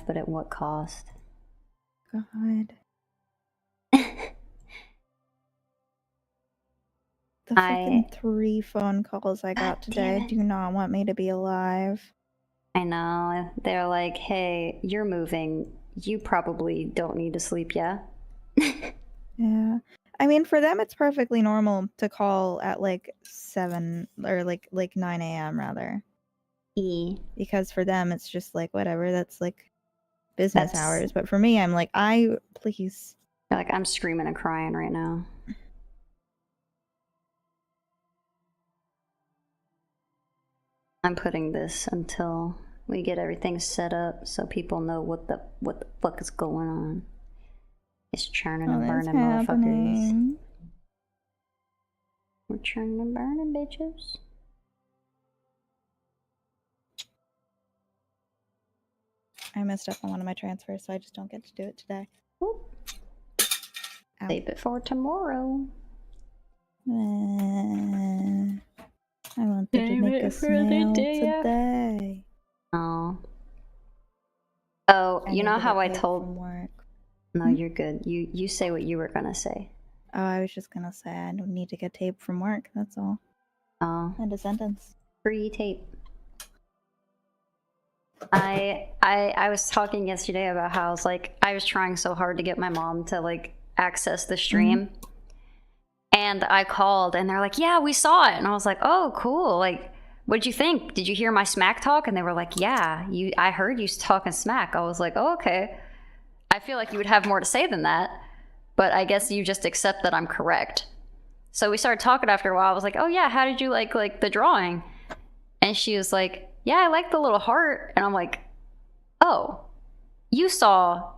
But at what cost? God. The fucking 3 phone calls I got today do not want me to be alive. I know. They're like, hey, you're moving. You probably don't need to sleep, yeah? Yeah. I mean, for them, it's perfectly normal to call at like 7 or like 9 a.m. rather. Because for them, it's just like whatever. That's like business hours. But for me, I'm like, please. Like, I'm screaming and crying right now. I'm putting this until we get everything set up so people know what the fuck is going on. It's churning and burning, motherfuckers. We're churning and burning, bitches. I messed up on one of my transfers, so I just don't get to do it today. Save it for tomorrow. I wanted to make a snail today. Oh, you know how I told... No, you're good. You say what you were gonna say. Oh, I was just gonna say I don't need to get tape from work, that's all. Oh. End of sentence. Free tape. I was talking yesterday about how I was trying so hard to get my mom to like access the stream. And I called and they're like, yeah, we saw it. And I was like, oh, cool. Like, what'd you think? Did you hear my smack talk? And they were like, yeah, I heard you talking smack. I was like, oh, okay. I feel like you would have more to say than that, but I guess you just accept that I'm correct. So we started talking after a while. I was like, oh yeah, how did you like the drawing? And she was like, yeah, I like the little heart. And I'm like, oh, you saw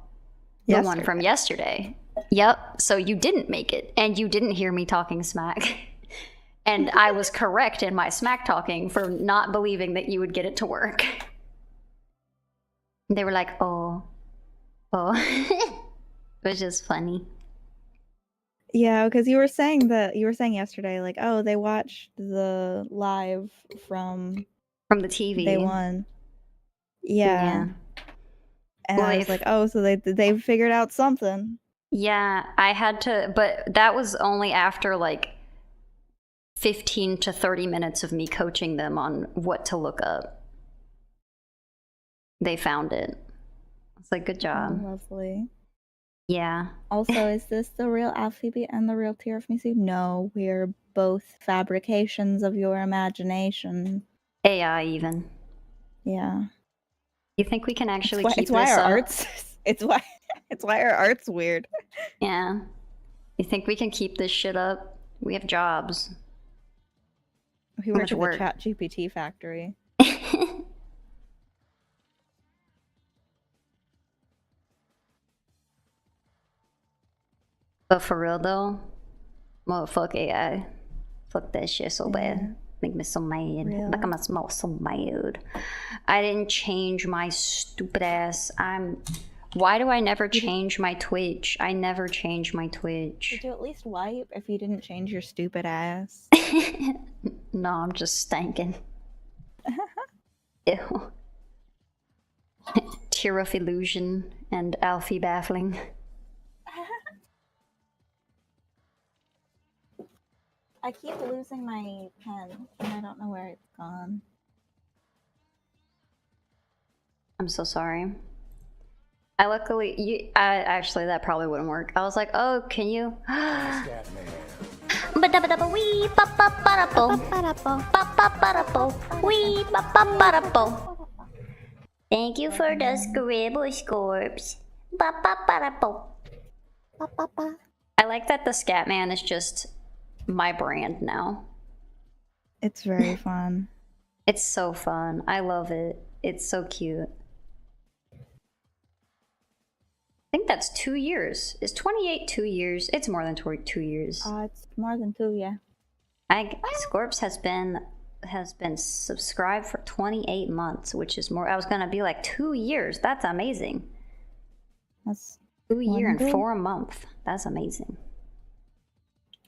the one from yesterday. Yep, so you didn't make it, and you didn't hear me talking smack. And I was correct in my smack talking for not believing that you would get it to work. They were like, oh. It was just funny. Yeah, because you were saying yesterday, like, oh, they watched the live from the TV. Day one. Yeah. And I was like, oh, so they figured out something. Yeah, I had to, but that was only after like 15 to 30 minutes of me coaching them on what to look up. They found it. It's like, good job. Oh, lovely. Yeah. Also, is this the real Alphoebe and the real Tiramisu? No, we're both fabrications of your imagination. AI even. Yeah. You think we can actually keep this up? It's why our art's weird. Yeah. You think we can keep this shit up? We have jobs. We work at the ChatGPT factory. But for real though, motherfuck AI. Fuck that shit so bad. Make me so mad. Real. Like I'm so mad. I didn't change my stupid ass. Why do I never change my Twitch? I never change my Twitch. Did you at least wipe if you didn't change your stupid ass? No, I'm just stanking. Ew. Tear of illusion and Alfie baffling. I keep losing my pen and I don't know where it's gone. I'm so sorry. Actually, that probably wouldn't work. I was like, oh, can you? Thank you for the scribble scorps. I like that the Scatman is just my brand now. It's very fun. It's so fun. I love it. It's so cute. I think that's 2 years. Is 28 2 years? It's more than 2 years. It's more than 2, yeah. Scorps has been subscribed for 28 months, which is more. I was gonna be like 2 years. That's amazing. That's 2 years and 4 months. That's amazing.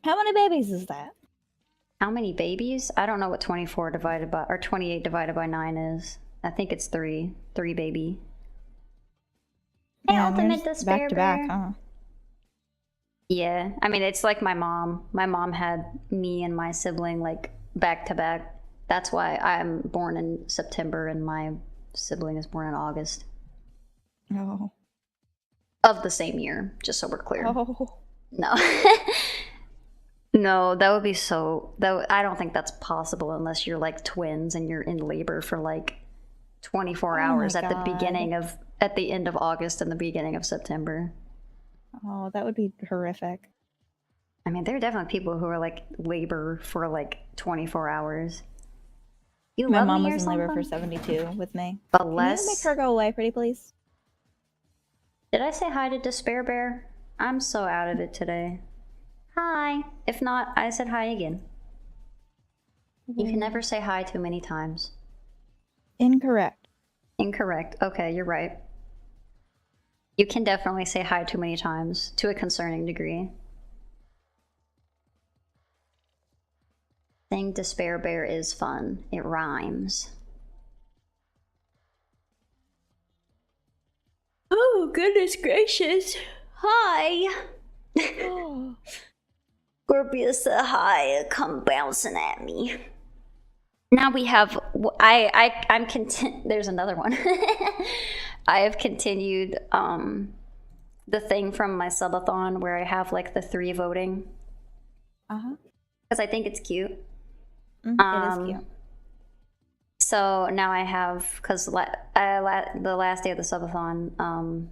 How many babies is that? How many babies? I don't know what 28 divided by 9 is. I think it's 3. 3 baby. Hey, Yeah, ultimate despair back to back, bear. huh? Yeah, I mean it's like my mom. My mom had me and my sibling like back to back. That's why I'm born in September and my sibling is born in August. Oh. Of the same year, just so we're clear. Oh. No. No, that would be so. I don't think that's possible unless you're like twins and you're in labor for like 24 hours at the end of August and the beginning of September. Oh, that would be horrific. I mean, there are definitely people who are like labor for like 24 hours. You My love mom me was or in labor for something? 72 with me. But Can you less. make her go away, pretty please? Did I say hi to Despair Bear? I'm so out of it today. Hi. If not, I said hi again. You can never say hi too many times. Incorrect. Incorrect. Okay, you're right. You can definitely say hi too many times, to a concerning degree. Saying Despair Bear is fun. It rhymes. Oh, goodness gracious. Hi. Scorpius said hi, come bouncing at me. Now we have, I'm content, there's another one. I have continued the thing from my subathon where I have like the 3 voting. Uh-huh. Because I think it's cute. It is cute. So now I have, because the last day of the subathon,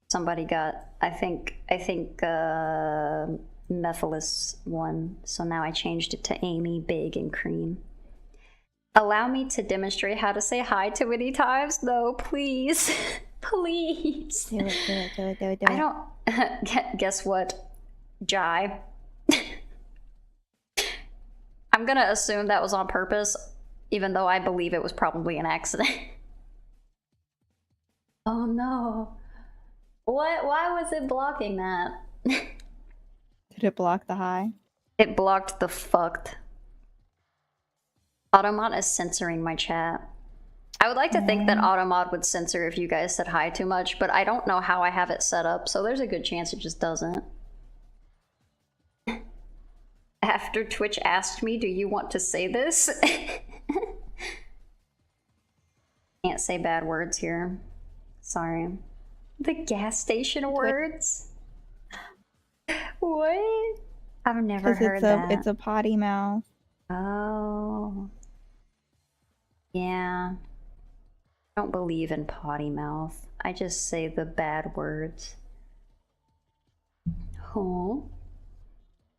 somebody got, I think Mephilis won. So now I changed it to Amy, Big, and Cream. Allow me to demonstrate how to say hi too many times? No, please. Please. Do it. I don't... Guess what? Jai. I'm gonna assume that was on purpose, even though I believe it was probably an accident. Oh no. What? Why was it blocking that? Did it block the hi? It blocked the fucked. Automod is censoring my chat. I would like to think that Automod would censor if you guys said hi too much, but I don't know how I have it set up, so there's a good chance it just doesn't. After Twitch asked me, do you want to say this? Can't say bad words here. Sorry. The gas station words? What? I've never heard that. It's a potty mouth. Oh. Yeah. I don't believe in potty mouth. I just say the bad words. Oh.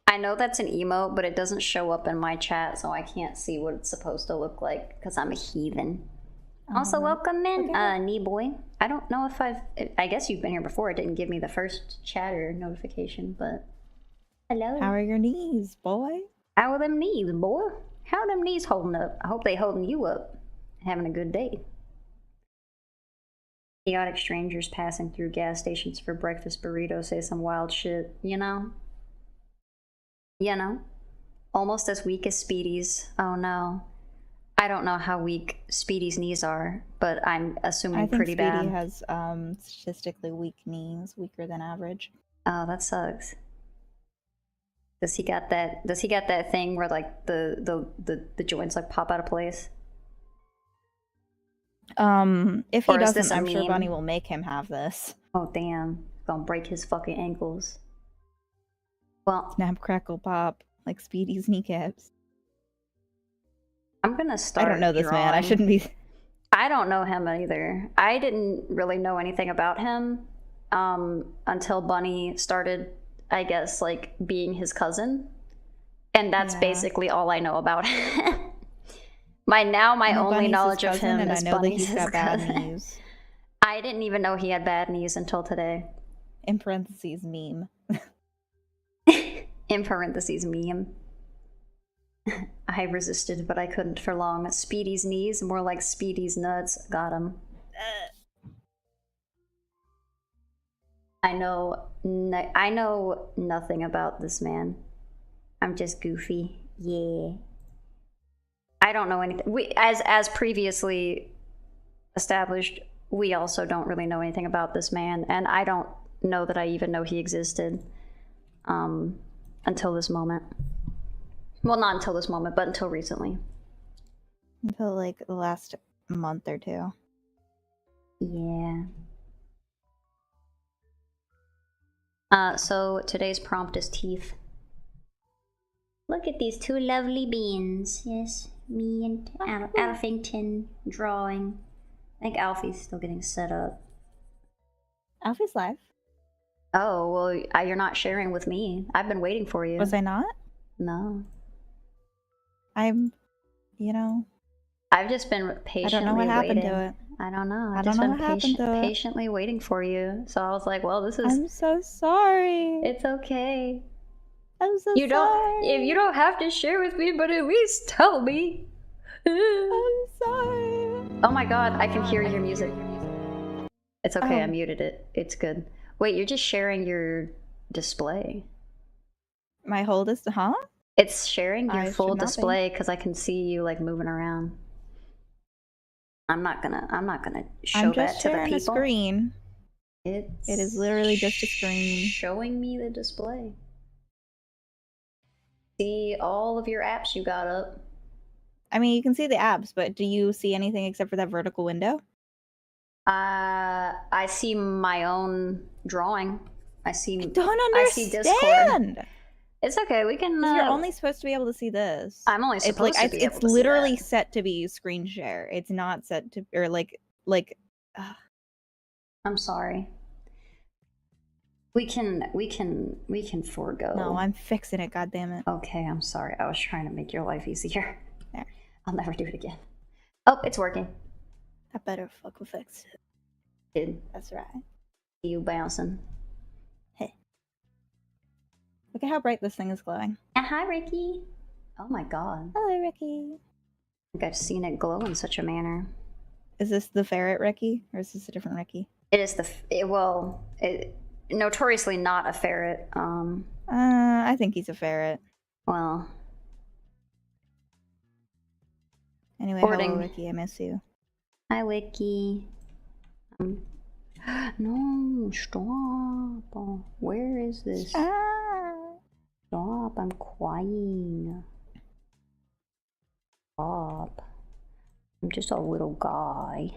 I know that's an emote, but it doesn't show up in my chat, so I can't see what it's supposed to look like because I'm a heathen. Also, welcome in, knee boy. I don't know if I guess you've been here before. It didn't give me the first chatter notification, but hello. How are your knees, boy? How are them knees, boy? How are them knees holding up? I hope they holding you up. Having a good day. Chaotic strangers passing through gas stations for breakfast burritos say some wild shit, you know? You know? Almost as weak as Speedy's. Oh no. I don't know how weak Speedy's knees are, but I'm assuming pretty bad. I think Speedy has statistically weak knees, weaker than average. Oh, that sucks. Does he got that thing where like the joints like pop out of place? If he doesn't, I'm sure Bunny will make him have this. Oh damn. Gonna break his fucking ankles. Well, snap, crackle, pop, like Speedy's kneecaps. I'm gonna start. I don't know this drawing. man. I shouldn't be. I don't know him either. I didn't really know anything about him until Bunny started, I guess, like being his cousin, and that's basically all I know about him. my only knowledge of him is Bunny's his cousin. I didn't even know he had bad knees until today. In parentheses, meme. In parentheses, meme. I resisted, but I couldn't for long. Speedy's knees, more like Speedy's nuts. Got him. I know nothing about this man. I'm just goofy. Yeah. I don't know anything. As previously established, we also don't really know anything about this man, and I don't know that I even know he existed until this moment. Well, not until this moment, but until recently. Until like the last month or two. Yeah. So today's prompt is teeth. Look at these two lovely beans. Yes, me and Alfington drawing. I think Alfie's still getting set up. Alfie's live. Oh, well, you're not sharing with me. I've been waiting for you. Was I not? No. I'm, you know. I've just been patiently I don't know what happened waiting. to it. I don't know. I don't know what happened to it. Patiently waiting for you. So I was like, well, this is... I'm so sorry. It's okay. I'm so sorry. If you don't have to share with me, but at least tell me. I'm sorry. Oh my god, I can hear your music. It's okay, I muted it. It's good. Wait, you're just sharing your display. My whole huh? It's sharing your full display because I can see you like moving around. I'm not gonna show that to the people. I'm just sharing a screen. It is literally just a screen showing me the display. See all of your apps you got up. I mean, you can see the apps, but do you see anything except for that vertical window? I see my own drawing. I don't understand. I see Discord. It's okay. We can. You're only supposed to be able to see this. I'm only supposed to be able to see that. It's literally set to be screen share. It's not set to I'm sorry. We can forego. No, I'm fixing it. God damn it. Okay, I'm sorry. I was trying to make your life easier. There. I'll never do it again. Oh, it's working. I better fucking fix it. Dude, that's right. You bouncing. Hey. Look at how bright this thing is glowing. Hi, Ricky. Oh my god. Hello, Ricky. I think I've seen it glow in such a manner. Is this the ferret Ricky, or is this a different Ricky? It is notoriously not a ferret. I think he's a ferret. Well. Anyway, hello, Ricky. I miss you. Hi, Wiki. No, stop. Where is this? Stop, I'm crying. Stop. I'm just a little guy.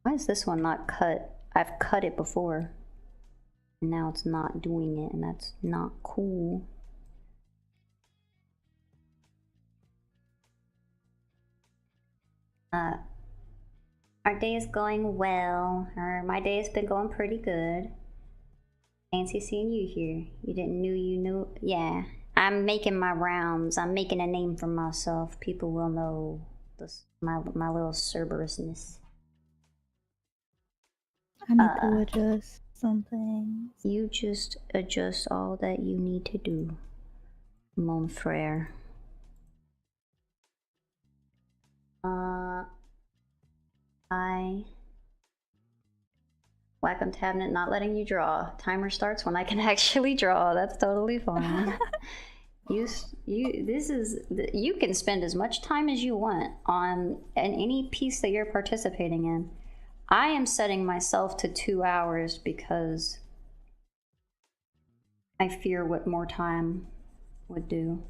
Why is this one not cut? I've cut it before. And now it's not doing it, and that's not cool. Our day is going well, or my day has been going pretty good. Fancy seeing you here. You didn't know you knew. Yeah, I'm making my rounds. I'm making a name for myself. People will know this, my little Cerberousness. I need to adjust something. You just adjust all that you need to do, mon frere. Wacom Tabnet not letting you draw. Timer starts when I can actually draw. That's totally fine. You can spend as much time as you want on any piece that you're participating in. I am setting myself to 2 hours because I fear what more time would do.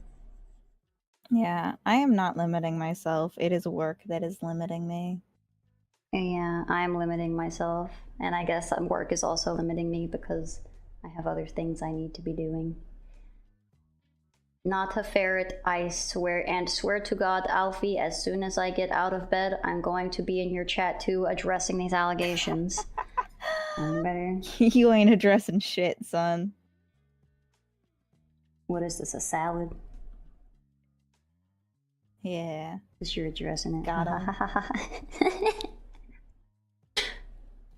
Yeah, I am not limiting myself. It is work that is limiting me. Yeah, I'm limiting myself, and I guess work is also limiting me because I have other things I need to be doing. Not a ferret, I swear, and swear to God, Alfie, as soon as I get out of bed, I'm going to be in your chat too, addressing these allegations. Better. You ain't addressing shit, son. What is this, a salad? Yeah. Because you're addressing it. Got him.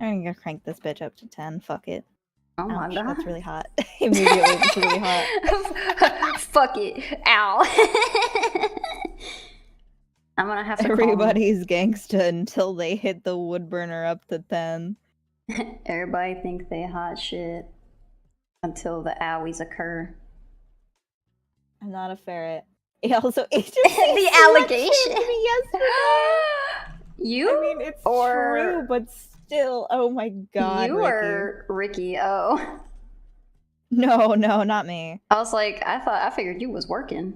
I'm gonna crank this bitch up to 10. Fuck it. Oh my Ouch, god. that's really hot. Immediately, it's really hot. Fuck it. Ow. I'm gonna have to Everybody's gangsta until they hit the wood burner up to 10. Everybody think they hot shit until the owies occur. I'm not a ferret. It also it just the allegation. Me yesterday. You? I mean, it's true, but still. Oh my god, you Ricky. or Ricky? Oh. No, not me. I was like, I figured you was working.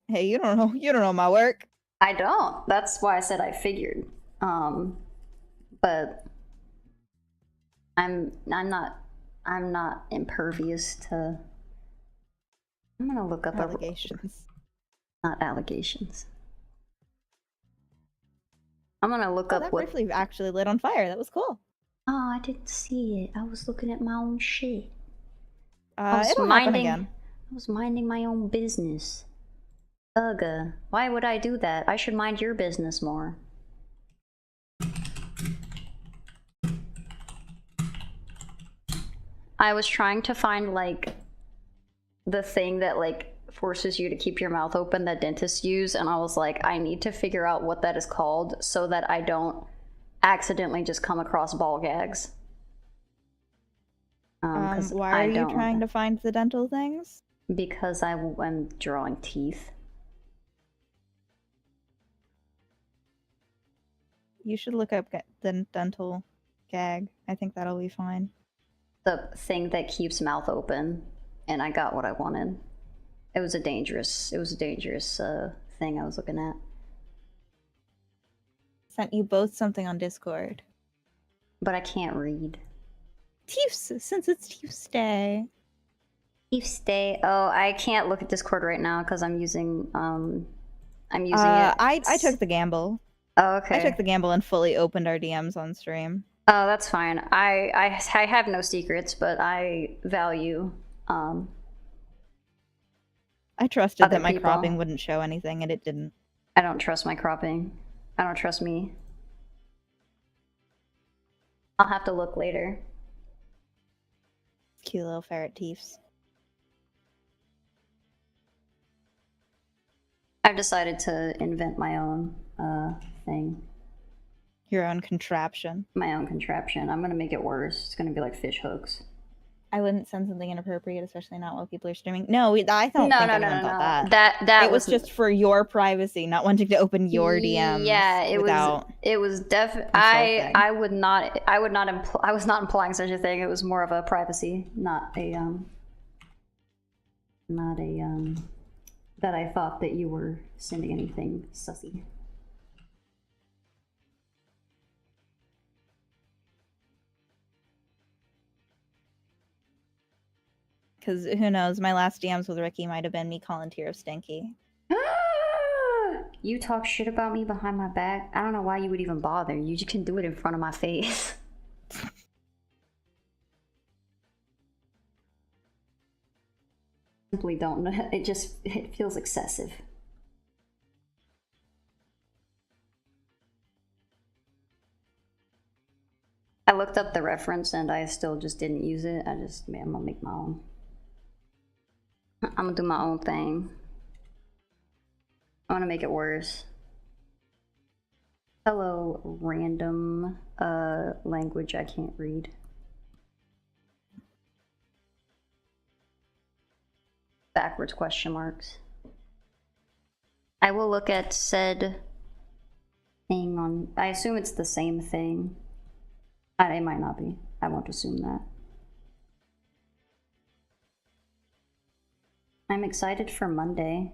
Hey, you don't know my work. I don't. That's why I said I figured. But I'm not impervious to. I'm gonna look up allegations. Not allegations. I'm gonna look up that what. briefly actually lit on fire. That was cool. Oh, I didn't see it. I was looking at my own shit. It'll happen again. I was minding my own business. Ugh. Why would I do that? I should mind your business more. I was trying to find, like, the thing that, like, forces you to keep your mouth open that dentists use, and I was like, I need to figure out what that is called so that I don't accidentally just come across ball gags. Why are you trying to find the dental things? Because I'm drawing teeth. You should look up the dental gag. I think that'll be fine. The thing that keeps mouth open, and I got what I wanted. It was a dangerous thing I was looking at. Sent you both something on Discord. But I can't read. Since it's Tuesday. Tuesday. Oh, I can't look at Discord right now because I'm using it. I took the gamble. Oh, okay. I took the gamble and fully opened our DMs on stream. Oh, that's fine. I have no secrets, but I value I trusted that my cropping wouldn't show anything, and it didn't. I don't trust my cropping. I don't trust me. I'll have to look later. Cute little ferret teeths. I've decided to invent my own thing. Your own contraption. My own contraption. I'm gonna make it worse. It's gonna be like fish hooks. I wouldn't send something inappropriate, especially not while people are streaming. No, I don't think anyone thought that. That was just for your privacy, not wanting to open your DMs. Yeah, it was definitely. I was not implying such a thing. It was more of a privacy, not a that I thought that you were sending anything sussy. Because who knows, my last DMs with Ricky might have been me calling Tiro stinky. You talk shit about me behind my back. I don't know why you would even bother. You just can do it in front of my face. Simply don't know. It feels excessive. I looked up the reference and I still just didn't use it. I'm gonna make my own. I'm gonna do my own thing. I wanna make it worse. Hello, random language I can't read. Backwards question marks. I will look at said thing on. I assume it's the same thing. It might not be. I won't assume that. I'm excited for Monday.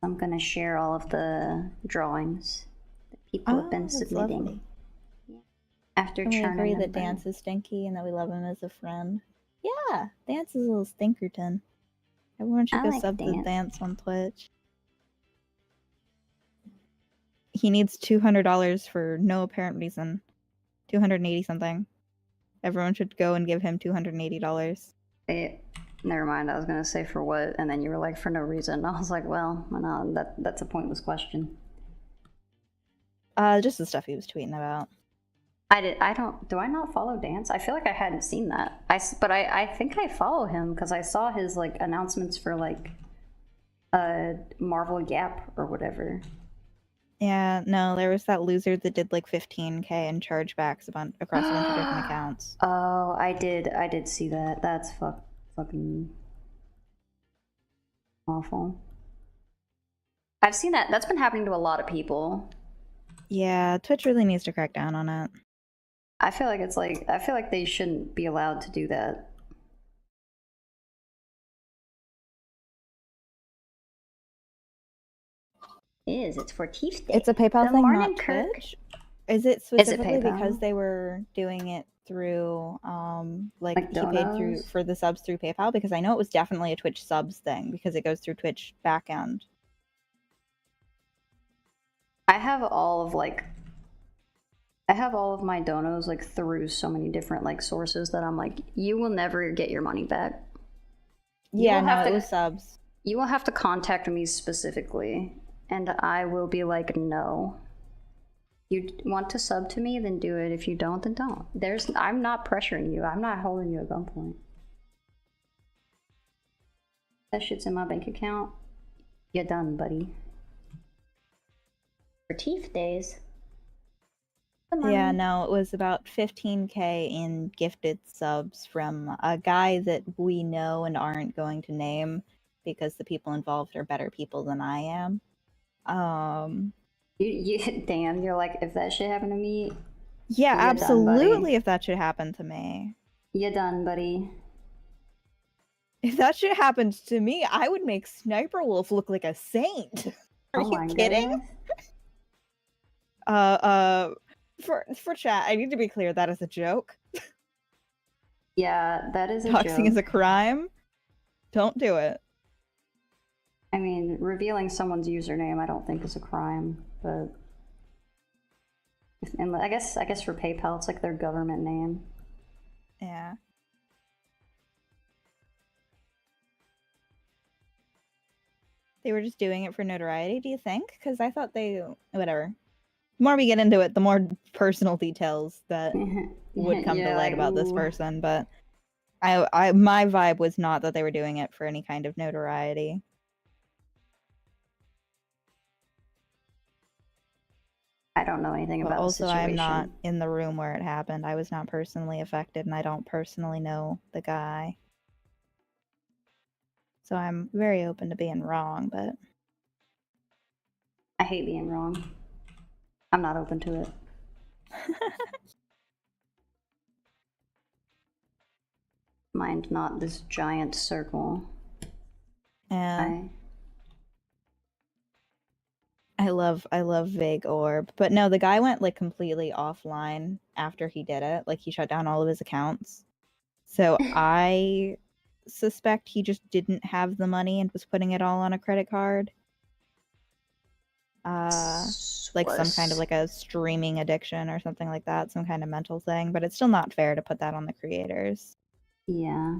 I'm gonna share all of the drawings that people have been submitting. Lovely. After Can we Churning agree and that Burning. Dance is stinky and that we love him as a friend? Yeah, Dance is a little stinkerton. Everyone should I go like sub to Dance. Dance on Twitch. He needs $200 for no apparent reason. 280 something. Everyone should go and give him $280. Wait, never mind. I was gonna say for what, and then you were like for no reason. I was like, well, no, that's a pointless question. Just the stuff he was tweeting about. Do I not follow Dance? I feel like I hadn't seen that. But I think I follow him because I saw his like announcements for like Marvel Gap or whatever. Yeah, no, there was that loser that did like 15K in chargebacks across a bunch of different accounts. Oh, I did see that. That's fucking awful. I've seen that. That's been happening to a lot of people. Yeah, Twitch really needs to crack down on it. I feel like they shouldn't be allowed to do that. It's for Teeth Day. It's a PayPal thing, not Kirk. Twitch? Is it specifically because they were doing it through like he paid through for the subs through PayPal? Because I know it was definitely a Twitch subs thing because it goes through Twitch backend. I have all of my donos like through so many different like sources that I'm like, you will never get your money back. Yeah, no, it was subs. You will have to contact me specifically, and I will be like, no. You want to sub to me, then do it. If you don't, then don't. I'm not pressuring you. I'm not holding you at gunpoint. That shit's in my bank account. You're done, buddy. For Teeth Days. Yeah, no, it was about 15K in gifted subs from a guy that we know and aren't going to name because the people involved are better people than I am. Damn, you're like, if that shit happened to me. Yeah, absolutely. If that should happen to me. You're done, buddy. If that shit happened to me, I would make Sniper Wolf look like a saint. Are you kidding? For chat, I need to be clear, that is a joke. Yeah, that is a joke. Doxing is a crime. Don't do it. I mean, revealing someone's username I don't think is a crime, but I guess for PayPal it's like their government name. Yeah. They were just doing it for notoriety, do you think? Because I thought whatever. The more we get into it, the more personal details that would come to light about this person, but my vibe was not that they were doing it for any kind of notoriety. I don't know anything about the situation. Also, I'm not in the room where it happened. I was not personally affected, and I don't personally know the guy. So I'm very open to being wrong, but... I hate being wrong. I'm not open to it. Mind not this giant circle. Yeah. I love Vague Orb. But no, the guy went like completely offline after he did it. Like he shut down all of his accounts. So I suspect he just didn't have the money and was putting it all on a credit card. Like some kind of like a streaming addiction or something like that, some kind of mental thing, but it's still not fair to put that on the creators. Yeah.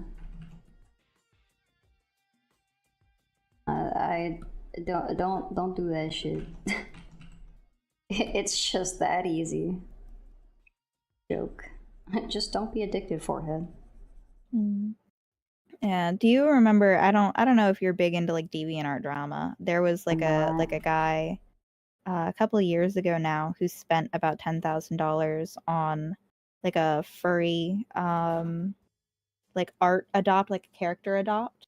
I don't do that shit. It's just that easy. Joke. Just don't be addicted, forehead. Yeah. Do you remember? I don't know if you're big into like DeviantArt drama. There was like a guy a couple of years ago now who spent about $10,000 on like a furry like art adopt, like character adopt,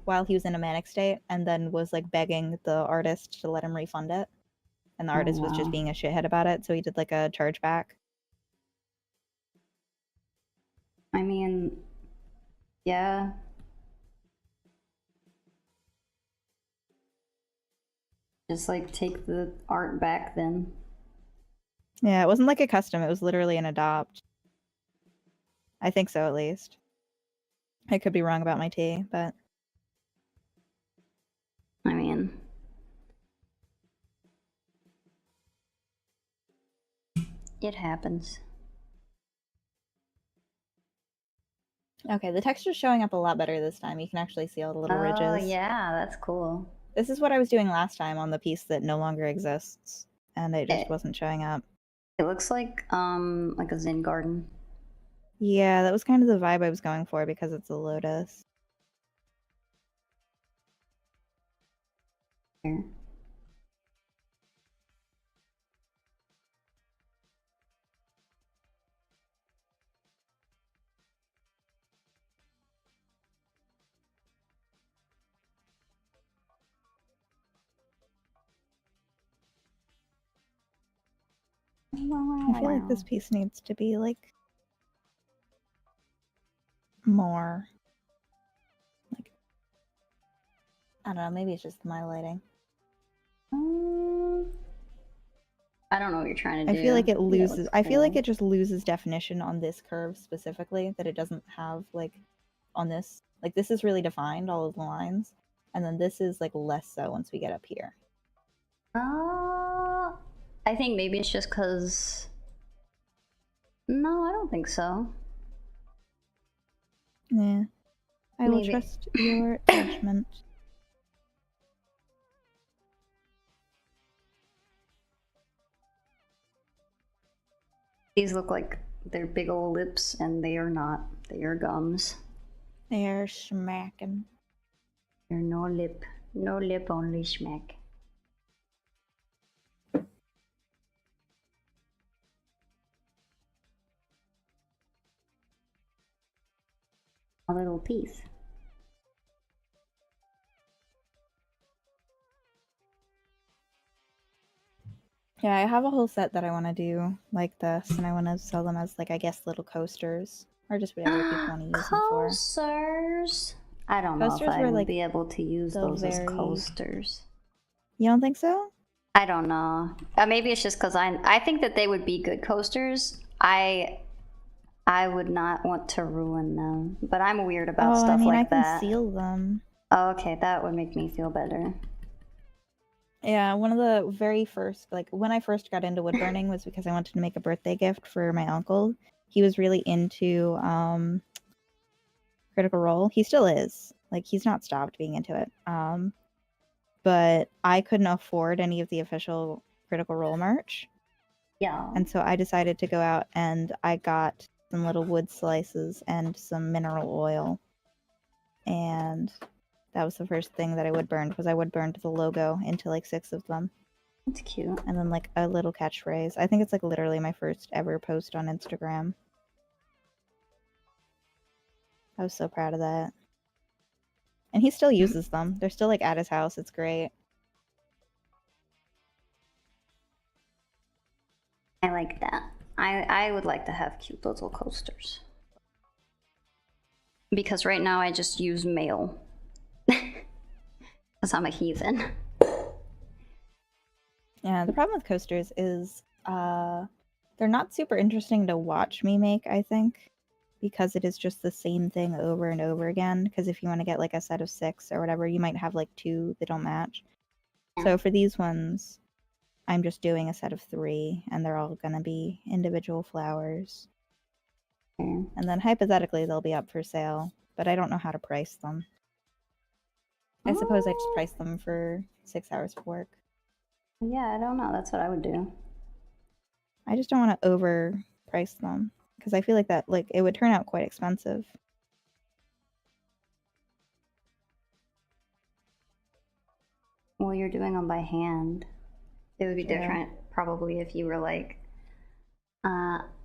while he was in a manic state, and then was like begging the artist to let him refund it, and the artist was just being a shithead about it, so he did like a chargeback. I mean, yeah. Just like take the art back then. Yeah, it wasn't like a custom, it was literally an adopt. I think so, at least. I could be wrong about my tea, but I mean, it happens. okay, the texture's showing up a lot better this time. You can actually see all the little ridges. Oh, yeah, that's cool. This is what I was doing last time on the piece that no longer exists, and it just wasn't showing up. It looks like a Zen garden. Yeah, that was kind of the vibe I was going for because it's a lotus. Here. I feel like this piece needs to be like more like, I don't know, maybe it's just my lighting. I don't know what you're trying to do. I feel like it loses. I feel like it just loses definition on this curve specifically, that it doesn't have like on this. Like this is really defined, all of the lines, and then this is like less so once we get up here. I think maybe it's just because. No, I don't think so. Yeah, I will trust your judgment. These look like they're big old lips, and they are not. They are gums. They are smacking. They're no lip. No lip, only smack. A little piece. Yeah, I have a whole set that I want to do like this, and I want to sell them as like, I guess, little coasters, or just whatever people want to use them for. Coasters? I don't know if I would be able to use those as coasters. You don't think so? I don't know. Maybe it's just because I think that they would be good coasters. I would not want to ruin them, but I'm weird about stuff like that. I can seal them. Oh, okay, that would make me feel better. Yeah, one of the very first, like when I first got into wood burning was because I wanted to make a birthday gift for my uncle. He was really into Critical Role. He still is. Like he's not stopped being into it. But I couldn't afford any of the official Critical Role merch. Yeah. And so I decided to go out and I got some little wood slices and some mineral oil. And that was the first thing that I wood burned, was I wood burned the logo into like 6 of them. That's cute. And then like a little catchphrase. I think it's like literally my first ever post on Instagram. I was so proud of that. And he still uses them. They're still like at his house. It's great. I like that. I would like to have cute little coasters. Because right now I just use mail. Because I'm a heathen. Yeah, the problem with coasters is they're not super interesting to watch me make, I think. Because it is just the same thing over and over again. Because if you want to get like a set of 6 or whatever, you might have like 2 that don't match. Yeah. So for these ones, I'm just doing a set of 3, and they're all going to be individual flowers. And then hypothetically, they'll be up for sale, but I don't know how to price them. I suppose I just price them for 6 hours of work. Yeah, I don't know. That's what I would do. I just don't want to overprice price them, because I feel like that it would turn out quite expensive. Well, you're doing them by hand. It would be different probably if you were like,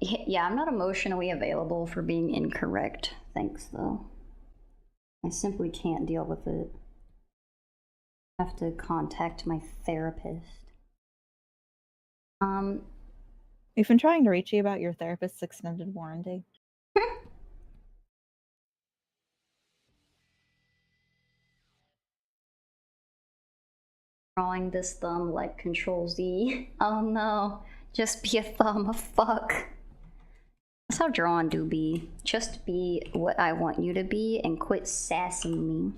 yeah, I'm not emotionally available for being incorrect. Thanks, though. I simply can't deal with it. I have to contact my therapist. We've been trying to reach you about your therapist's extended warranty. Drawing this thumb like Control Z. Oh no, just be a thumb. Fuck. That's how drawn do be. Just be what I want you to be and quit sassing me.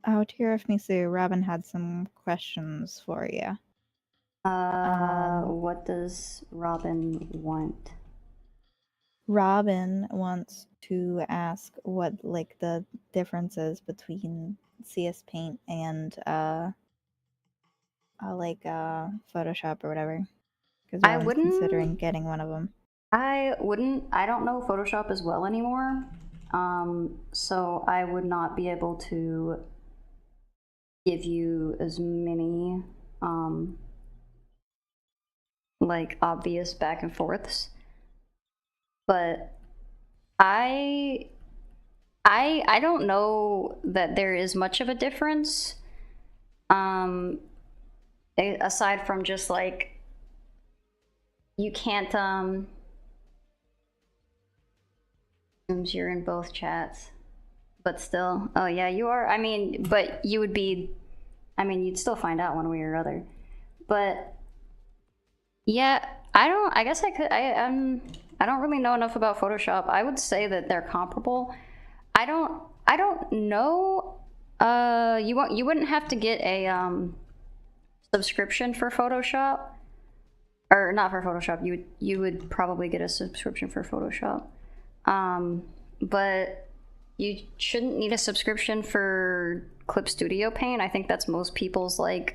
Oh, Tiramisu, Robin had some questions for you. What does Robin want? Robin wants to ask what the differences between CS Paint and Photoshop or whatever. Because Robin's considering getting one of them. I don't know Photoshop as well anymore. So I would not be able to give you as many obvious back and forths. But I don't know that there is much of a difference. Aside from just you can't you're in both chats. But still, oh yeah, you are. I mean, but you would be, you'd still find out one way or other. But yeah, I guess I could, I don't really know enough about Photoshop. I would say that they're comparable. I don't know. You wouldn't have to get a subscription for Photoshop, or not for Photoshop. You would probably get a subscription for Photoshop, but you shouldn't need a subscription for Clip Studio Paint. I think that's most people's the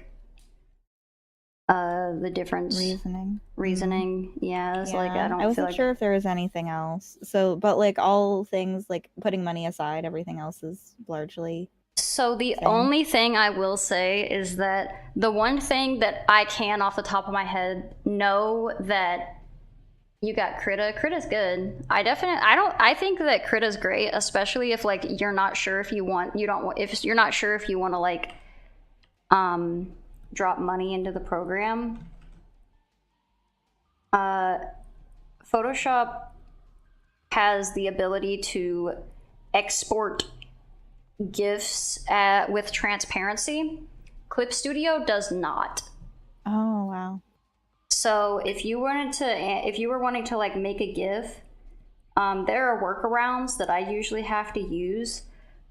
difference. Reasoning. Yeah, it's I wasn't sure if there was anything else. So, but all things putting money aside, everything else is largely. So the only thing I will say is that the one thing that I can off the top of my head know that you got Krita. Krita's good. I think that Krita's great, especially if you're not sure if you're not sure if you want to drop money into the program. Photoshop has the ability to export GIFs with transparency. Clip Studio does not. Oh wow. So if you were wanting to make a GIF, there are workarounds that I usually have to use,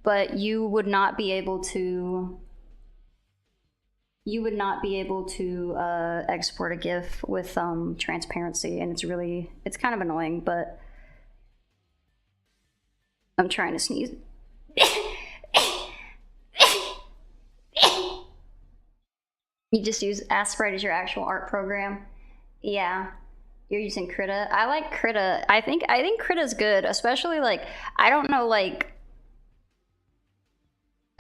but you would not be able to export a GIF with transparency, and it's kind of annoying, but I'm trying to sneeze. You just use Aspirate as your actual art program. Yeah, you're using Krita. I like Krita. I think Krita's good, especially I don't know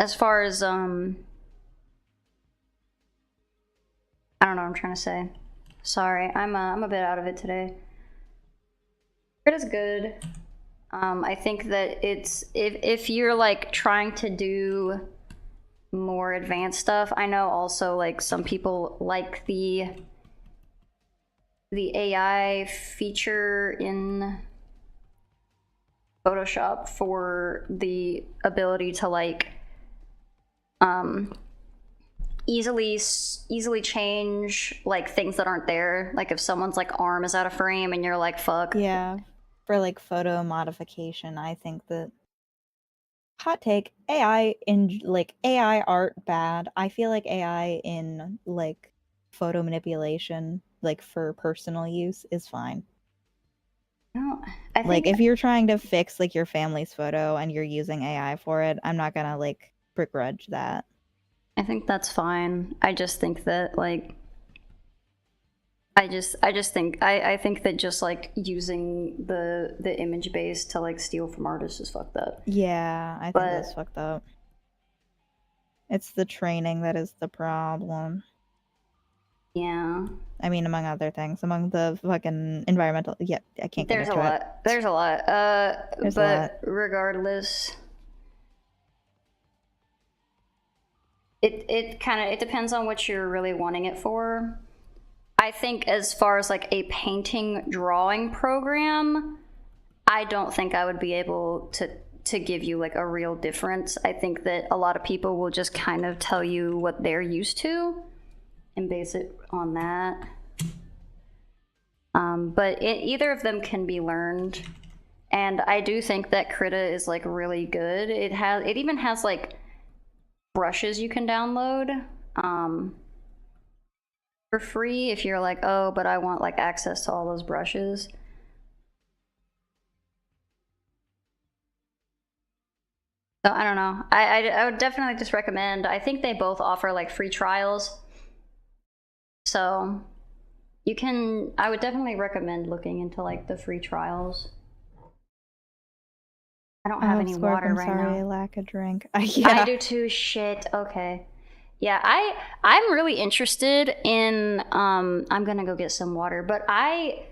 as far as I don't know what I'm trying to say. Sorry, I'm a bit out of it today. Krita's good. I think that it's if you're trying to do more advanced stuff. I know also some people like the AI feature in Photoshop for the ability to easily change things that aren't there. If someone's arm is out of frame and you're fuck. Yeah, for photo modification, I think that hot take, AI in AI art bad. I feel like AI in photo manipulation for personal use is fine. No, I think if you're trying to fix your family's photo and you're using AI for it, I'm not gonna begrudge that. I think that's fine. I just think that I just think I think that just like using the image base to like steal from artists is fucked up. Yeah, I think that's fucked up. It's the training that is the problem. Yeah. I mean, among other things, among the fucking environmental. Yeah, I can't get into it. There's a lot. There's a lot. Regardless, it depends on what you're really wanting it for. I think as far as like a painting drawing program, I don't think I would be able to give you like a real difference. I think that a lot of people will just kind of tell you what they're used to and base it on that. But either of them can be learned, and I do think that Krita is like really good. It even has like brushes you can download for free if you're like, oh, but I want like access to all those brushes. So I don't know. I would definitely just recommend. I think they both offer like free trials. So you can, I would definitely recommend looking into like the free trials. I don't have any water right now. I lack a drink. Yeah. I do too. Shit. Okay. Yeah, I'm really interested in I'm gonna go get some water, but I've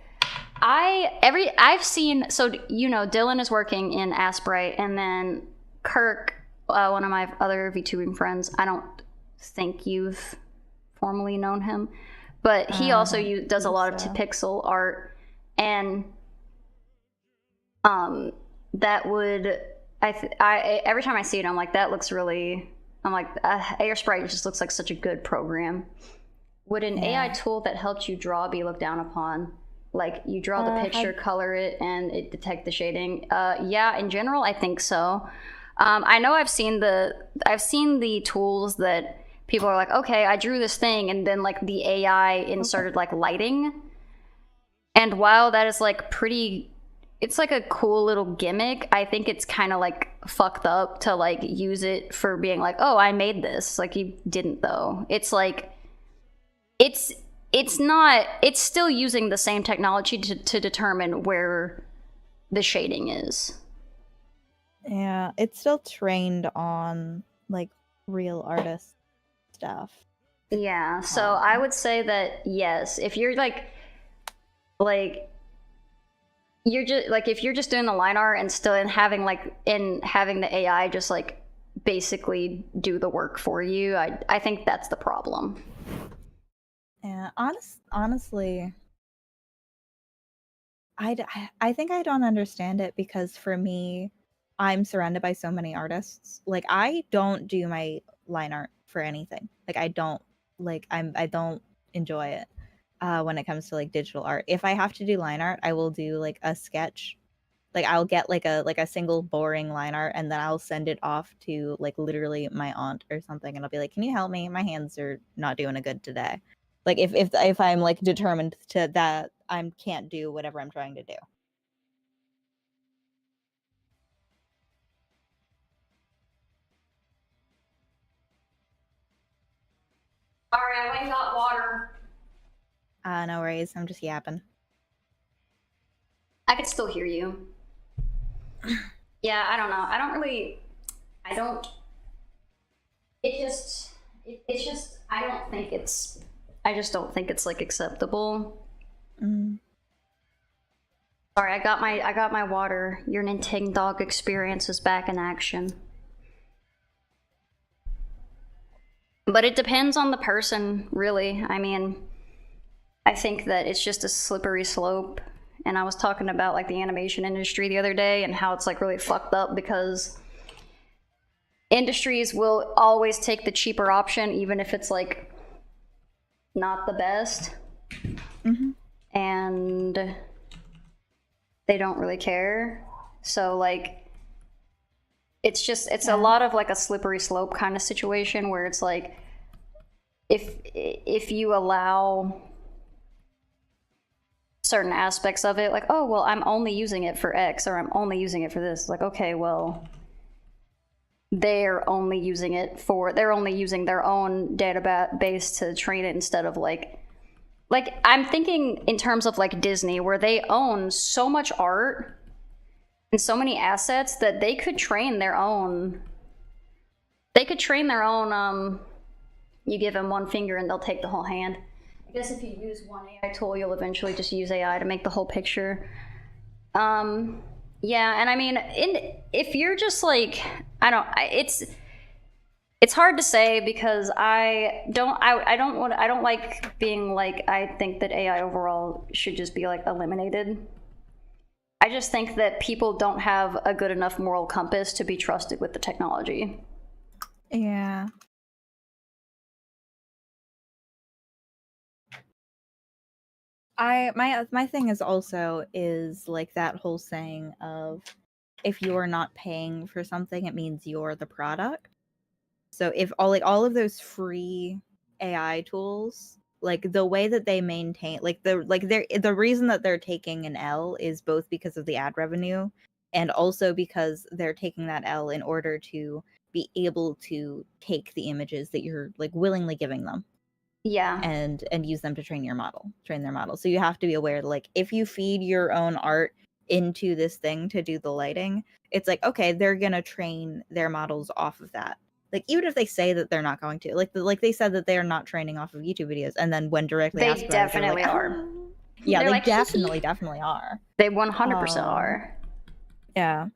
seen, so you know, Dylan is working in Asprite, and then Kirk, one of my other VTubing friends, I don't think you've formally known him, but he also does a lot of pixel art, and that would I every time I see it, I'm like, that looks really. I'm like, Airsprite just looks like such a good program. Would an AI tool that helped you draw be looked down upon? Like, you draw the picture, color it, and it detect the shading? Yeah, in general, I think so. I know I've seen the tools that people are like, okay, I drew this thing, and then like the AI inserted like lighting. And while that is like pretty, it's like a cool little gimmick, I think it's kind of like fucked up to like use it for being like, oh, I made this. Like, you didn't though. It's like, it's still using the same technology to determine where the shading is. Yeah, it's still trained on like real artist stuff. Yeah, so I would say that yes, if you're like you're just like, if you're just doing the line art and still having the AI just like basically do the work for you, I think that's the problem. Yeah, honestly, I think I don't understand it, because for me, I'm surrounded by so many artists. Like, I don't do my line art for anything. Like, I don't enjoy it when it comes to like digital art. If I have to do line art, I will do like a sketch. Like, I'll get like a single boring line art, and then I'll send it off to like literally my aunt or something, and I'll be like, "Can you help me? My hands are not doing a good today." Like, if I'm like determined to that I can't do whatever I'm trying to do. Sorry, I went and got water. No worries. I'm just yapping. I could still hear you. Yeah, I don't know. I just don't think it's like acceptable. Sorry, I got my water. Your Nintendo dog experience is back in action. But it depends on the person, really. I mean, I think that it's just a slippery slope. And I was talking about like the animation industry the other day and how it's like really fucked up, because industries will always take the cheaper option, even if it's like not the best. And they don't really care. So like, it's a lot of like a slippery slope kind of situation, where it's like, if you allow certain aspects of it, like, oh, well, I'm only using it for X, or I'm only using it for this. Like, okay, well, they're only using their own database to train it, instead of like like, I'm thinking in terms of like Disney, where they own so much art and so many assets that they could train their own. They could train their own. You give them one finger and they'll take the whole hand. I guess if you use one AI tool, you'll eventually just use AI to make the whole picture. Yeah, and I mean, if you're just like, it's hard to say because I don't like being like, I think that AI overall should just be like eliminated. I just think that people don't have a good enough moral compass to be trusted with the technology. Yeah. My thing is also like that whole saying of, if you're not paying for something, it means you're the product. So if all of those free AI tools, like the way that they maintain, the reason that they're taking an L is both because of the ad revenue and also because they're taking that L in order to be able to take the images that you're like willingly giving them. Yeah. And use them to train their model. So you have to be aware that, like, if you feed your own art into this thing to do the lighting, it's like, okay, they're gonna train their models off of that. Like, even if they say that they're not going to, like they said that they are not training off of YouTube videos, and then when directly asked about it, definitely like, are. Yeah, they're they like, definitely are. They 100% are. Yeah.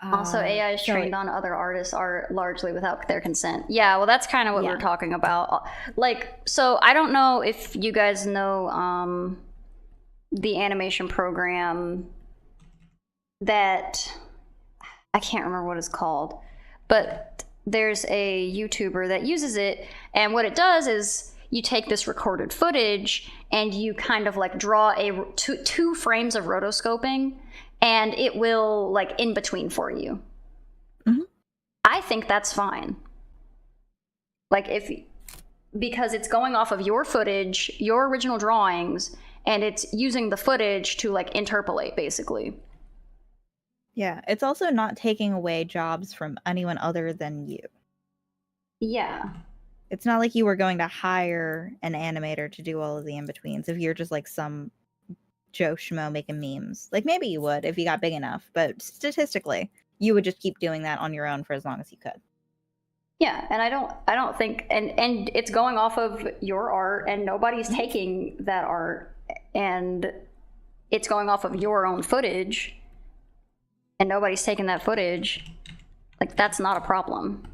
Also, AI is trained on other artists' art largely without their consent. Yeah, well, that's kind of what we're talking about. Like, so I don't know if you guys know the animation program that, I can't remember what it's called, but there's a YouTuber that uses it, and what it does is you take this recorded footage and you kind of like draw two frames of rotoscoping, and it will like in between for you. Mm-hmm. I think that's fine. Like, because it's going off of your footage, your original drawings, and it's using the footage to like interpolate, basically. Yeah, it's also not taking away jobs from anyone other than you. Yeah. It's not like you were going to hire an animator to do all of the in-betweens if you're just like some Joe Schmo making memes. Like, maybe you would if you got big enough, but statistically, you would just keep doing that on your own for as long as you could. Yeah, and I don't think, and it's going off of your art, and nobody's taking that art, and it's going off of your own footage, and nobody's taking that footage. Like, that's not a problem.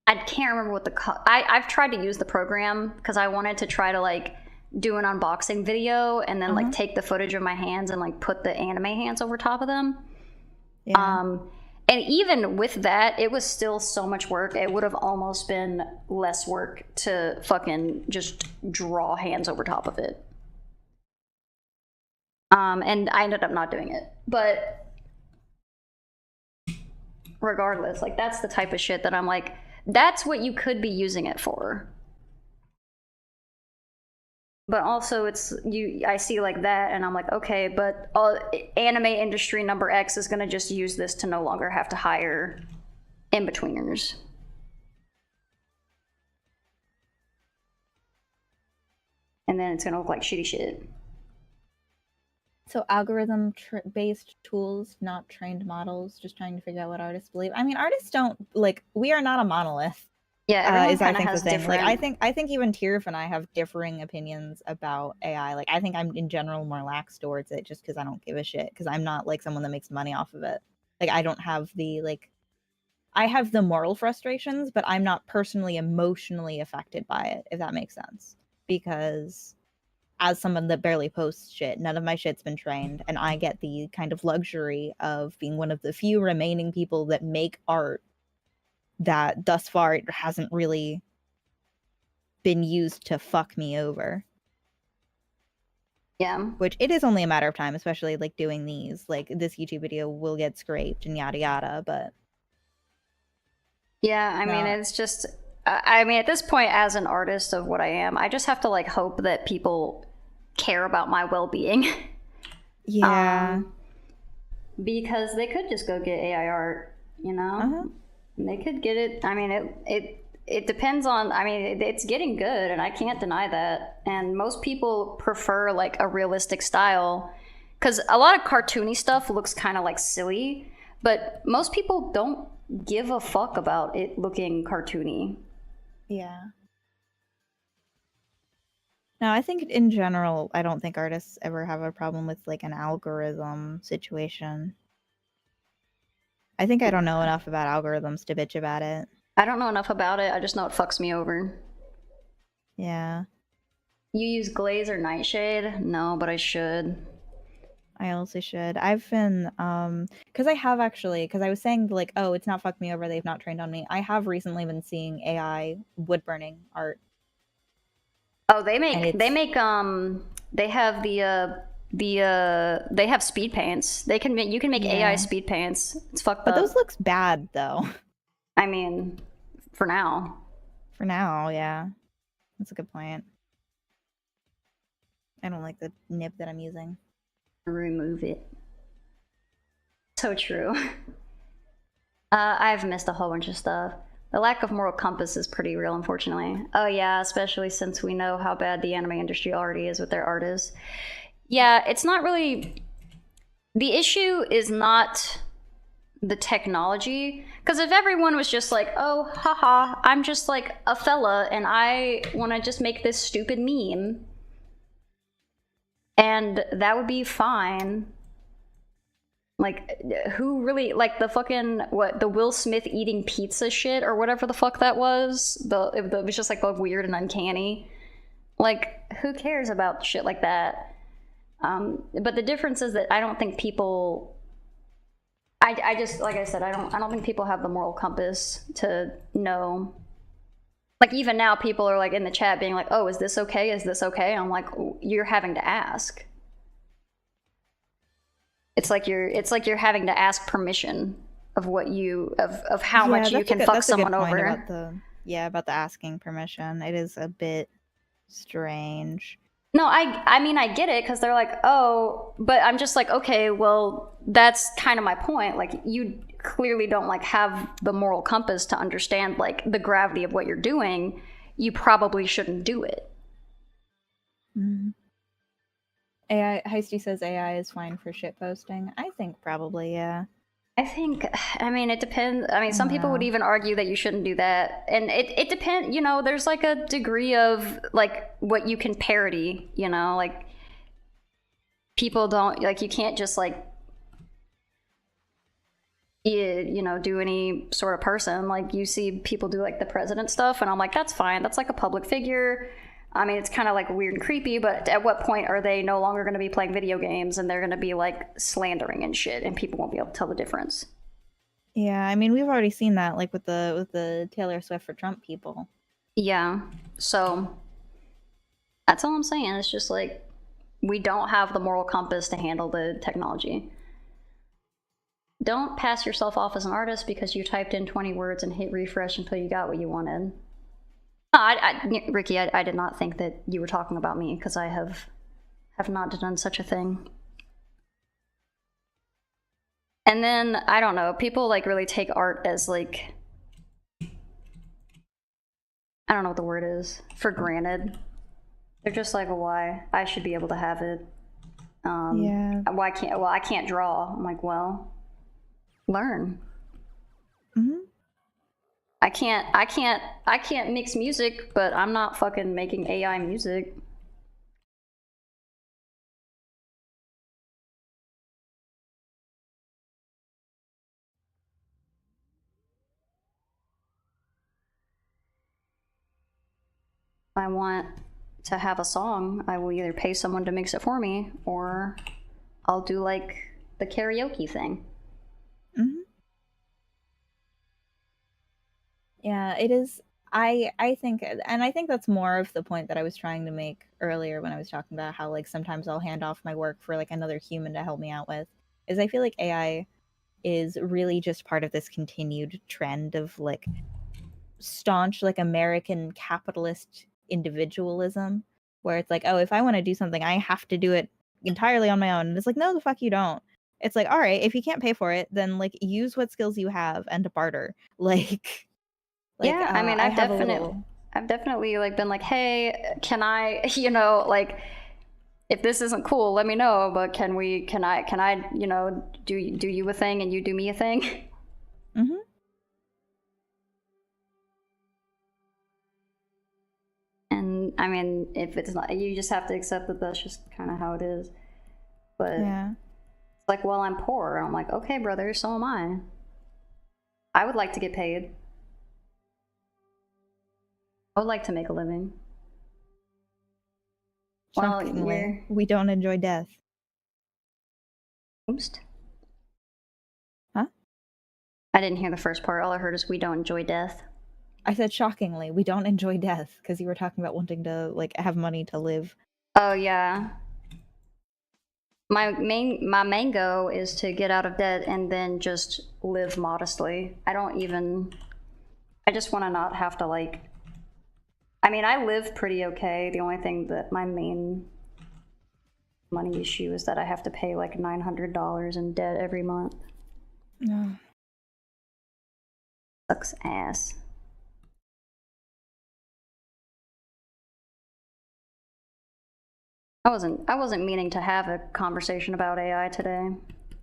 I can't remember what I've tried to use the program because I wanted to try to like do an unboxing video and then like take the footage of my hands and like put the anime hands over top of them. Yeah. And even with that, it was still so much work. It would have almost been less work to fucking just draw hands over top of it. And I ended up not doing it. But regardless, like, that's the type of shit that I'm like, that's what you could be using it for. But also I see like that and I'm like, okay, but anime industry number X is going to just use this to no longer have to hire in-betweeners. And then it's going to look like shitty shit. So algorithm-based tools, not trained models, just trying to figure out what artists believe. I mean, artists don't, like, we are not a monolith. Yeah, everyone kind of has the thing. different. Like, I think even Tirf and I have differing opinions about AI. Like, I think I'm in general more lax towards it just because I don't give a shit, because I'm not like someone that makes money off of it. Like, I don't have the I have the moral frustrations, but I'm not personally emotionally affected by it, if that makes sense. Because as someone that barely posts shit, none of my shit's been trained, and I get the kind of luxury of being one of the few remaining people that make art that thus far it hasn't really been used to fuck me over. Yeah. Which it is only a matter of time, especially like doing these. Like, this YouTube video will get scraped and yada yada, but yeah, I mean, it's just, I mean, at this point, as an artist of what I am, I just have to like hope that people care about my well-being. Yeah. Because they could just go get AI art, you know? They could get it. I mean, it depends on, I mean, it's getting good, and I can't deny that. And most people prefer like a realistic style, because a lot of cartoony stuff looks kind of like silly, but most people don't give a fuck about it looking cartoony. Yeah. No, I think in general, I don't think artists ever have a problem with like an algorithm situation. I think I don't know enough about algorithms to bitch about it. I don't know enough about it. I just know it fucks me over. Yeah. You use glaze or nightshade? No, but I should. I also should. I've been because I have actually, because I was saying like, oh, it's not fucked me over, they've not trained on me. I have recently been seeing AI wood burning art. Oh, they have they have speed paints. You can make AI speed paints. It's fucked but up. Those looks bad though. I mean, for now. For now, yeah. That's a good point. I don't like the nib that I'm using. Remove it. So true. I've missed a whole bunch of stuff. The lack of moral compass is pretty real, unfortunately. Oh yeah, especially since we know how bad the anime industry already is with their artists. Yeah, it's not really... The issue is not the technology, because if everyone was just like, oh, haha, I'm just like a fella and I want to just make this stupid meme, and that would be fine. Like, who really, like, the fucking, what, the Will Smith eating pizza shit or whatever the fuck that was? It was just like weird and uncanny. Like, who cares about shit like that? But the difference is that I don't think people... I just, like I said, I don't think people have the moral compass to know. Like, even now, people are like in the chat being like, oh, is this okay? Is this okay? I'm like, you're having to ask. It's like you're having to ask permission of what you of how much you can fuck someone over. About the asking permission. It is a bit strange. No, I mean, I get it, because they're like, oh, but I'm just like, okay, well, that's kind of my point. Like, you clearly don't like have the moral compass to understand like the gravity of what you're doing. You probably shouldn't do it. Mm-hmm. AI Heisty says AI is fine for shit posting. I think probably, yeah. I mean, it depends. I mean, some people would even argue that you shouldn't do that. And it depends, you know, there's like a degree of like what you can parody, you know, like people don't, like, you can't just like, you know, do any sort of person. Like, you see people do like the president stuff, and I'm like, that's fine. That's like a public figure. I mean, it's kind of like weird and creepy, but at what point are they no longer going to be playing video games and they're going to be like slandering and shit, and people won't be able to tell the difference? Yeah, I mean, we've already seen that, like with the Taylor Swift for Trump people. Yeah, so that's all I'm saying. It's just like, we don't have the moral compass to handle the technology. Don't pass yourself off as an artist because you typed in 20 words and hit refresh until you got what you wanted. Ricky, I did not think that you were talking about me, because I have not done such a thing. And then, I don't know, people like really take art as like, I don't know what the word is, for granted. They're just like, why? I should be able to have it. Yeah. Why can't? Well, I can't draw. I'm like, well, learn. Mm-hmm. I can't mix music, but I'm not fucking making AI music. If I want to have a song, I will either pay someone to mix it for me, or I'll do like the karaoke thing. Mm-hmm. Yeah, it is. I think, and I think that's more of the point that I was trying to make earlier when I was talking about how like sometimes I'll hand off my work for like another human to help me out with, is I feel like AI is really just part of this continued trend of like staunch like American capitalist individualism, where it's like, oh, if I want to do something, I have to do it entirely on my own. And it's like, no, the fuck you don't. It's like, all right, if you can't pay for it, then like use what skills you have and barter. Like, Like, yeah, I mean, I I've have a definitely, little. I've definitely like been like, hey, can I, like, if this isn't cool, let me know. But can I, do you a thing and you do me a thing? Mm-hmm. And I mean, if it's not, you just have to accept that that's just kind of how it is. But Yeah. it's like, well, I'm poor. And I'm like, okay, brother, so am I. I would like to get paid. I would like to make a living. Well, Shockingly, we don't enjoy death. Oops. Huh? I didn't hear the first part. All I heard is we don't enjoy death. I said shockingly, we don't enjoy death because you were talking about wanting to like have money to live. Oh yeah. My main goal is to get out of debt and then just live modestly. I just want to not have to like. I mean, I live pretty okay. The only thing that my main money issue is that I have to pay like $900 in debt every month. No. Sucks ass. I wasn't meaning to have a conversation about AI today,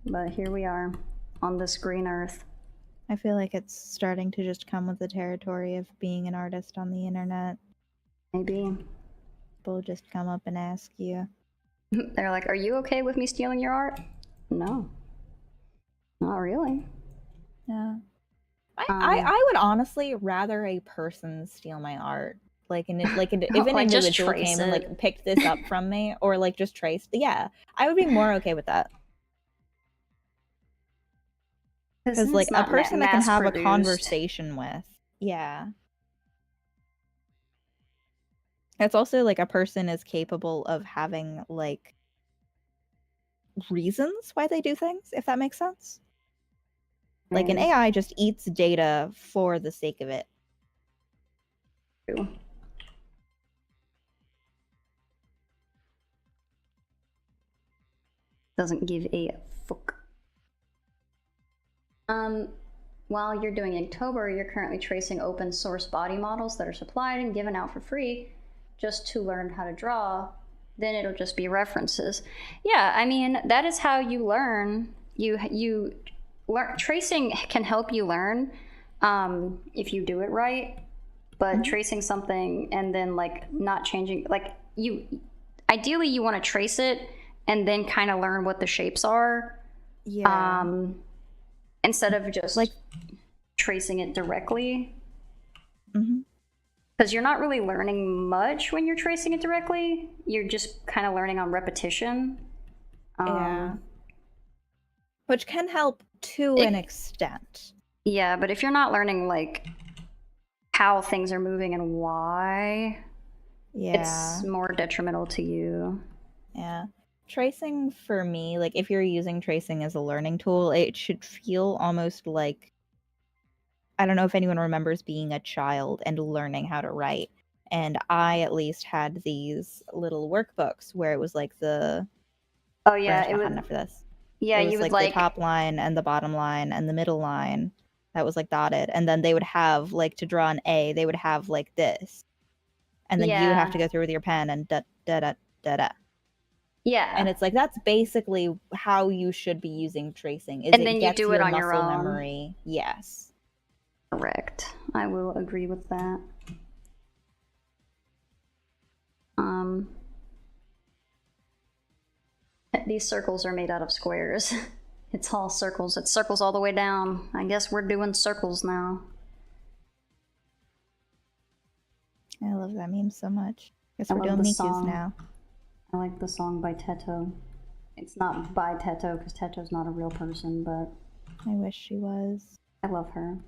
but here we are on this green earth. I feel like it's starting to just come with the territory of being an artist on the internet. Maybe. People just come up and ask you. They're like, are you okay with me stealing your art? No. Not really. Yeah. I would honestly rather a person steal my art. Like, if an individual came and like picked this up from me, or like just traced, yeah, I would be more okay with that. Because like a person I can have a conversation with, yeah. It's also like a person is capable of having like reasons why they do things, if that makes sense. Like an AI just eats data for the sake of it. True. Doesn't give a fuck. While you're doing Inktober, you're currently tracing open source body models that are supplied and given out for free just to learn how to draw. Then it'll just be references. Yeah, I mean, that is how you learn. You learn. Tracing can help you learn if you do it right. But tracing something and then like not changing, like ideally you want to trace it and then kind of learn what the shapes are. Yeah. Instead of just like tracing it directly. Because you're not really learning much when you're tracing it directly. You're just kind of learning on repetition. Yeah. Which can help to an extent. Yeah, but if you're not learning like how things are moving and why, it's more detrimental to you. Yeah. Tracing for me, like if you're using tracing as a learning tool, it should feel almost like, I don't know if anyone remembers being a child and learning how to write. And I at least had these little workbooks where it was like the it was enough for this. Yeah, it was you would like the top line and the bottom line and the middle line that was like dotted, and then they would have like to draw an A, they would have like this, and then you would have to go through with your pen and da da da da da. Yeah. And it's like that's basically how you should be using tracing. Is and then you do it on your own memory. Yes. Correct. I will agree with that. These circles are made out of squares. It's all circles. It's circles all the way down. I guess we're doing circles now. I love that meme so much. Guess we're doing Mikus now. I like the song by Teto. It's not by Teto because Teto's not a real person, but I wish she was. I love her.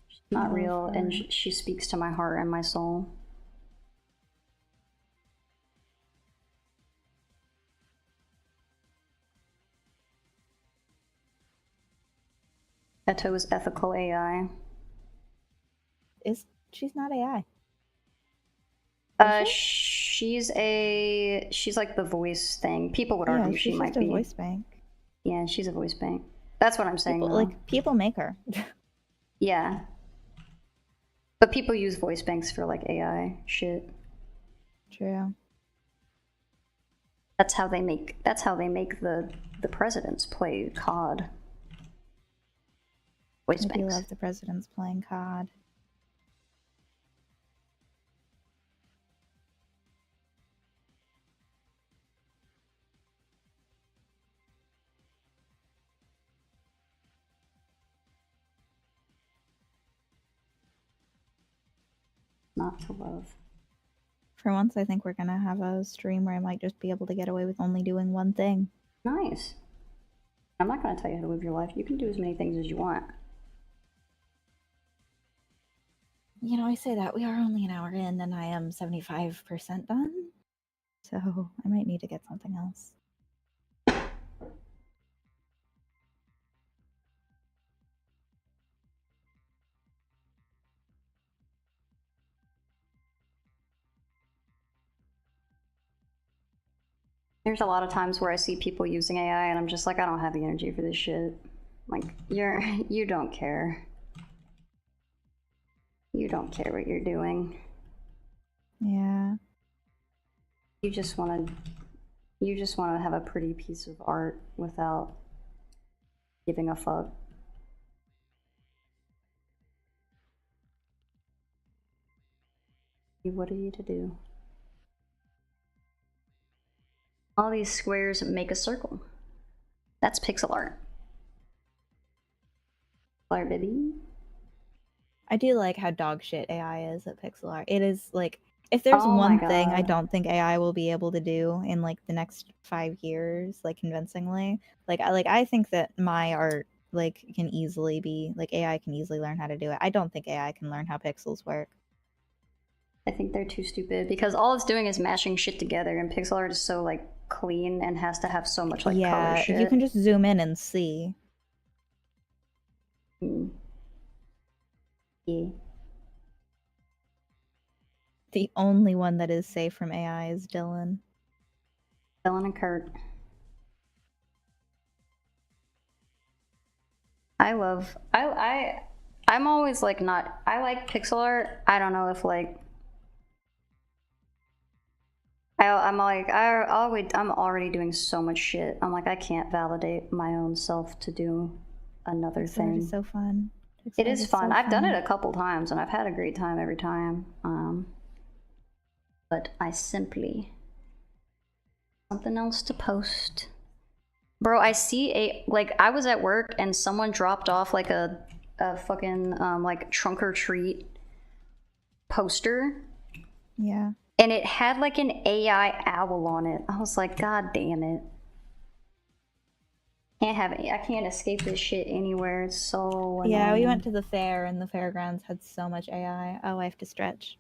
She's not real, and she speaks to my heart and my soul. Teto is ethical AI. She's not AI? She's like the voice thing. People would argue she might be. She's a voice bank. Yeah, she's a voice bank. That's what I'm saying. People make her. Yeah. But people use voice banks for like AI shit. True. That's how they make the presidents play COD. Voice I do banks. love the presidents playing COD. Not to love. For once, I think we're gonna have a stream where I might just be able to get away with only doing one thing. Nice. I'm not gonna tell you how to live your life. You can do as many things as you want. You know, I say that. We are only an hour in, and I am 75% done. So I might need to get something else. There's a lot of times where I see people using AI and I'm just like, I don't have the energy for this shit. Like, you don't care. You don't care what you're doing. Yeah. You just want to have a pretty piece of art without giving a fuck. What are you to do? All these squares make a circle. That's pixel art. Art, baby. I do like how dog shit AI is at pixel art. It is like, if there's one thing I don't think AI will be able to do in like the next 5 years, like convincingly, I think that my art like can easily be like AI can easily learn how to do it. I don't think AI can learn how pixels work. I think they're too stupid because all it's doing is mashing shit together, and pixel art is so like clean and has to have so much like color shit. Yeah, you can just zoom in and see. Yeah. The only one that is safe from AI is Dylan. Dylan and Kurt. I'm always like not. I like pixel art. I don't know if like. I'm already doing so much shit. I'm like, I can't validate my own self to do another thing. It's so fun. It is fun. I've done it a couple times and I've had a great time every time. But I simply something else to post. Bro, I see I was at work and someone dropped off like a fucking like trunk or treat poster. Yeah. And it had like an AI owl on it. I was like, God damn it. I can't escape this shit anywhere. It's so annoying. Yeah, we went to the fair and the fairgrounds had so much AI. Oh, I have to stretch.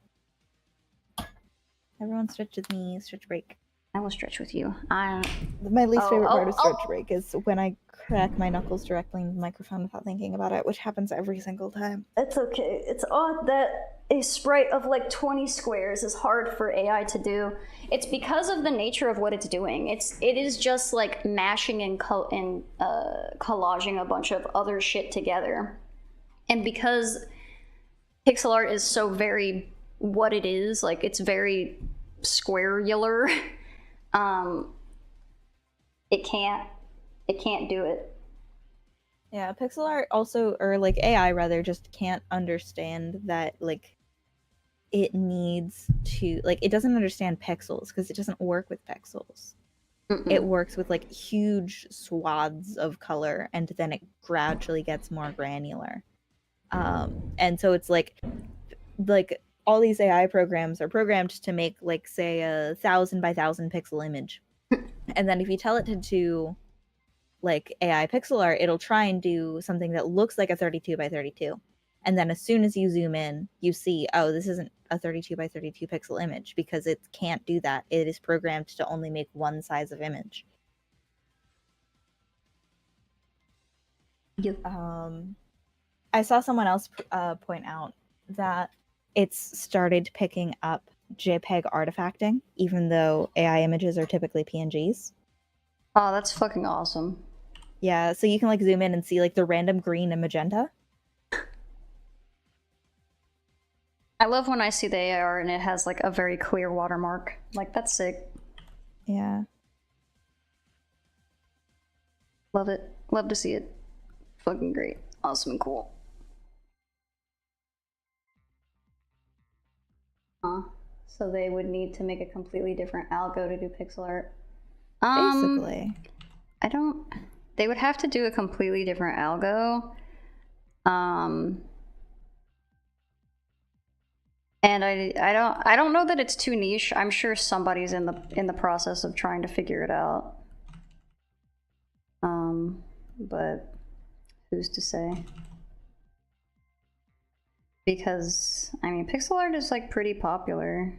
Everyone stretch with me. Stretch break. I will stretch with you. My least favorite part of stretch break is when I crack my knuckles directly into the microphone without thinking about it, which happens every single time. It's okay. It's odd that a sprite of like 20 squares is hard for AI to do. It's because of the nature of what it's doing. It is just like mashing and collaging a bunch of other shit together. And because pixel art is so very what it is, like it's very squareular. It can't do it. Yeah, pixel art also, or like AI rather, just can't understand that like it needs to, like, it doesn't understand pixels because it doesn't work with pixels. It works with like huge swaths of color and then it gradually gets more granular. And so it's like all these AI programs are programmed to make like say 1,000 by 1,000 pixel image. And then if you tell it to do like AI pixel art, it'll try and do something that looks like a 32 by 32. And then as soon as you zoom in, you see, oh, this isn't a 32 by 32 pixel image because it can't do that. It is programmed to only make one size of image. Yep. I saw someone else point out that it's started picking up JPEG artifacting, even though AI images are typically PNGs. Oh, that's fucking awesome. Yeah, so you can like zoom in and see like the random green and magenta. I love when I see the AR and it has like a very clear watermark. Like, that's sick. Yeah. Love it. Love to see it. Fucking great. Awesome and cool. So they would need to make a completely different algo to do pixel art. Basically. I don't... They would have to do a completely different algo. And I don't know that it's too niche. I'm sure somebody's in the process of trying to figure it out. But who's to say? Because I mean, pixel art is like pretty popular.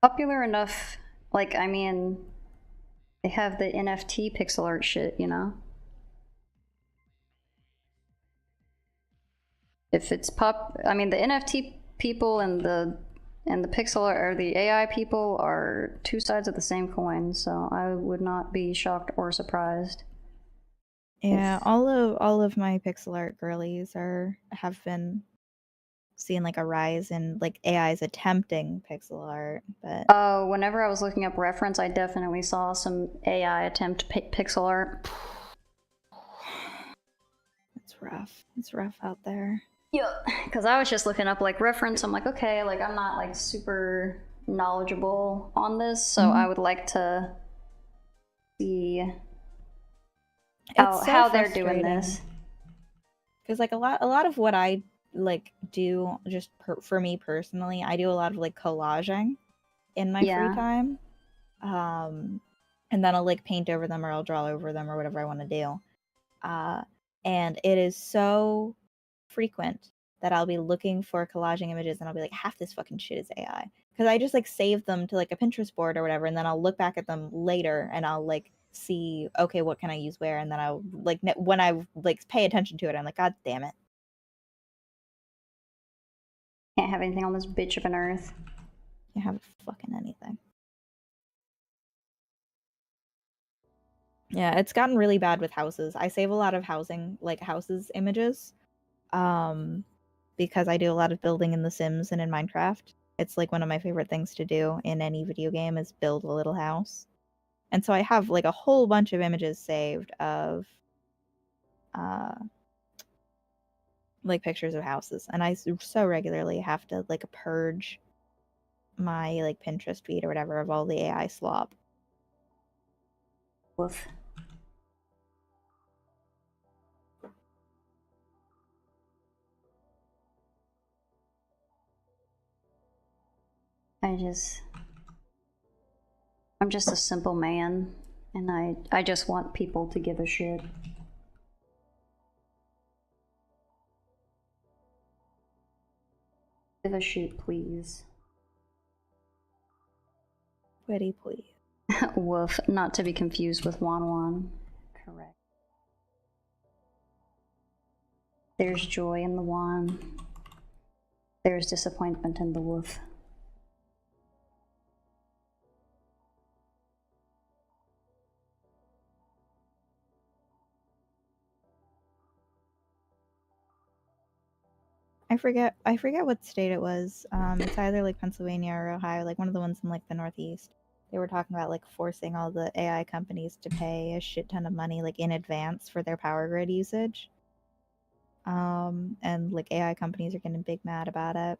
Popular enough, like, I mean, they have the NFT pixel art shit, you know? If it's I mean, the NFT people and the pixel art, or the AI people, are two sides of the same coin, so I would not be shocked or surprised. Yeah, all of my pixel art girlies have been seeing like a rise in like AIs attempting pixel art, but whenever I was looking up reference, I definitely saw some AI attempt pixel art. It's rough. It's rough out there. Yeah, because I was just looking up like reference. I'm like, okay, like I'm not like super knowledgeable on this, so I would like to see how they're doing this. Because like a lot of what I like do, just for me personally, I do a lot of like collaging in my free time, and then I'll like paint over them or I'll draw over them or whatever I want to do. And it is so frequent that I'll be looking for collaging images and I'll be like, half this fucking shit is AI, because I just like save them to like a Pinterest board or whatever, and then I'll look back at them later and I'll like see, okay, what can I use where, and then I'll like when I like pay attention to it, I'm like, god damn it, can't have anything on this bitch of an earth. Can't have fucking anything. Yeah, it's gotten really bad with houses. I save a lot of houses images, because I do a lot of building in The Sims and in Minecraft. It's like one of my favorite things to do in any video game is build a little house. And so I have like a whole bunch of images saved of like pictures of houses, and I so regularly have to like purge my like Pinterest feed or whatever of all the AI slop. Woof. I'm just a simple man, and I just want people to give a shit. Give a shit, please. Pretty please. Woof, not to be confused with Wan Wan. Correct. There's joy in the Wan. There's disappointment in the woof. I forget what state it was. It's either like Pennsylvania or Ohio, like one of the ones in like the Northeast. They were talking about like forcing all the AI companies to pay a shit ton of money like in advance for their power grid usage. And like AI companies are getting big mad about it.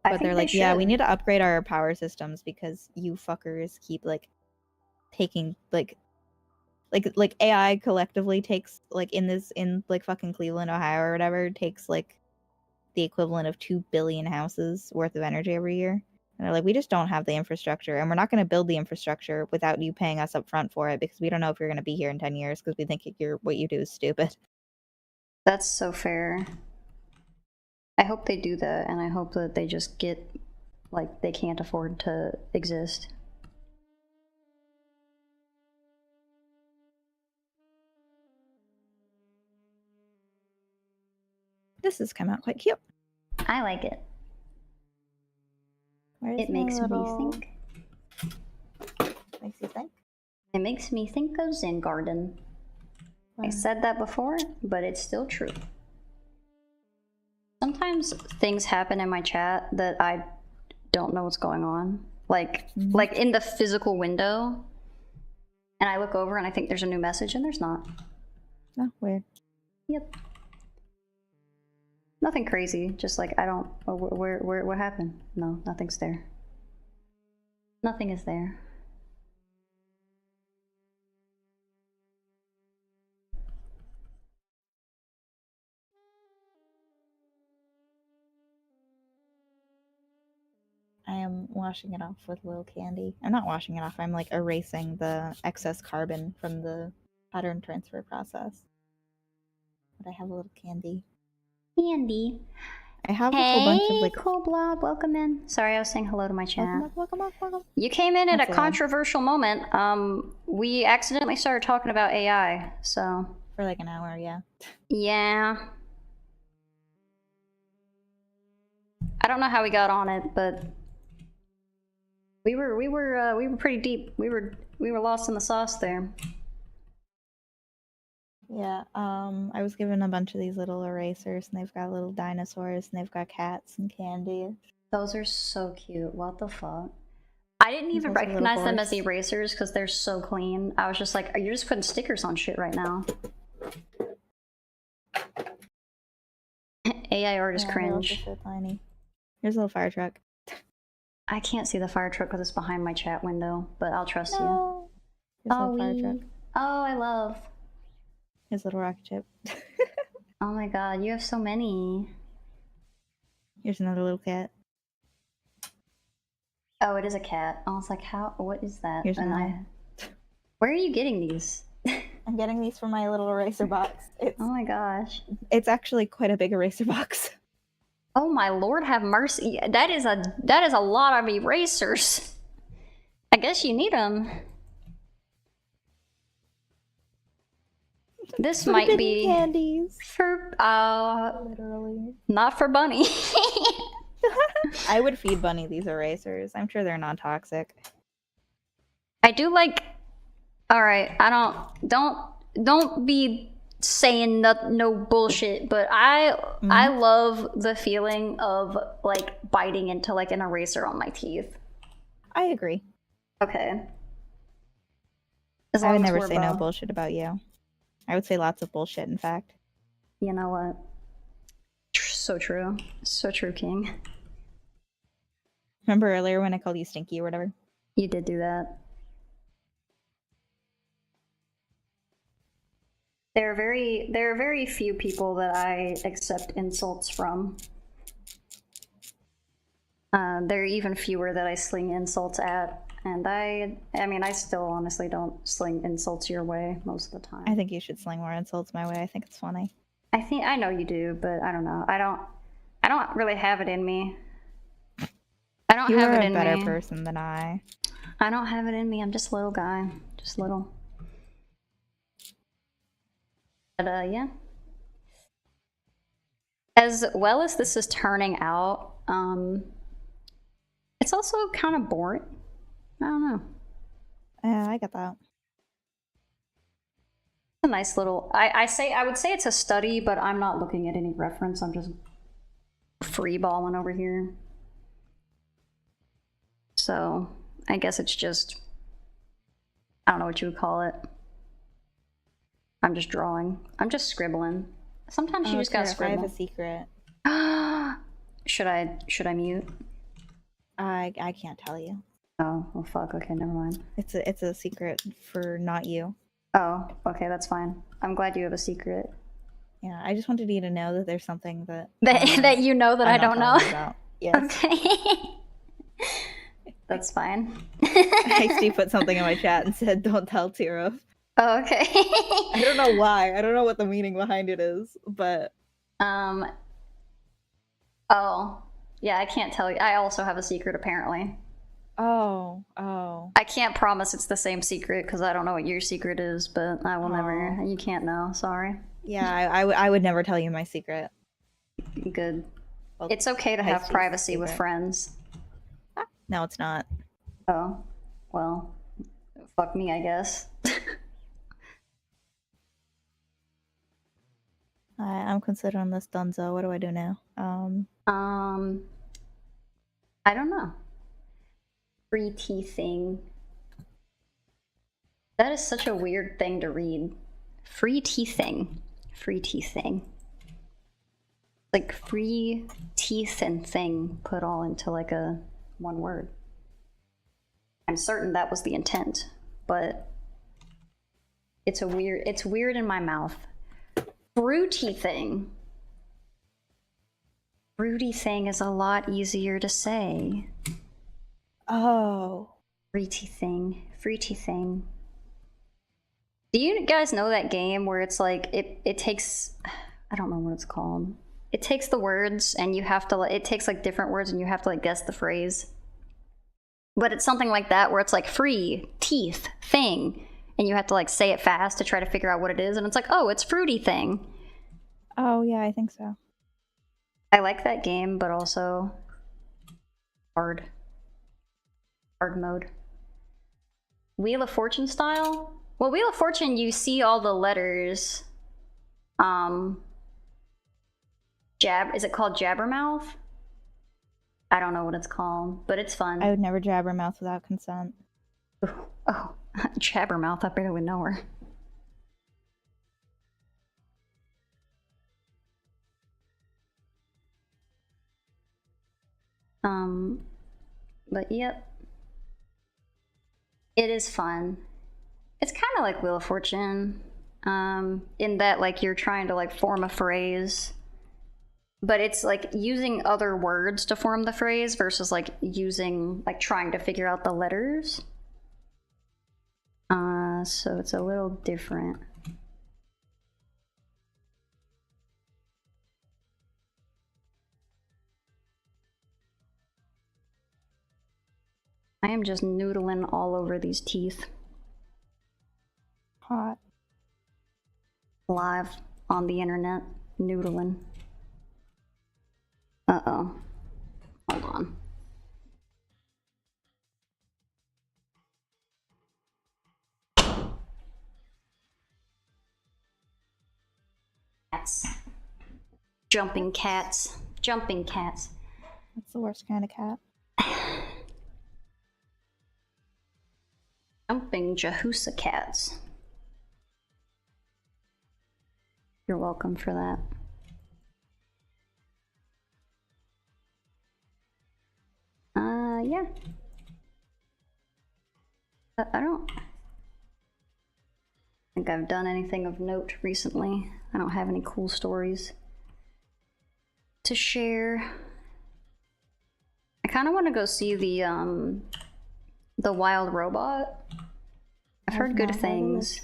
But they're like, yeah, we need to upgrade our power systems because you fuckers keep like taking like AI collectively takes like in like fucking Cleveland, Ohio or whatever, takes like the equivalent of 2 billion houses worth of energy every year. And they're like, we just don't have the infrastructure, and we're not going to build the infrastructure without you paying us up front for it, because we don't know if you're going to be here in 10 years because we think what you do is stupid. That's so fair. I hope they do that, and I hope that they just get, like, they can't afford to exist. This has come out quite cute. I like it. It makes me think. Makes you think? It makes me think of Zen Garden. Wow. I said that before, but it's still true. Sometimes things happen in my chat that I don't know what's going on. Like in the physical window. And I look over and I think there's a new message and there's not. Oh, weird. Yep. Nothing crazy. Just like, I don't... Oh, what happened? No, nothing's there. Nothing is there. I am washing it off with a little candy. I'm not washing it off. I'm like erasing the excess carbon from the pattern transfer process. But I have a little candy. Candy. I have a whole bunch of like... Cool Blob, welcome in. Sorry, I was saying hello to my chat. Welcome. You came in at That's a controversial moment. We accidentally started talking about AI, so... For like an hour, yeah. Yeah. I don't know how we got on it, but... We were pretty deep. We were lost in the sauce there. Yeah, I was given a bunch of these little erasers, and they've got little dinosaurs, and they've got cats and candy. Those are so cute. What the fuck? I didn't even recognize them as erasers because they're so clean. I was just like, are you just putting stickers on shit right now? AI artist cringe. So tiny. Here's a little fire truck. I can't see the fire truck because it's behind my chat window, but I'll trust you. Here's a little fire truck. Oh, I love. Here's a little rocket ship. Oh my god, you have so many. Here's another little cat. Oh, it is a cat. I was like, how? What is that? Here's another. Where are you getting these? I'm getting these from my little eraser box. Oh my gosh. It's actually quite a big eraser box. Oh my lord, have mercy. That is a lot of erasers. I guess you need them. This might be candies. For literally. Not for Bunny. I would feed Bunny these erasers. I'm sure they're non-toxic. I do like. All right, don't be saying no bullshit, but I love the feeling of like biting into like an eraser on my teeth. I agree. Okay. I would never say no bullshit about you. I would say lots of bullshit, in fact. You know what? So true. So true, King. Remember earlier when I called you stinky or whatever? You did do that. There are very few people that I accept insults from. There are even fewer that I sling insults at. And I mean, I still honestly don't sling insults your way most of the time. I think you should sling more insults my way. I think it's funny. I know you do, but I don't know. I don't really have it in me. I don't have it in me. You're a better person than I. I don't have it in me. I'm just a little guy. Just little. But yeah. As well as this is turning out, it's also kind of boring. I don't know. Yeah, I get that. A nice little. I would say it's a study, but I'm not looking at any reference. I'm just free balling over here. So I guess it's just. I don't know what you would call it. I'm just drawing. I'm just scribbling. Sometimes you just gotta scribble. I have a secret. Should I mute? I can't tell you. Oh, well, fuck. Okay, never mind. It's a secret for not you. Oh, okay, that's fine. I'm glad you have a secret. Yeah, I just wanted you to know that there's something that that you know that I don't know. About. Yes. Okay. That's fine. Steve put something in my chat and said, "Don't tell Tiro." Oh, okay. I don't know why. I don't know what the meaning behind it is, but oh, yeah, I can't tell you. I also have a secret apparently. Oh. I can't promise it's the same secret because I don't know what your secret is, but I will never. You can't know. Sorry. Yeah, I would never tell you my secret. Good. Well, it's okay to have privacy with friends. No, it's not. Oh, well, fuck me, I guess. I'm considering this dunzo. What do I do now? I don't know. Free teething. That is such a weird thing to read. Free teething. Free teething. Like free teeth and thing put all into like a one word. I'm certain that was the intent, but it's weird in my mouth. Fruity thing. Fruity thing is a lot easier to say. Oh. Fruity thing. Fruity thing. Do you guys know that game where it's like it takes, I don't know what it's called. It takes the words and you have to, it takes like different words and you have to like guess the phrase. But it's something like that where it's like free, teeth, thing. And you have to like say it fast to try to figure out what it is. And it's like, oh, it's fruity thing. Oh, yeah, I think so. I like that game, but also hard. Hard mode. Wheel of Fortune style? Well, Wheel of Fortune, you see all the letters. Is it called Jabbermouth? I don't know what it's called, but it's fun. I would never jabbermouth without consent. Oh, Jabbermouth, I barely would know her. But yep. It is fun. It's kind of like Wheel of Fortune, in that like you're trying to like form a phrase, but it's like using other words to form the phrase versus like using, like trying to figure out the letters. So it's a little different. I am just noodling all over these teeth. Hot. Live on the internet, noodling. Uh-oh. Hold on. Cats. Jumping cats. Jumping cats. That's the worst kind of cat. Jumping Jahusa cats. You're welcome for that. Yeah. I don't think I've done anything of note recently. I don't have any cool stories to share. I kind of want to go see the Wild Robot. I've heard good things.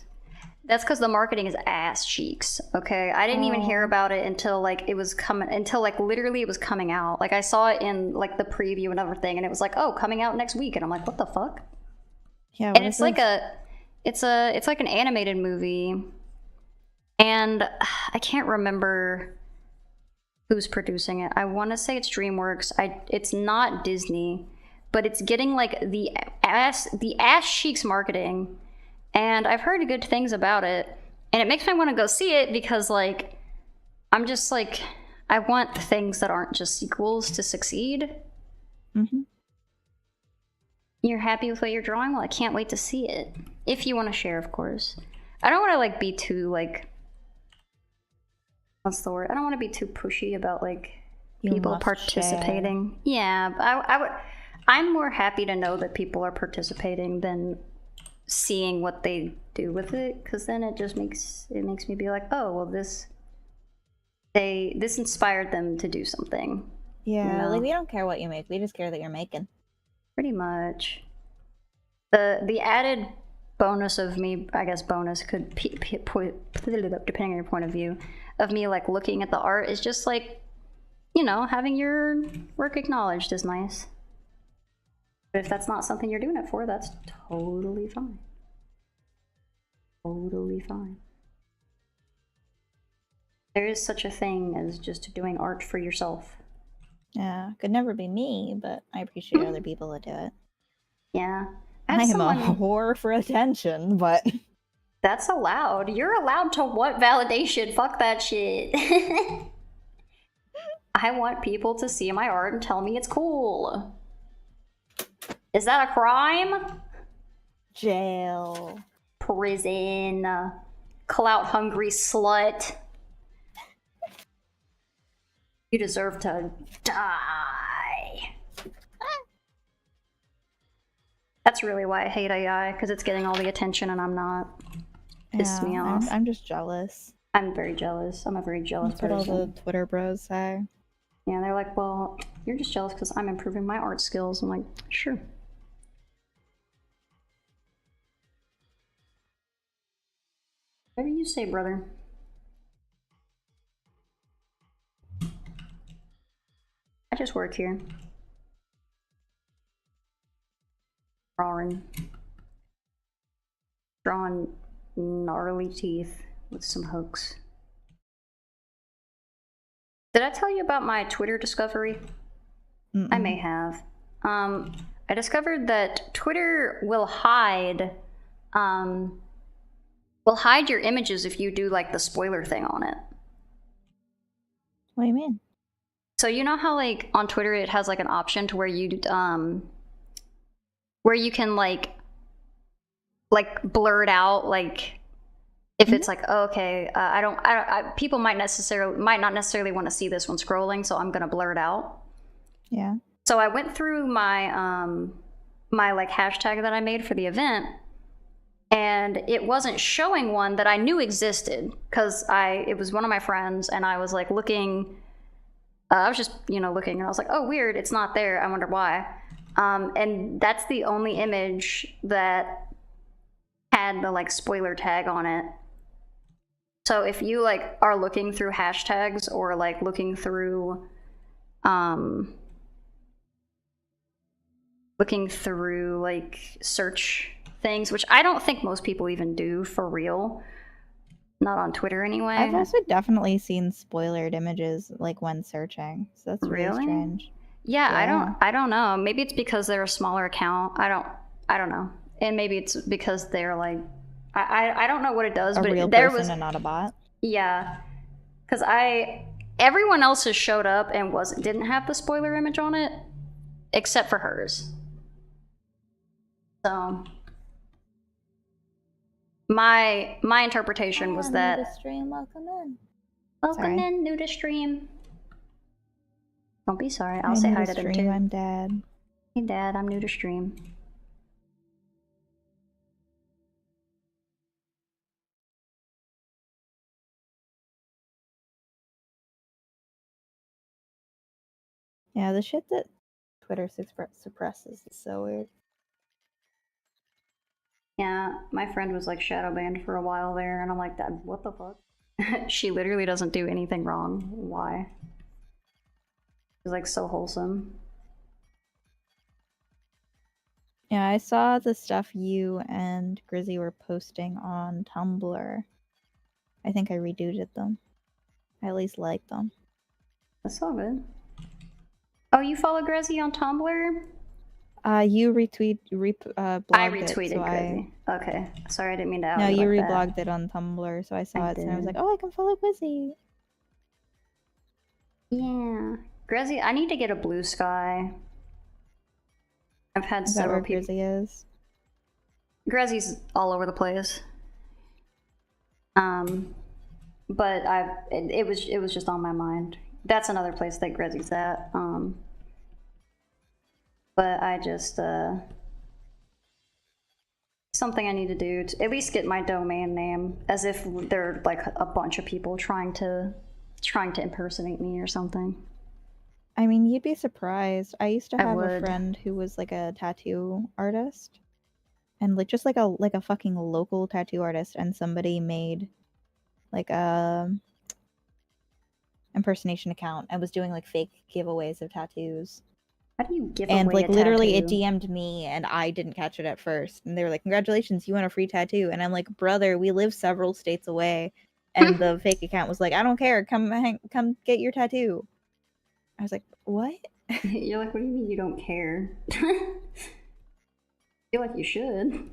That's because the marketing is ass cheeks. Okay, I didn't even hear about it until like it was coming. Until like literally it was coming out. Like I saw it in like the preview and everything, and it was like, oh, coming out next week, and I'm like, what the fuck? Yeah, and it's like it's like an animated movie, and I can't remember who's producing it. I want to say it's DreamWorks. It's not Disney, but it's getting like the ass cheeks marketing. And I've heard good things about it, and it makes me want to go see it because, like, I'm just like, I want things that aren't just sequels to succeed. Mm-hmm. You're happy with what you're drawing? Well, I can't wait to see it. If you want to share, of course. I don't want to, like, be too, like, what's the word? I don't want to be too pushy about, like, people participating. Share. Yeah, I'm more happy to know that people are participating than seeing what they do with it, because then it just makes me be like, oh well, this inspired them to do something. Yeah, you know? Like we don't care what you make, we just care that you're making. Pretty much. The added bonus of me, I guess bonus could depending on your point of view, of me like looking at the art is just like, you know, having your work acknowledged is nice. But if that's not something you're doing it for, that's totally fine. Totally fine. There is such a thing as just doing art for yourself. Yeah, could never be me, but I appreciate other people that do it. Yeah. I am a whore for attention, but... That's allowed. You're allowed to want validation. Fuck that shit. I want people to see my art and tell me it's cool. Is that a crime? Jail. Prison. Clout-hungry slut. You deserve to die. That's really why I hate AI, because it's getting all the attention and I'm not. Pisses me off. I'm just jealous. I'm very jealous. I'm a very jealous person. That's what all the Twitter bros say. Yeah, they're like, well, you're just jealous because I'm improving my art skills. I'm like, sure. Whatever you say, brother. I just work here. Drawing gnarly teeth with some hooks. Did I tell you about my Twitter discovery? I may have. I discovered that Twitter will hide your images if you do like the spoiler thing on it. What do you mean? So you know how like on Twitter it has like an option to where you can like blur it out, like if it's like, oh, okay, people might not necessarily want to see this when scrolling, so I'm gonna blur it out. Yeah. So I went through my my like hashtag that I made for the event, and it wasn't showing one that I knew existed because it was one of my friends, and I was like looking. I was just looking, and I was like, oh, weird, it's not there. I wonder why. And that's the only image that had the like spoiler tag on it. So if you like are looking through hashtags or like looking through like search things, which I don't think most people even do for real. Not on Twitter anyway. I've also definitely seen spoilered images like when searching. So that's really strange. Yeah, I don't know. Maybe it's because they're a smaller account. I don't know. And maybe it's because they're like I don't know what it does, but real there person was and not a bot. Yeah. Cuz everyone else has showed up and didn't have the spoiler image on it except for hers. So my interpretation was that new to stream, welcome in, new to stream. Don't be sorry. I'll I'm say new hi to to them stream, too. I'm Dad. Hey Dad, I'm new to stream. Yeah, the shit that Twitter suppresses is so weird. Yeah, my friend was like shadow banned for a while there, and I'm like, Dad, what the fuck? She literally doesn't do anything wrong. Why? She's like so wholesome. Yeah, I saw the stuff you and Grizzy were posting on Tumblr. I think I reduded them. I at least liked them. That's all good. Oh, you follow Grizzy on Tumblr? You blogged I retweeted it, so Grizzy. Okay, sorry, I didn't mean to out No, you like reblogged it on Tumblr, so I saw it, and I was did. like, oh, I can follow Grizzy. Yeah, Grizzy. I need to get a blue sky. I've had several people. Grizzy is? Grizzy's all over the place. But it was just on my mind. That's another place that Grizzy's at. But I just something I need to do to at least get my domain name, as if there are like a bunch of people trying to impersonate me or something. I mean, you'd be surprised. I used to have a friend who was like a tattoo artist, and like just like a fucking local tattoo artist, and somebody made like a impersonation account and was doing like fake giveaways of tattoos. How do you give and away like a literally tattoo? It DM'd me and I didn't catch it at first, and they were like, congratulations, you want a free tattoo. And I'm like, brother, we live several states away. And the fake account was like, I don't care, come get your tattoo. I was like, what? You're like, what do you mean you don't care? I feel like you should.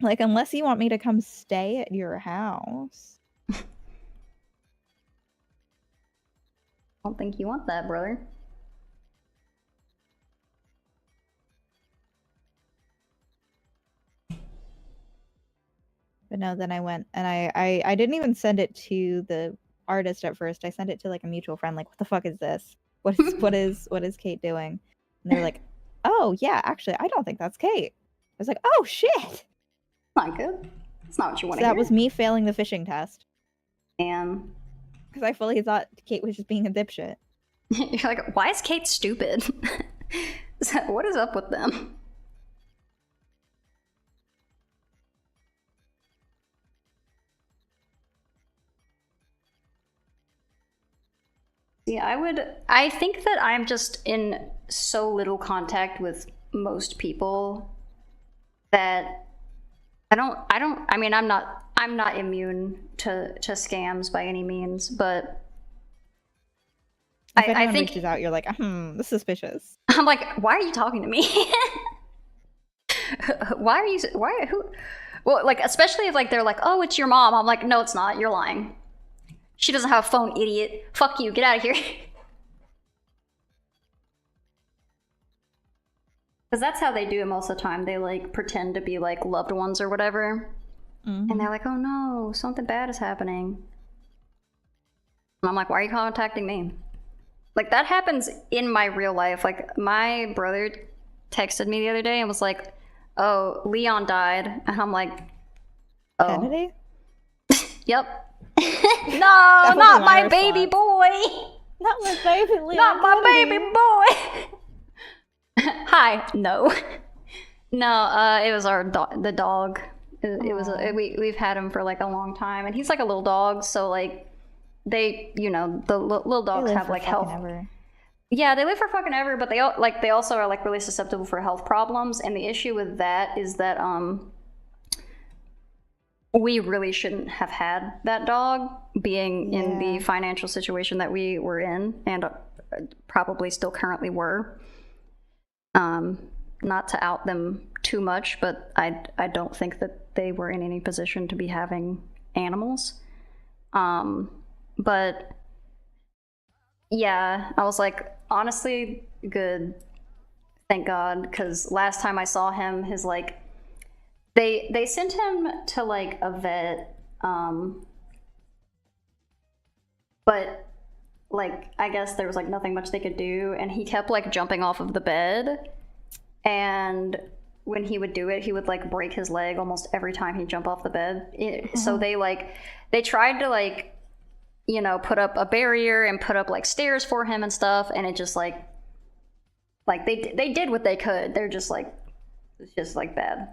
Like, unless you want me to come stay at your house. I don't think you want that, brother. But no, then I went and I didn't even send it to the artist at first. I sent it to like a mutual friend, like, what the fuck is this? What is Kate doing? And they were like, oh yeah, actually, I don't think that's Kate. I was like, oh shit. Not good. That's not what you want to So hear. that was me failing the phishing test. And because I fully thought Kate was just being a dipshit. You're like, why is Kate stupid? What is up with them? Yeah, I think that I'm just in so little contact with most people that I mean, I'm not immune to scams by any means, but If anyone I think reaches out, you're like, this is suspicious. I'm like, why are you talking to me? Who? Well, like, especially if like they're like, oh, it's your mom. I'm like, no, it's not. You're lying. She doesn't have a phone, idiot. Fuck you. Get out of here. Because that's how they do it most of the time. They like pretend to be like loved ones or whatever. Mm-hmm. And they're like, oh no, something bad is happening. And I'm like, why are you contacting me? Like, that happens in my real life. Like, my brother texted me the other day and was like, oh, Leon died. And I'm like, oh. Kennedy? Yep. No, not my baby boy. Not my baby Leon. Not my baby boy. Hi. No. No, it was our the dog. It was we've had him for like a long time, and he's like a little dog, so like they, you know, the little dogs have like health. Ever. Yeah, they live for fucking ever, but they also are like really susceptible for health problems, and the issue with that is that we really shouldn't have had that dog, being in the financial situation that we were in, and probably still currently were. Not to out them too much, but I don't think that they were in any position to be having animals. But yeah, I was like, honestly, good. Thank God, because last time I saw him, his like, they sent him to like a vet, but like, I guess there was like nothing much they could do, and he kept like jumping off of the bed, and when he would do it, he would like break his leg almost every time he'd jump off the bed. So they tried to like, you know, put up a barrier and put up like stairs for him and stuff, and it just like they did what they could. They're just like, it's just like bad.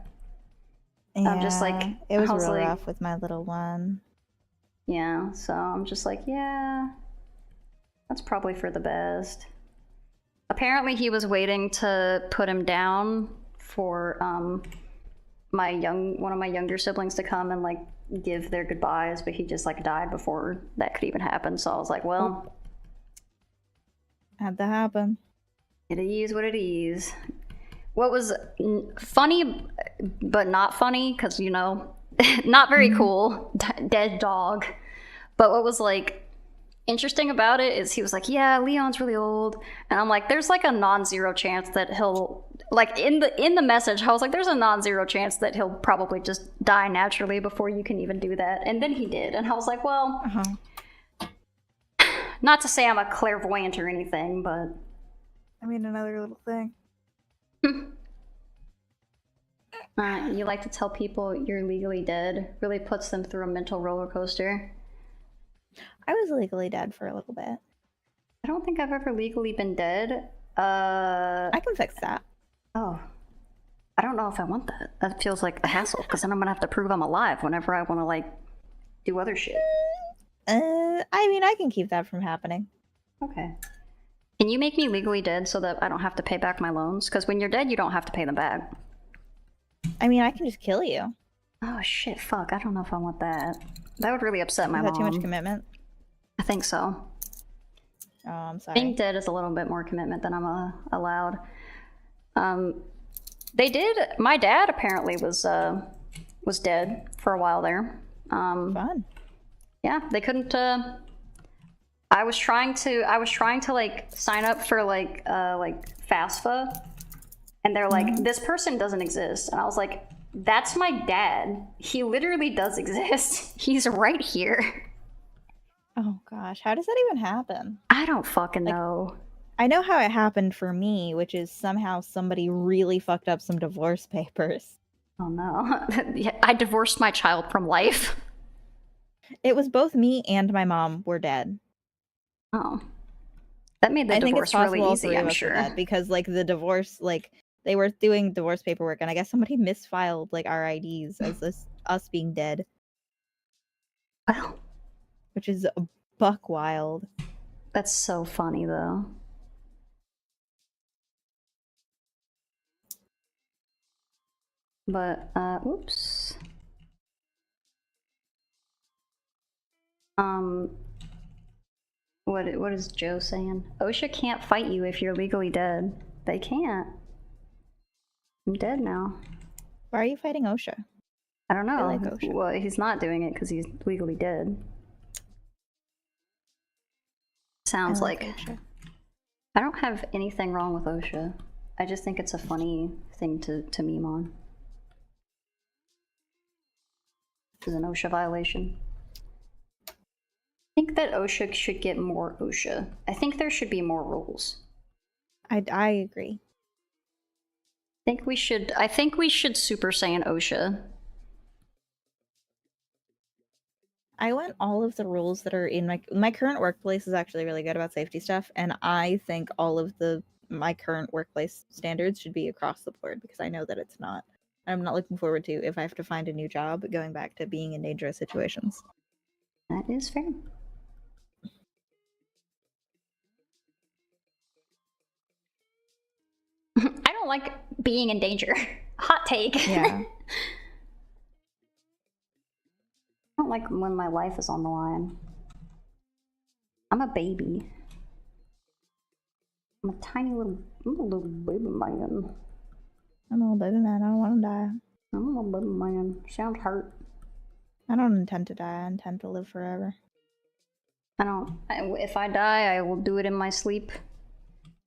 Yeah, I'm just like, it was real rough with my little one. Yeah, so I'm just like, yeah, that's probably for the best. Apparently he was waiting to put him down for one of my younger siblings to come and like give their goodbyes, but he just like died before that could even happen. So I was like, well, had to happen. It is what it is. What was funny but not funny, because, you know, not very cool, dead dog, but what was like interesting about it is he was like, yeah, Leon's really old, and I'm like, there's like a non-zero chance that he'll, like, in the message I was like, there's a non-zero chance that he'll probably just die naturally before you can even do that. And then he did, and I was like, well, not to say I'm a clairvoyant or anything, but I mean, another little thing. You like to tell people you're legally dead. Really puts them through a mental roller coaster. I was legally dead for a little bit. I don't think I've ever legally been dead. I can fix that. Oh. I don't know if I want that. That feels like a hassle, because then I'm gonna have to prove I'm alive whenever I want to, like, do other shit. I mean, I can keep that from happening. Okay. Can you make me legally dead so that I don't have to pay back my loans? Because when you're dead, you don't have to pay them back. I mean, I can just kill you. Oh shit, fuck. I don't know if I want that. That would really upset my mom. Is that too much commitment? I think so. Oh, I'm sorry. Being dead is a little bit more commitment than I'm allowed. They did. My dad apparently was was dead for a while there. Fun. Yeah, they couldn't. I was trying to like sign up for like FAFSA, and they're like, this person doesn't exist, and I was like, that's my dad. He literally does exist. He's right here. Oh gosh, how does that even happen? I don't fucking know. I know how it happened for me, which is somehow somebody really fucked up some divorce papers. Oh no. I divorced my child from life. It was both me and my mom were dead. Oh. That made the divorce really easy, I'm sure. Because like the divorce, like they were doing divorce paperwork and I guess somebody misfiled like our IDs as us being dead. Well. Which is buck wild. That's so funny though. But, oops. What is Joe saying? OSHA can't fight you if you're legally dead. They can't. I'm dead now. Why are you fighting OSHA? I don't know. I like OSHA. Well, he's not doing it because he's legally dead. Sounds like OSHA. I don't have anything wrong with OSHA. I just think it's a funny thing to meme on. This is an OSHA violation. I think that OSHA should get more OSHA. I think there should be more rules. I agree. I think we should Super Saiyan OSHA. I want all of the rules that are in my current workplace is actually really good about safety stuff, and I think all of my current workplace standards should be across the board because I know that it's not. I'm not looking forward to, if I have to find a new job, going back to being in dangerous situations. That is fair. I don't like being in danger. Hot take. Yeah. I don't like when my life is on the line. I'm a baby. I'm a little baby man. I'm a little baby man. I don't want to die. I'm a little baby man. Sounds hurt. I don't intend to die. I intend to live forever. If I die, I will do it in my sleep.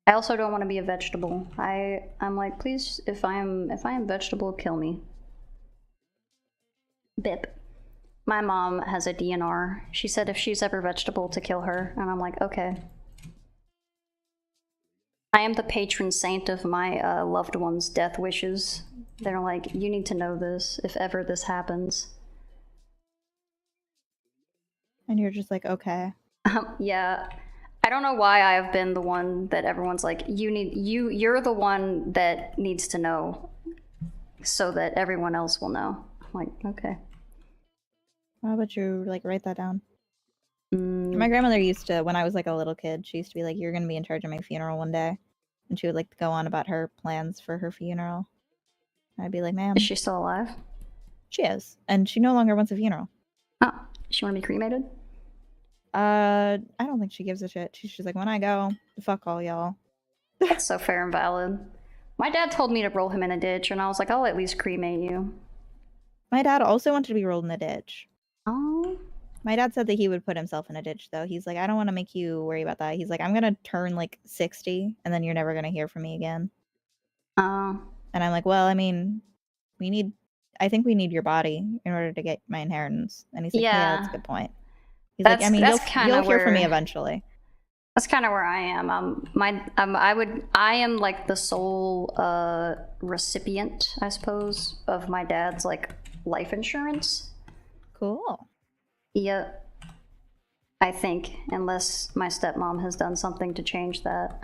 I also don't want to be a vegetable. I'm like, please, if I am vegetable, kill me. Bip. My mom has a DNR. She said if she's ever vegetable to kill her, and I'm like, okay. I am the patron saint of my loved ones' death wishes. They're like, you need to know this if ever this happens. And you're just like, okay. Yeah. I don't know why I have been the one that everyone's like, you're the one that needs to know so that everyone else will know. I'm like, okay. How about you like write that down? My grandmother used to, when I was like a little kid, she used to be like, you're going to be in charge of my funeral one day. And she would like go on about her plans for her funeral. I'd be like, ma'am. Is she still alive? She is. And she no longer wants a funeral. Oh, she want to be cremated? I don't think she gives a shit. She's just like, when I go, fuck all y'all. That's so fair and valid. My dad told me to roll him in a ditch, and I was like, I'll at least cremate you. My dad also wanted to be rolled in a ditch. Oh. My dad said that he would put himself in a ditch, though. He's like, I don't want to make you worry about that. He's like, I'm going to turn like 60, and then you're never going to hear from me again. Oh. And I'm like, well, I mean, I think we need your body in order to get my inheritance. And he's like, yeah, that's a good point. He's like, I mean, you'll hear from me eventually. That's kind of where I am. I am like the sole recipient, I suppose, of my dad's like life insurance. Cool. Yeah, I think, unless my stepmom has done something to change that.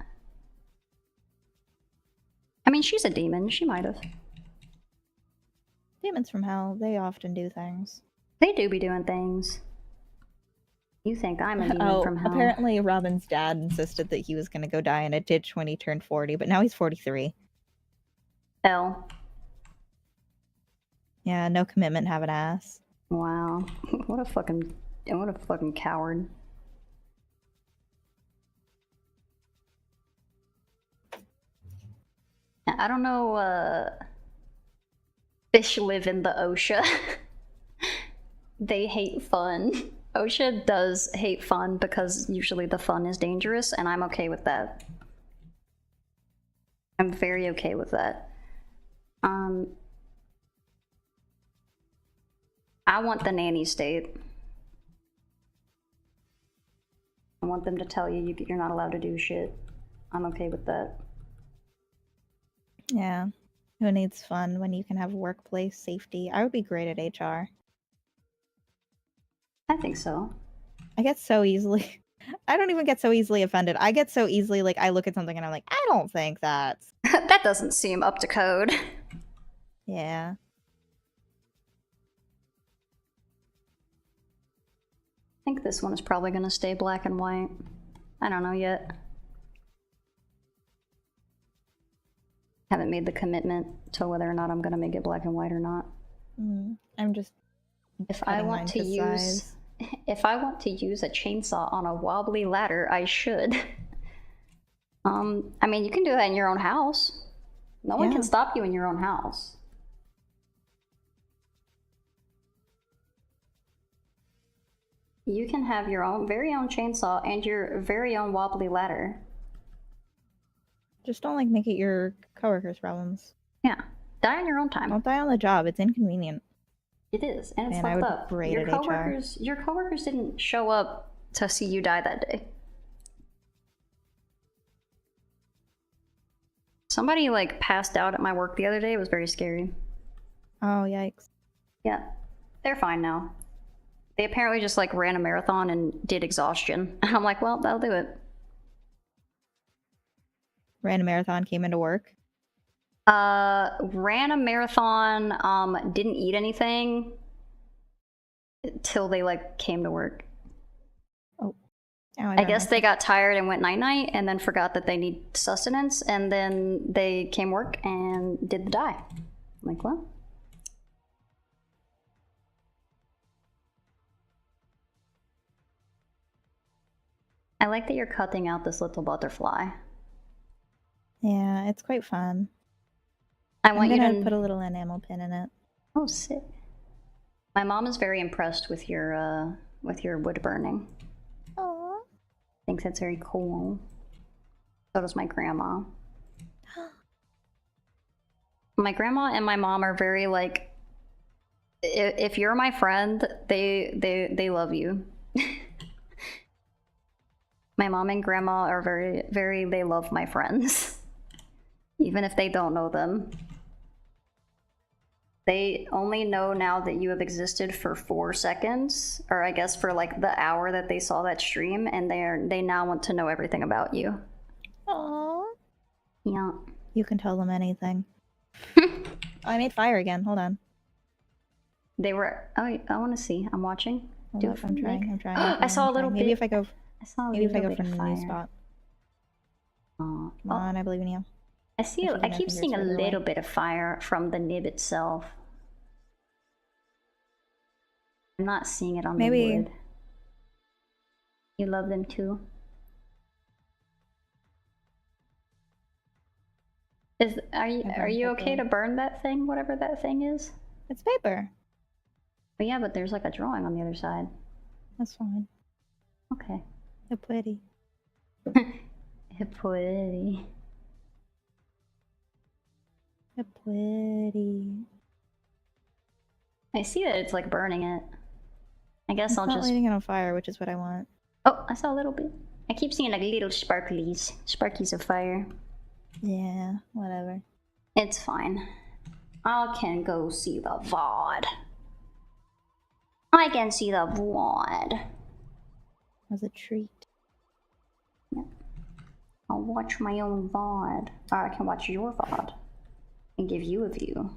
I mean, she's a demon. She might have. Demons from hell, they often do things. They do be doing things. You think I'm a demon from hell. Apparently Robin's dad insisted that he was going to go die in a ditch when he turned 40, but now he's 43. L. Yeah, no commitment, have an ass. Wow. What a fucking coward. I don't know, Fish live in the OSHA. They hate fun. OSHA does hate fun because usually the fun is dangerous, and I'm okay with that. I'm very okay with that. I want the nanny state. I want them to tell you you're not allowed to do shit. I'm okay with that. Yeah. Who needs fun when you can have workplace safety? I would be great at HR. I think so. I get so easily... I don't even get so easily offended. I get so easily, like, I look at something and I'm like, I don't think that's... That doesn't seem up to code. Yeah. I think this one is probably going to stay black and white. I don't know yet. Haven't made the commitment to whether or not I'm going to make it black and white or not. I'm just... If I want to use... If I want to use a chainsaw on a wobbly ladder, I should. I mean, you can do that in your own house. No one can stop you in your own house. You can have your own very own chainsaw and your very own wobbly ladder. Just don't, like, make it your coworkers' problems. Yeah. Die on your own time. Don't die on the job. It's inconvenient. It is, and it's Man, fucked up. Your coworkers didn't show up to see you die that day. Somebody, like, passed out at my work the other day. It was very scary. Oh, yikes. Yeah. They're fine now. They apparently just, like, ran a marathon and did exhaustion. And I'm like, well, that'll do it. Ran a marathon, came into work? Ran a marathon, didn't eat anything till they, like, came to work. Oh. I guess they got tired and went night-night and then forgot that they need sustenance, and then they came work and did the die. I'm like, what? I like that you're cutting out this little butterfly. Yeah, it's quite fun. I'm gonna put a little enamel pin in it. Oh, sick. My mom is very impressed with your wood burning. Aww. Thinks that's very cool. So does my grandma. My grandma and my mom are very, like, if you're my friend, they love you. My mom and grandma are very, they love my friends. Even if they don't know them. They only know now that you have existed for 4 seconds, or I guess for, like, the hour that they saw that stream, and they now want to know everything about you. Aww. Yeah. You can tell them anything. I made fire again. Hold on. They were... Oh, I want to see. I'm watching. I'm trying. I saw a little bit. Maybe if I go... Maybe if I go from the new spot. Come on, I believe in you. I keep seeing a little bit of fire from the nib itself. I'm not seeing it on the wood. You love them too? Are you okay to burn that thing, whatever that thing is? It's paper. Oh yeah, but there's, like, a drawing on the other side. That's fine. Okay. It's pretty. It's pretty. It's pretty. I see that it's, like, burning it. I guess I'll just... lighting it on fire, which is what I want. Oh, I saw a little bit. I keep seeing, like, little sparkies of fire. Yeah, whatever. It's fine. I can go see the VOD. I can see the VOD. As a treat. Yeah. I'll watch my own VOD. Or I can watch your VOD. And give you a view.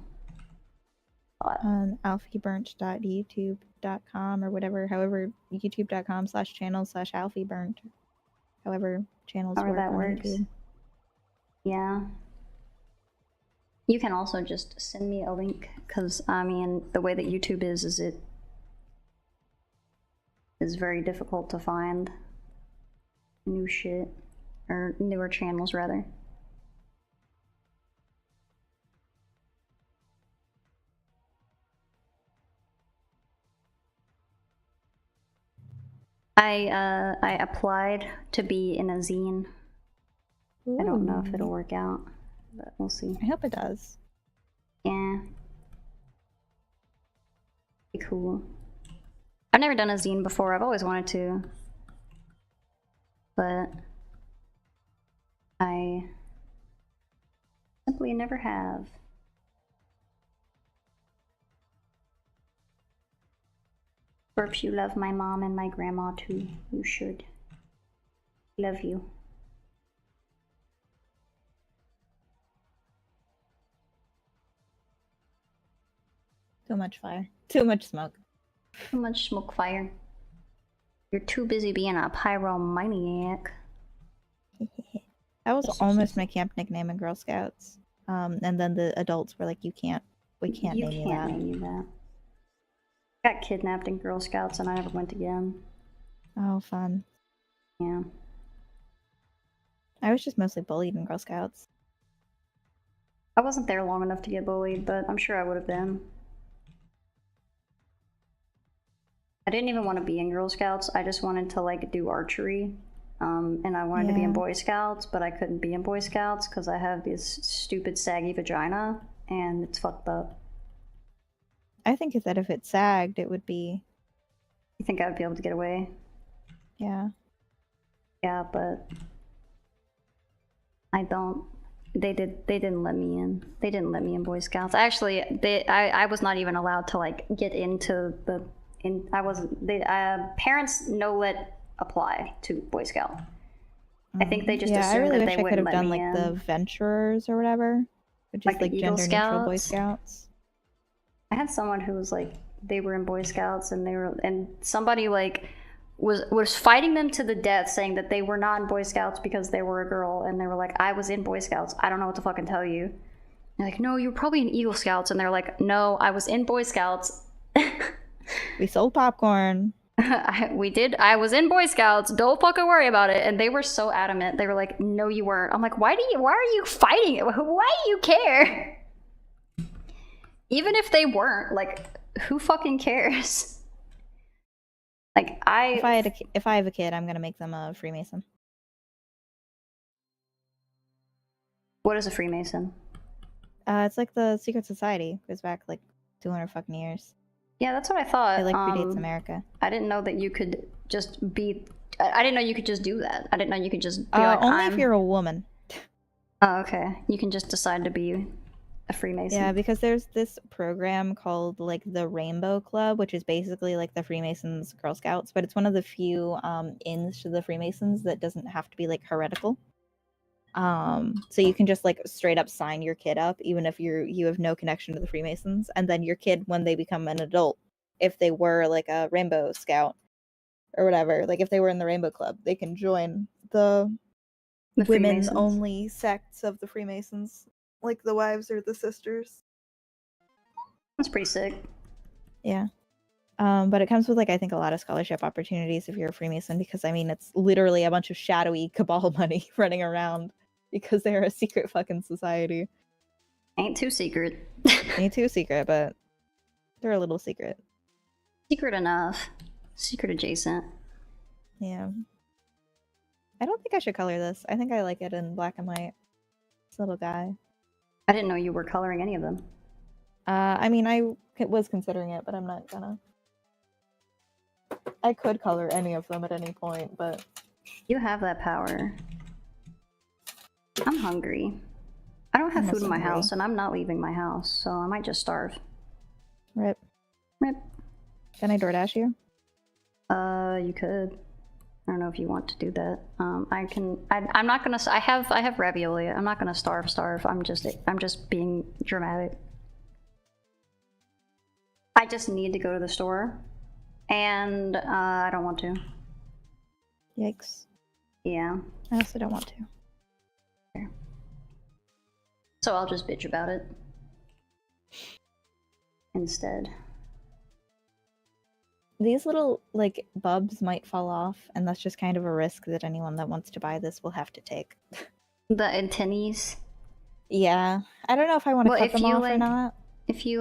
On alfieburnt.youtube.com or whatever, however, youtube.com/channel/alfieburnt. However channels work that on works. YouTube. Yeah. You can also just send me a link, because, I mean, the way that YouTube is it is very difficult to find new shit, or newer channels, rather. I applied to be in a zine. Ooh. I don't know if it'll work out, but we'll see. I hope it does. Yeah. Be cool. I've never done a zine before. I've always wanted to. But I simply never have. Or if you love my mom and my grandma too, you should. Love you. Too much fire. Too much smoke. Too much smoke fire. You're too busy being a pyromaniac. That was almost my camp nickname in Girl Scouts. And then the adults were like, we can't name you that. Name you that. I got kidnapped in Girl Scouts and I never went again. Oh, fun. Yeah. I was just mostly bullied in Girl Scouts. I wasn't there long enough to get bullied, but I'm sure I would have been. I didn't even want to be in Girl Scouts. I just wanted to like do archery. And I wanted to be in Boy Scouts, but I couldn't be in Boy Scouts because I have this stupid saggy vagina and it's fucked up. I think that if it sagged, it would be... You think I would be able to get away? Yeah. Yeah, but I don't. They didn't let me in. They didn't let me in Boy Scouts. Actually, I was not even allowed to like get into the I wasn't. Parents no let apply to Boy Scout. I think they just assumed I really that wish they I could wouldn't have let done me like in. the Venturers or whatever, which is like gender neutral Boy Scouts. I had someone who was like, they were in Boy Scouts and somebody like was fighting them to the death, saying that they were not in Boy Scouts because they were a girl, and they were like, I was in Boy Scouts. I don't know what to fucking tell you. And they're like, no, you were probably in Eagle Scouts, and they're like, no, I was in Boy Scouts. We sold popcorn. We did. I was in Boy Scouts. Don't fucking worry about it. And they were so adamant. They were like, "No, you weren't." I'm like, "Why are you fighting it? Why do you care?" Even if they weren't, like, who fucking cares? Like, if I have a kid, I'm gonna make them a Freemason. What is a Freemason? It's like the secret society. Goes back like 200 fucking years. Yeah, that's what I thought. It like predates America. I didn't know that you could just be. I didn't know you could just do that. I didn't know you could just be like. Only if you're a woman. Oh, okay. You can just decide to be a Freemason. Yeah, because there's this program called like the Rainbow Club, which is basically like the Freemasons Girl Scouts, but it's one of the few ins to the Freemasons that doesn't have to be like heretical. So you can just like straight up sign your kid up even if you have no connection to the Freemasons, and then your kid, when they become an adult, if they were like a Rainbow Scout or whatever, like if they were in the Rainbow Club, they can join the women only sects of the Freemasons, like the wives or the sisters. That's pretty sick. Yeah. But it comes with like I think a lot of scholarship opportunities if you're a Freemason, because I mean it's literally a bunch of shadowy cabal money running around because they're a secret fucking society. Ain't too secret. Ain't too secret, but they're a little secret. Secret enough. Secret adjacent. Yeah. I don't think I should color this. I think I like it in black and white. This little guy. I didn't know you were coloring any of them. I mean, I was considering it, but I'm not gonna. I could color any of them at any point, but... You have that power. I'm hungry. I don't have food in my house, and I'm not leaving my house, so I might just starve. Rip. Rip. Can I DoorDash you? You could. I don't know if you want to do that. I can. I'm not gonna. I have ravioli. I'm not gonna starve. I'm just being dramatic. I just need to go to the store, and I don't want to. Yikes. Yeah. I also don't want to. So I'll just bitch about it instead. These little, like, bubs might fall off, and that's just kind of a risk that anyone that wants to buy this will have to take. The antennaes? Yeah. I don't know if I want to cut them off or not. If you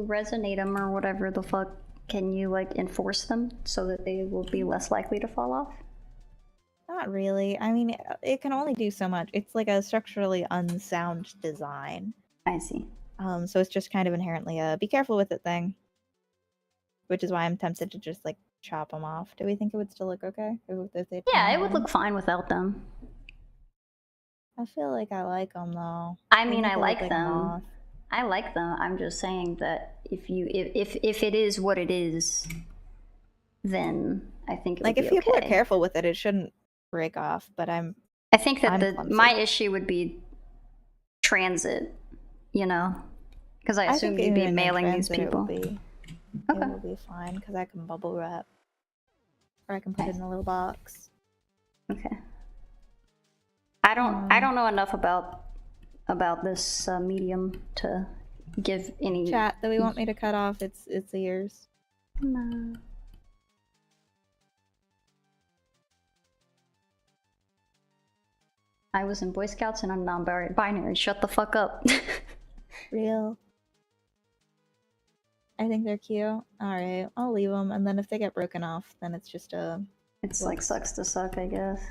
resonate them or whatever the fuck, Can you like enforce them so that they will be less likely to fall off? Not really. I mean, it can only do so much. It's like a structurally unsound design. I see. So it's just kind of inherently a be careful with it thing. Which is why I'm tempted to just like chop them off. Do we think it would still look okay? Yeah, it would look fine without them. I feel like I like them though. I mean, I like them. I like them. I'm just saying that if it is what it is, then I think it would like if be people okay. are careful with it, it shouldn't break off. But I think that my issue would be transit. You know, because I assume you'd be mailing these people. It will be fine because I can bubble wrap, or I can put it in a little box. Okay. I don't know enough about this medium to give any chat that we want me to cut off its ears. No. I was in Boy Scouts and I'm non-binary. Shut the fuck up. Real. I think they're cute. All right, I'll leave them, and then if they get broken off, then it's just a. It's like sucks to suck, I guess.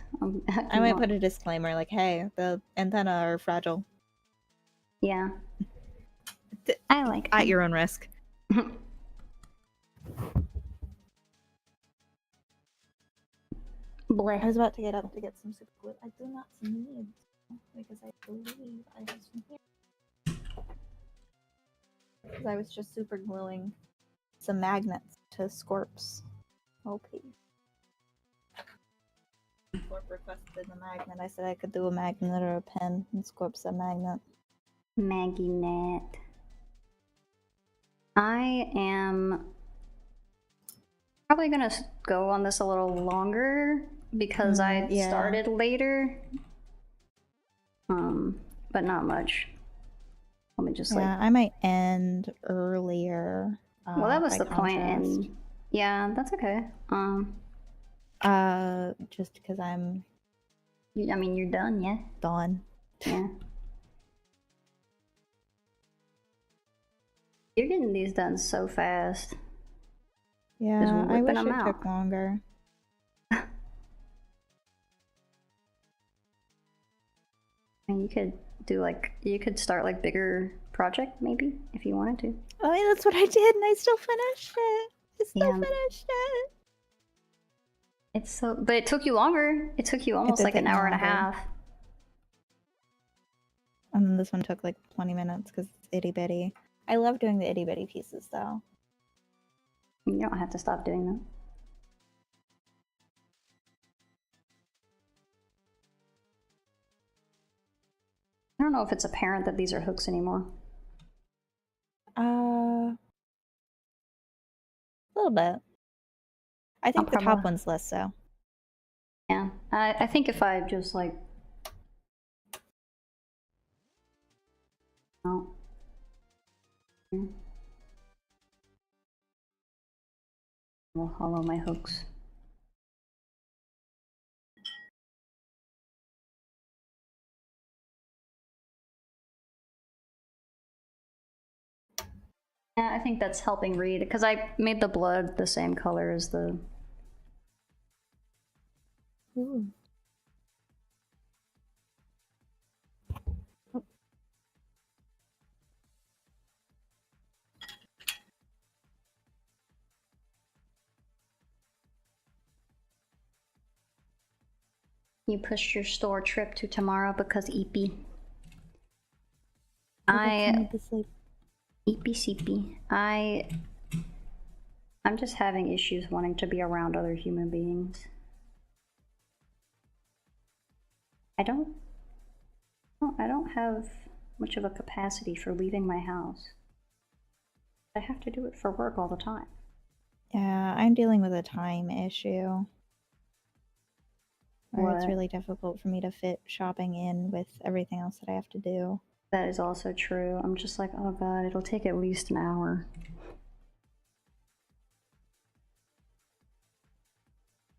I might put a disclaimer like, "Hey, the antenna are fragile." Yeah. I like at your own risk. Bleh. I was about to get up to get some super glue. I do not need because I believe I have some here. Because I was just super gluing some magnets to Scorp's OP. Scorp requested a magnet. I said I could do a magnet or a pen, and Scorp said magnet. Magnet. I am probably gonna go on this a little longer because I started later. But not much. Let me just I might end earlier. Well, that was the point, and yeah, that's okay. Just because I'm. I mean, you're done, yeah. Done. Yeah. You're getting these done so fast. Yeah, I wish it took longer. And you could do you could start bigger project maybe if you wanted to. Oh yeah, that's what I did, and I still finished it. Finished it. It's so, but it took you longer. It took you almost like an hour and a half. And then this one took like 20 minutes because it's itty bitty. I love doing the itty bitty pieces though. You don't have to stop doing them. I don't know if it's apparent that these are hooks anymore. A little bit. I think the top one's less so. Yeah, I think if I just oh. I'll hollow my hooks. Yeah, I think that's helping read because I made the blood the same color as the. Ooh. Oh. You pushed your store trip to tomorrow because EP. EPCP. I'm just having issues wanting to be around other human beings. I don't have much of a capacity for leaving my house. I have to do it for work all the time. Yeah, I'm dealing with a time issue. Where it's really difficult for me to fit shopping in with everything else that I have to do. That is also true. I'm just like, oh god, it'll take at least an hour.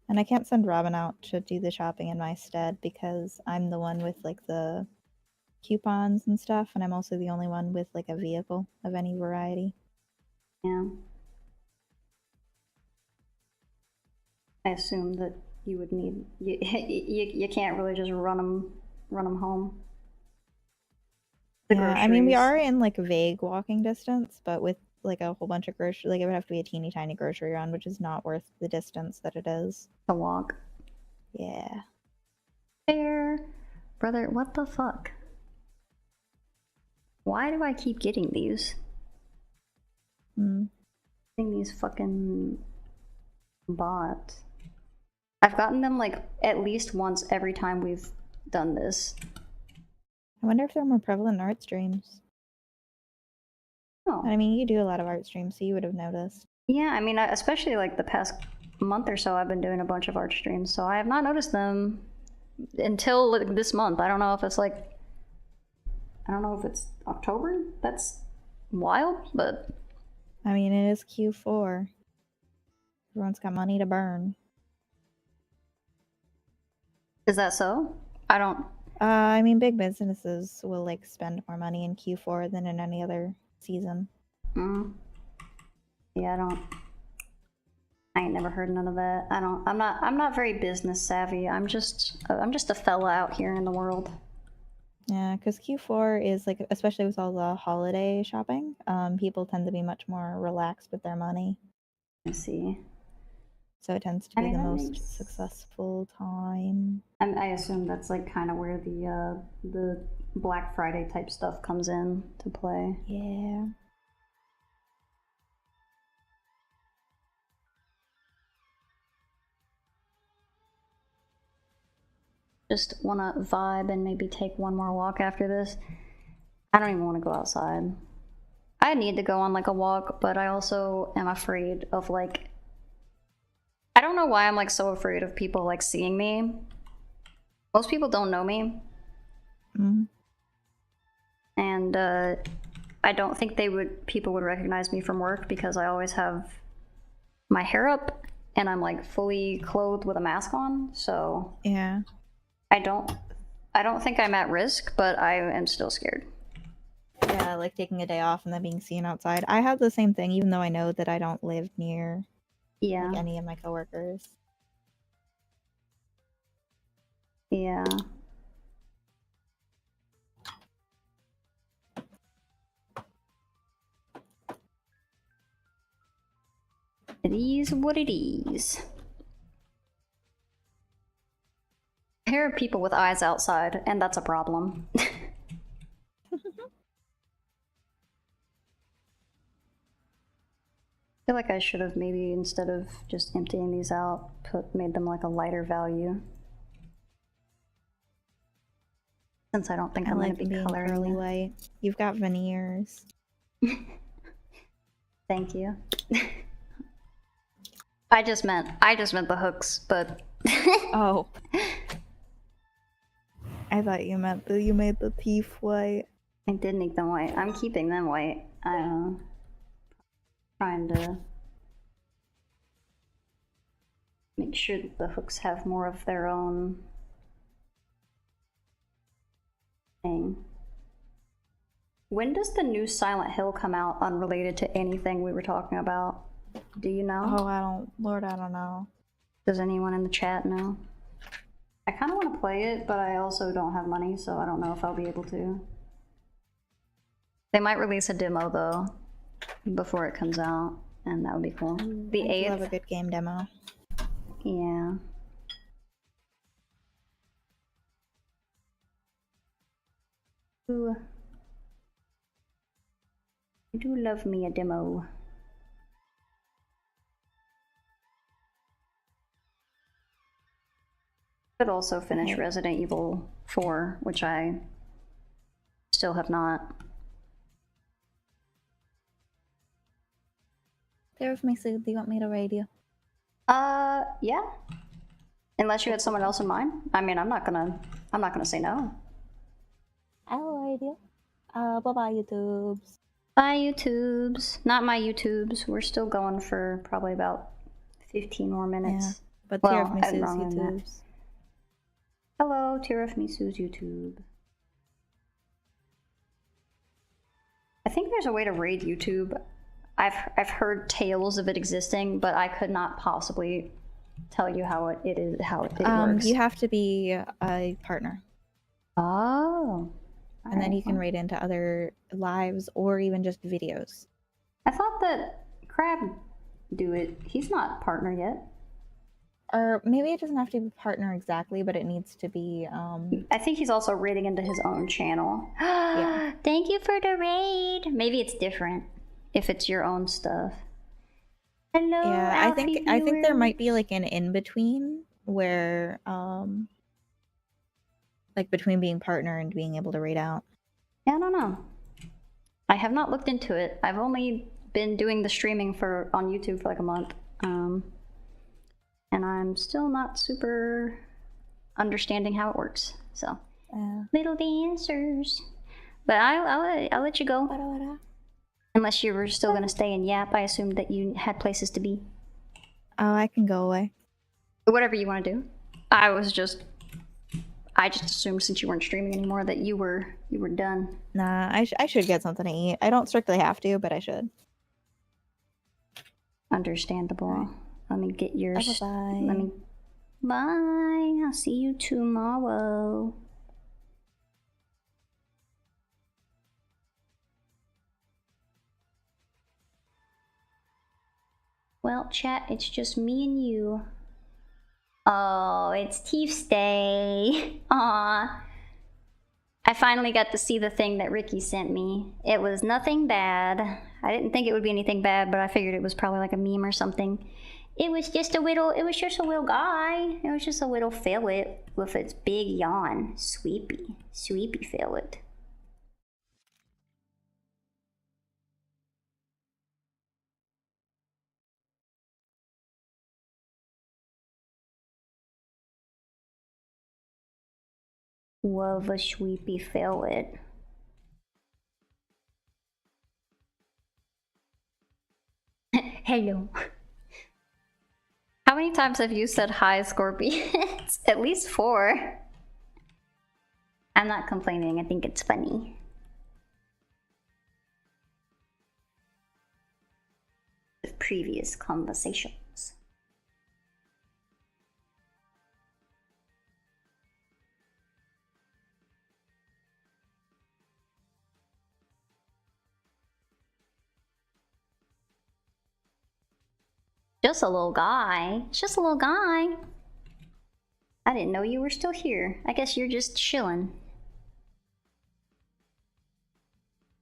And I can't send Robin out to do the shopping in my stead because I'm the one with the coupons and stuff, and I'm also the only one with a vehicle of any variety. Yeah. I assume that you would need you can't really just run them home. Yeah, I mean we are in like vague walking distance, but with like a whole bunch of grocery, like it would have to be a teeny tiny grocery run, which is not worth the distance that it is to walk. Yeah. Fair, brother. What the fuck? Why do I keep getting these? Getting these fucking bots. I've gotten them like at least once every time we've done this. I wonder if they're more prevalent in art streams. Oh. I mean, you do a lot of art streams, so you would have noticed. Yeah, I mean, especially like the past month or so, I've been doing a bunch of art streams, so I have not noticed them until like, this month. I don't know if it's like, I don't know if it's October. That's wild, but I mean, it is Q4. Everyone's got money to burn. Is that so? I don't. I mean, big businesses will like spend more money in Q4 than in any other season. Yeah, I ain't never heard none of that. I'm not very business savvy. I'm just a fella out here in the world. Yeah, because Q4 is like, especially with all the holiday shopping, people tend to be much more relaxed with their money. I see. So it tends to be the most successful time. I assume that's like kind of where the Black Friday type stuff comes in to play. Yeah. Just want to vibe and maybe take one more walk after this. I don't even want to go outside. I need to go on like a walk, but I also am afraid of like, I don't know why I'm like so afraid of people like seeing me. Most people don't know me. And I don't think people would recognize me from work because I always have my hair up and I'm like fully clothed with a mask on. So yeah, I don't think I'm at risk, but I am still scared. Yeah, like taking a day off and then being seen outside. I have the same thing, even though I know that I don't live near like any of my coworkers. Yeah. It is what it is. I hear people with eyes outside, and that's a problem. I feel like I should have maybe, instead of just emptying these out, made them like a lighter value. Since I don't think I'm going to be coloring curly white. You've got veneers. Thank you. I just meant the hooks, but oh. I thought you meant you made the teeth white. I did make them white. I'm keeping them white. Trying to make sure that the hooks have more of their own thing. When does the new Silent Hill come out, unrelated to anything we were talking about? Do you know? Oh, I don't know. Does anyone in the chat know? I kind of want to play it, but I also don't have money, so I don't know if I'll be able to. They might release a demo, though, before it comes out, and that would be cool. The 8th. I love a good game demo. Yeah. Ooh. I do love me a demo. Could also finish Resident Evil 4, which I still have not. There with me, Sue. Do you want me to raid you? Yeah. Unless you had someone else in mind. I mean, I'm not gonna say no. I'll raid you. Bye-bye, YouTubes. Bye, YouTubes. Not my YouTubes. We're still going for probably about 15 more minutes. Yeah, but Tear of Misu's YouTubes. Hello, Tear of Misu's YouTube. I think there's a way to raid YouTube. I've heard tales of it existing, but I could not possibly tell you how it is, how it works? You have to be a partner. Oh. And then you can raid into other lives or even just videos. I thought that Crab do it. He's not partner yet. Or maybe it doesn't have to be partner exactly, but it needs to be. I think he's also raiding into his own channel. Yeah. Thank you for the raid. Maybe it's different if it's your own stuff. Hello. Yeah, I think there might be like an in between where like between being partner and being able to raid out. Yeah, I don't know. I have not looked into it. I've only been doing the streaming on YouTube for like a month. And I'm still not super understanding how it works. So, little dancers. But I'll let you go. Unless you were still gonna stay in Yap, I assumed that you had places to be. Oh, I can go away. Whatever you want to do. I just assumed since you weren't streaming anymore that you were done. Nah, I should get something to eat. I don't strictly have to, but I should. Understandable. Right. Let me get yours. Bye. Bye. I'll see you tomorrow. Well, chat, it's just me and you. Oh, it's Tief's Day. Aw. I finally got to see the thing that Ricky sent me. It was nothing bad. I didn't think it would be anything bad, but I figured it was probably like a meme or something. It was just a little guy. It was just a little fillet with its big yawn. Sweepy fillet. Love a sweepy fillet. Hello. How many times have you said hi, Scorpions? At least 4. I'm not complaining, I think it's funny. With previous conversations. Just a little guy. It's just a little guy. I didn't know you were still here. I guess you're just chilling.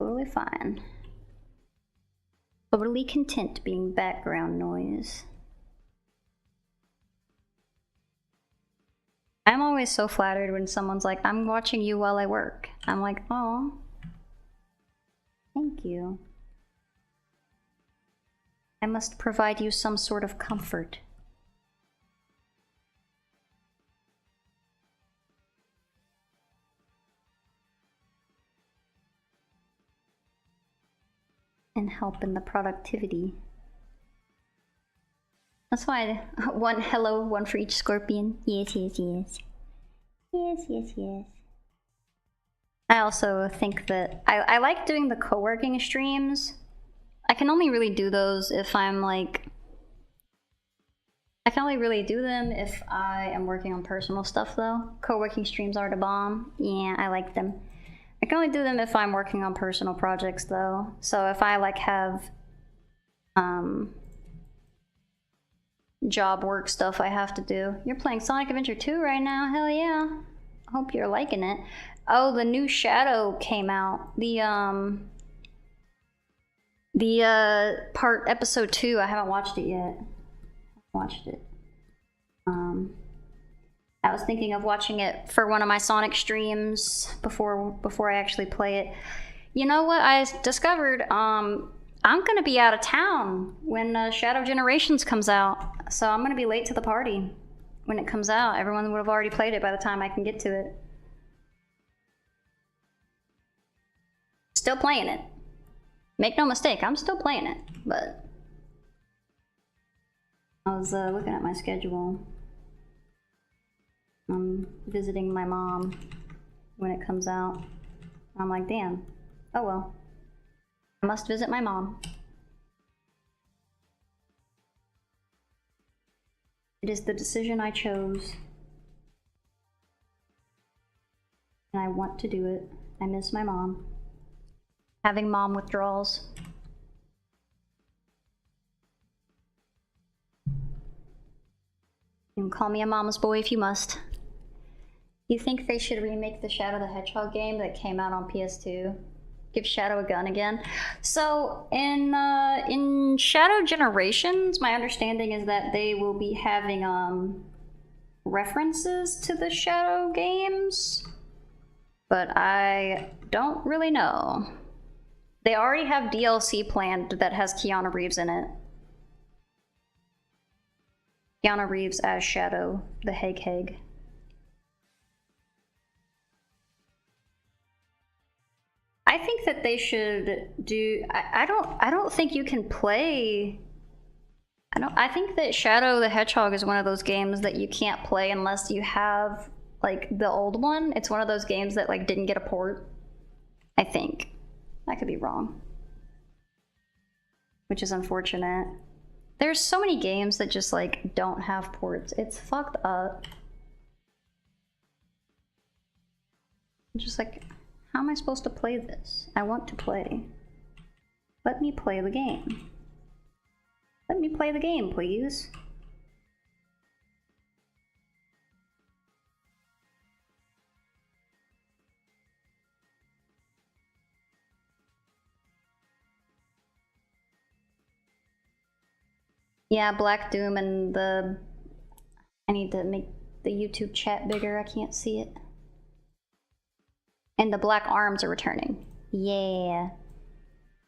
Totally fine. Totally content being background noise. I'm always so flattered when someone's like, I'm watching you while I work. I'm like, oh. Thank you. I must provide you some sort of comfort. And help in the productivity. That's why one hello, one for each scorpion. Yes. I also think that I like doing the co-working streams. I can only really do those if I'm like... I can only really do them if I am working on personal stuff though. Co-working streams are the bomb. Yeah, I like them. I can only do them if I'm working on personal projects though. So if I like have job work stuff I have to do. You're playing Sonic Adventure 2 right now? Hell yeah. I hope you're liking it. Oh, the new Shadow came out. The episode 2, I haven't watched it yet. I was thinking of watching it for one of my Sonic streams before I actually play it. You know what I discovered? I'm gonna be out of town when Shadow Generations comes out, so I'm gonna be late to the party when it comes out. Everyone would have already played it by the time I can get to it. Still playing it. Make no mistake, I'm still playing it, but I was looking at my schedule. I'm visiting my mom when it comes out. I'm like, damn, oh well. I must visit my mom. It is the decision I chose. And I want to do it. I miss my mom. Having mom withdrawals. You can call me a mama's boy if you must. You think they should remake the Shadow the Hedgehog game that came out on PS2? Give Shadow a gun again. So in Shadow Generations, my understanding is that they will be having references to the Shadow games, but I don't really know. They already have DLC planned that has Keanu Reeves in it. Keanu Reeves as Shadow the Hedgehog. I think that they should do. I don't think you can play. I think that Shadow the Hedgehog is one of those games that you can't play unless you have like the old one. It's one of those games that like didn't get a port. I think. I could be wrong. Which is unfortunate. There's so many games that just like don't have ports. It's fucked up. I'm just like, how am I supposed to play this? I want to play. Let me play the game. Let me play the game, please. Yeah, Black Doom and the... I need to make the YouTube chat bigger, I can't see it. And the Black Arms are returning. Yeah.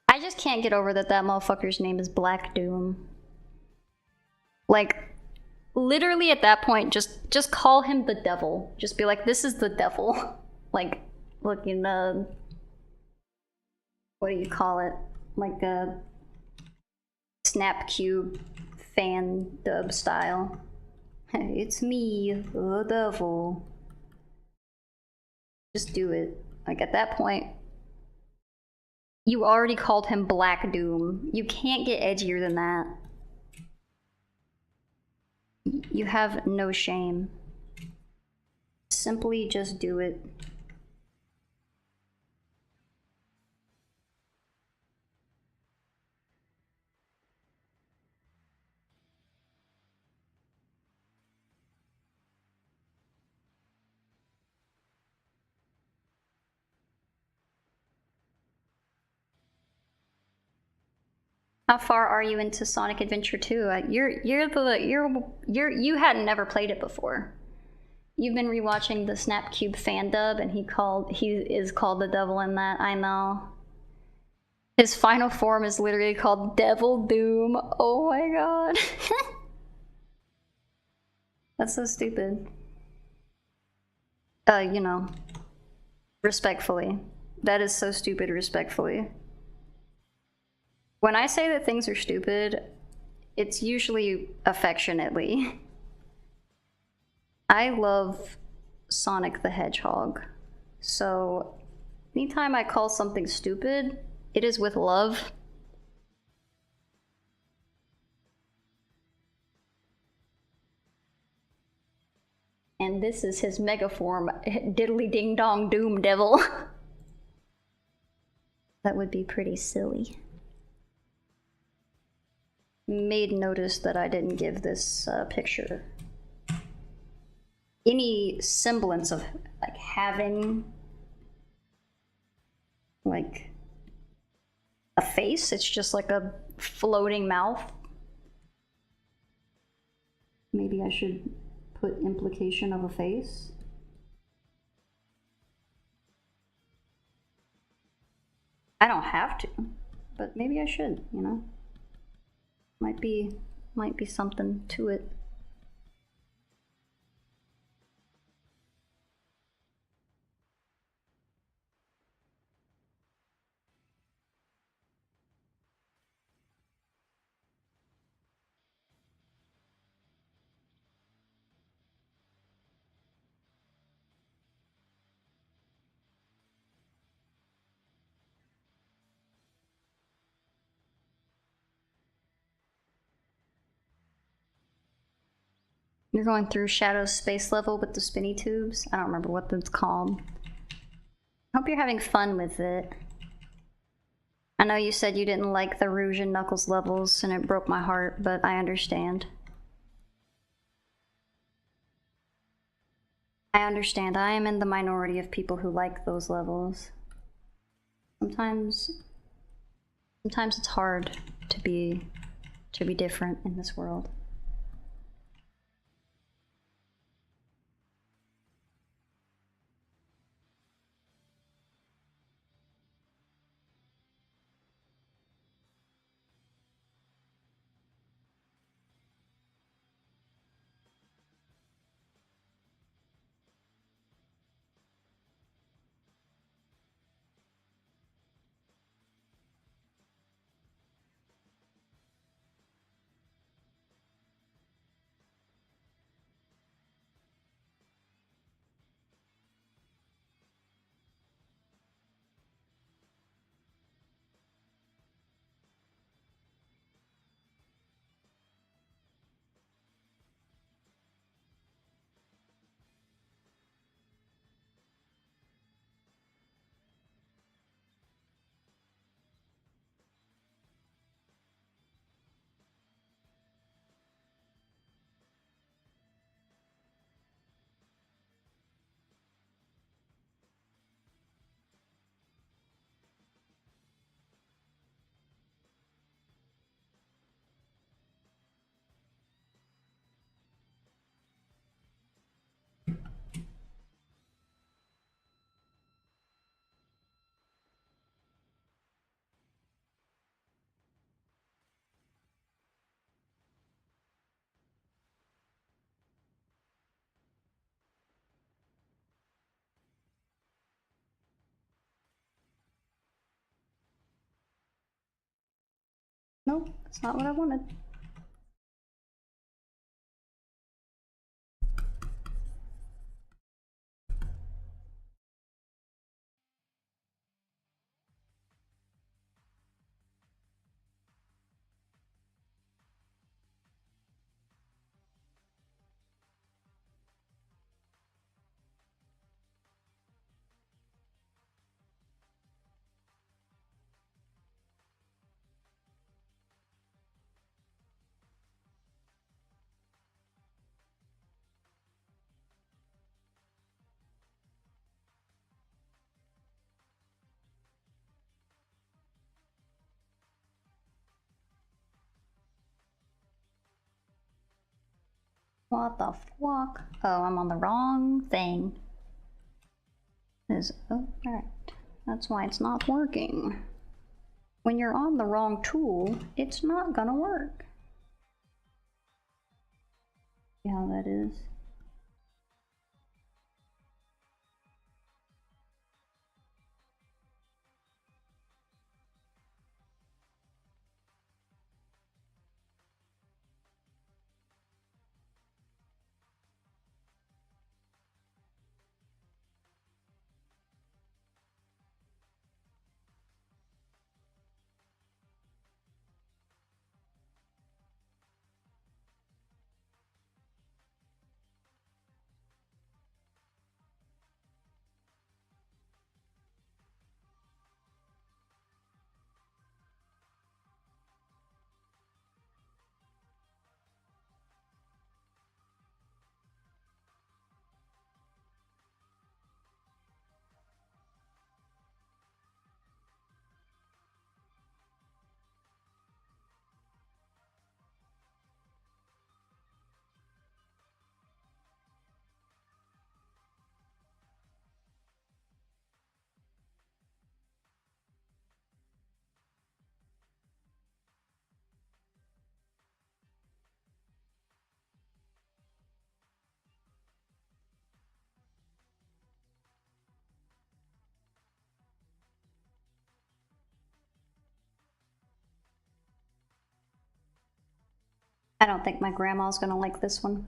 I just can't get over that motherfucker's name is Black Doom. Like, literally at that point, just call him the devil. Just be like, this is the devil. Like, looking, what do you call it? Like a Snapcube fan dub style. Hey, it's me, the devil. Just do it. Like, at that point, you already called him Black Doom. You can't get edgier than that. You have no shame. Simply just do it. How far are you into Sonic Adventure 2? You hadn't never played it before. You've been rewatching the Snapcube fan dub, and he is called the devil in that. I know. His final form is literally called Devil Doom. Oh my god. That's so stupid. You know, respectfully. That is so stupid, respectfully. When I say that things are stupid, it's usually affectionately. I love Sonic the Hedgehog, so anytime I call something stupid, it is with love. And this is his megaform, diddly ding dong doom devil. That would be pretty silly. Made notice that I didn't give this picture any semblance of like having like a face. It's just like a floating mouth. Maybe I should put implication of a face. I don't have to, but maybe I should, you know? Might be something to it. You're going through Shadow's space level with the spinny tubes. I don't remember what that's called. Hope you're having fun with it. I know you said you didn't like the Rouge and Knuckles levels and it broke my heart, but I understand. I understand. I am in the minority of people who like those levels. Sometimes it's hard to be different in this world. Nope, that's not what I wanted. What the fuck? Oh, I'm on the wrong thing. Oh, alright. That's why it's not working. When you're on the wrong tool, it's not gonna work. See how that is? I don't think my grandma's gonna like this one.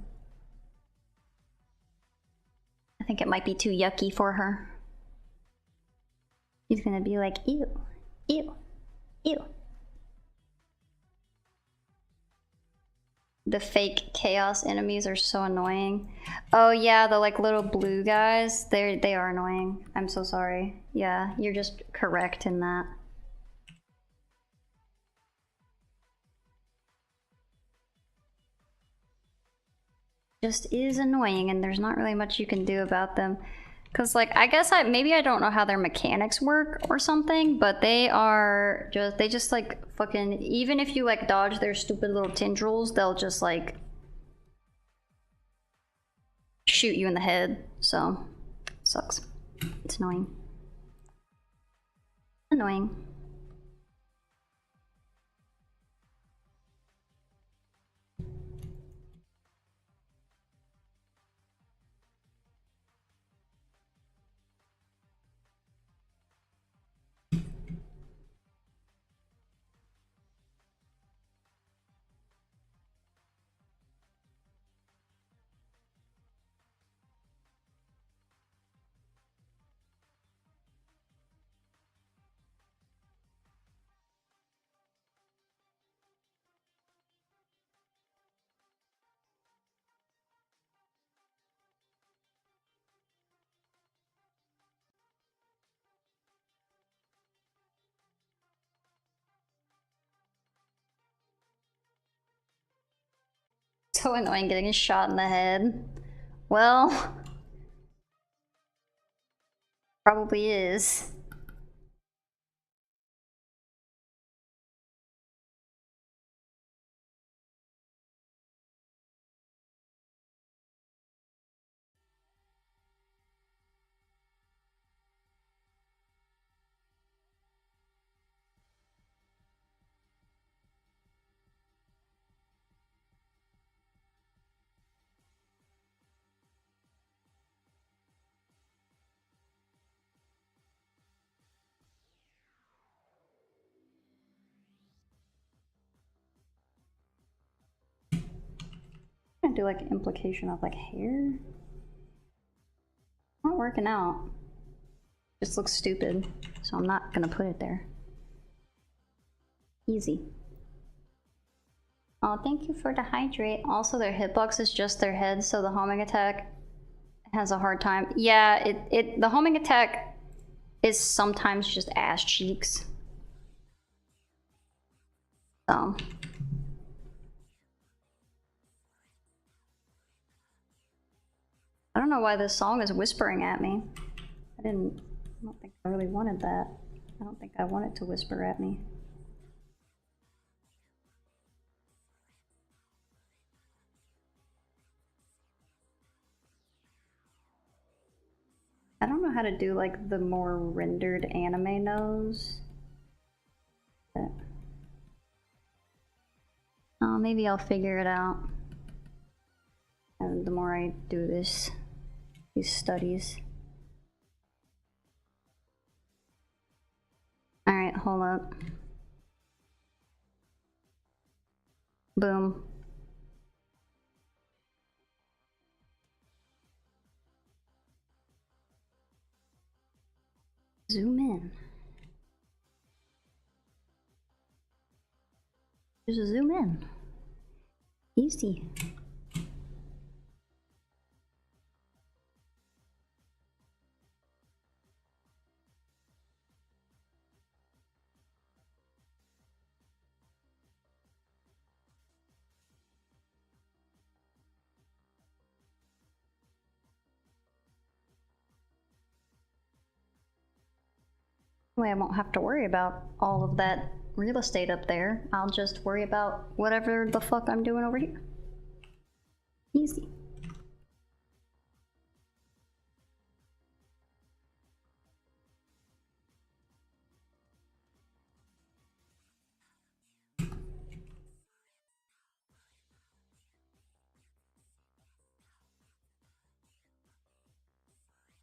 I think it might be too yucky for her. She's gonna be like, ew, ew, ew. The fake chaos enemies are so annoying. Oh yeah, the like little blue guys, they are annoying. I'm so sorry. Yeah, you're just correct in that. Just is annoying, and there's not really much you can do about them. Cause like I guess maybe I don't know how their mechanics work or something, but they just like fucking, even if you like dodge their stupid little tendrils, they'll just like shoot you in the head. So sucks. It's annoying. Annoying. So annoying getting shot in the head. Well, probably is. I'm gonna do like implication of like hair. Not working out. Just looks stupid, so I'm not gonna put it there. Easy. Oh, thank you for the hydrate. Also, their hitbox is just their head, so the homing attack has a hard time. Yeah, the homing attack is sometimes just ass cheeks. So. I don't know why this song is whispering at me. I don't think I really wanted that. I don't think I want it to whisper at me. I don't know how to do like the more rendered anime nose. But... oh, maybe I'll figure it out. And the more I do these studies. Alright, hold up. Boom. Zoom in. Just zoom in. Easy. I won't have to worry about all of that real estate up there. I'll just worry about whatever the fuck I'm doing over here. Easy.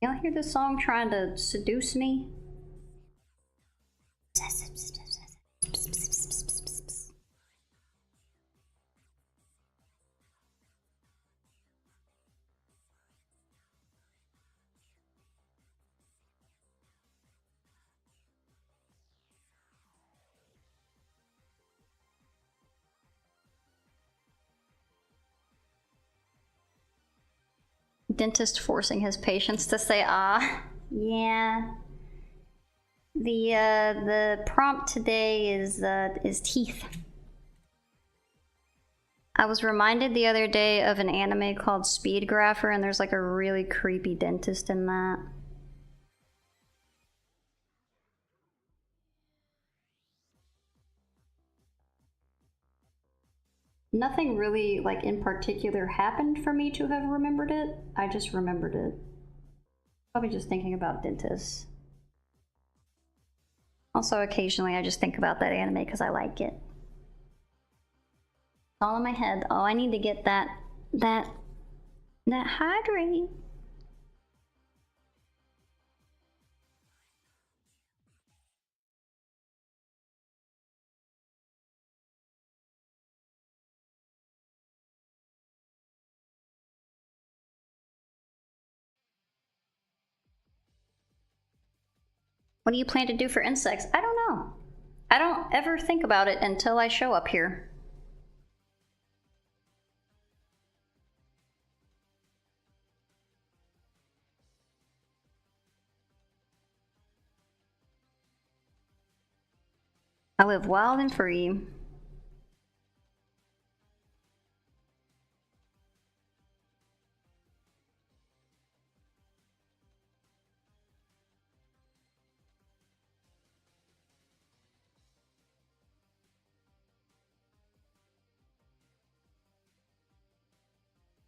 Y'all hear this song trying to seduce me? Dentist forcing his patients to say ah. Yeah. The prompt today is teeth. I was reminded the other day of an anime called Speedgrapher, and there's like a really creepy dentist in that. Nothing really, like, in particular happened for me to have remembered it. I just remembered it. Probably just thinking about dentists. Also, occasionally I just think about that anime because I like it. It's all in my head. Oh, I need to get that hydrate. What do you plan to do for insects? I don't know. I don't ever think about it until I show up here. I live wild and free.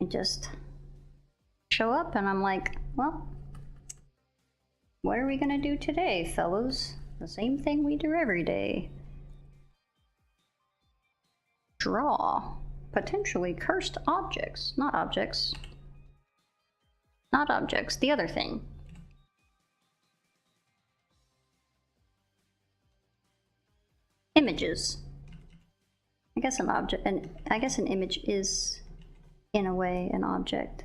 I just show up and I'm like, well, what are we gonna do today, fellows? The same thing we do every day. Draw potentially cursed objects. Not objects. Not objects. The other thing. Images. I guess an object, and I guess an image is, in a way, an object.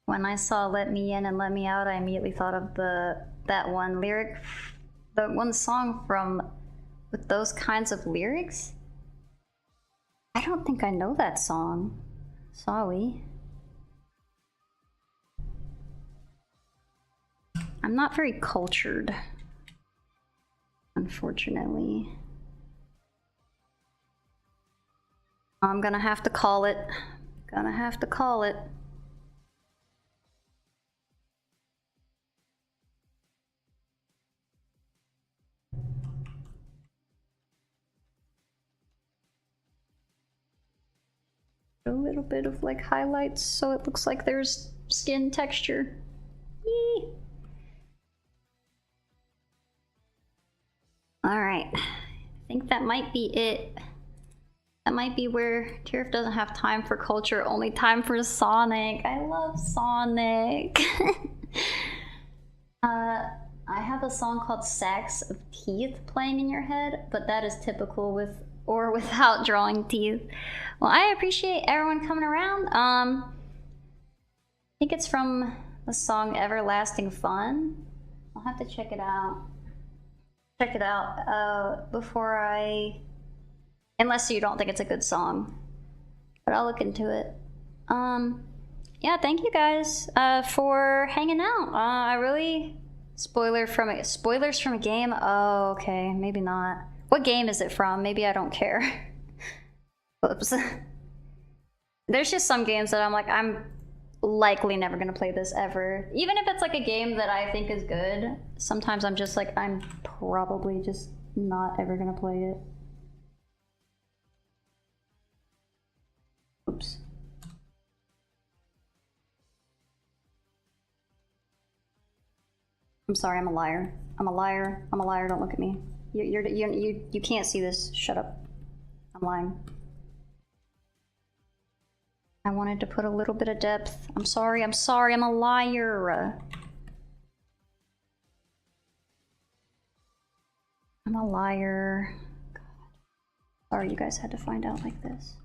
When I saw Let Me In and Let Me Out, I immediately thought of that one lyric, the one song from with those kinds of lyrics. I don't think I know that song. Sorry. I'm not very cultured, unfortunately. I'm gonna have to call it. Gonna have to call it. A little bit of like highlights so it looks like there's skin texture. Yee. All right, I think that might be it. That might be where Tariff doesn't have time for culture, only time for Sonic. I love Sonic. I have a song called Sacks of Teeth playing in your head, but that is typical with or without drawing teeth. Well, I appreciate everyone coming around. I think it's from the song Everlasting Fun. I'll have to check it out. Before I... Unless you don't think it's a good song. But I'll look into it. Yeah, thank you guys for hanging out. I really... Spoilers from a game? Oh, okay, maybe not. What game is it from? Maybe I don't care. Whoops. There's just some games that I'm like, I'm likely never gonna play this ever. Even if it's like a game that I think is good, sometimes I'm just like, I'm probably just not ever gonna play it. Oops. I'm sorry, I'm a liar. I'm a liar. I'm a liar. Don't look at me. You can't see this. Shut up. I'm lying. I wanted to put a little bit of depth. I'm sorry. I'm sorry. I'm a liar. I'm a liar. God. Sorry you guys had to find out like this.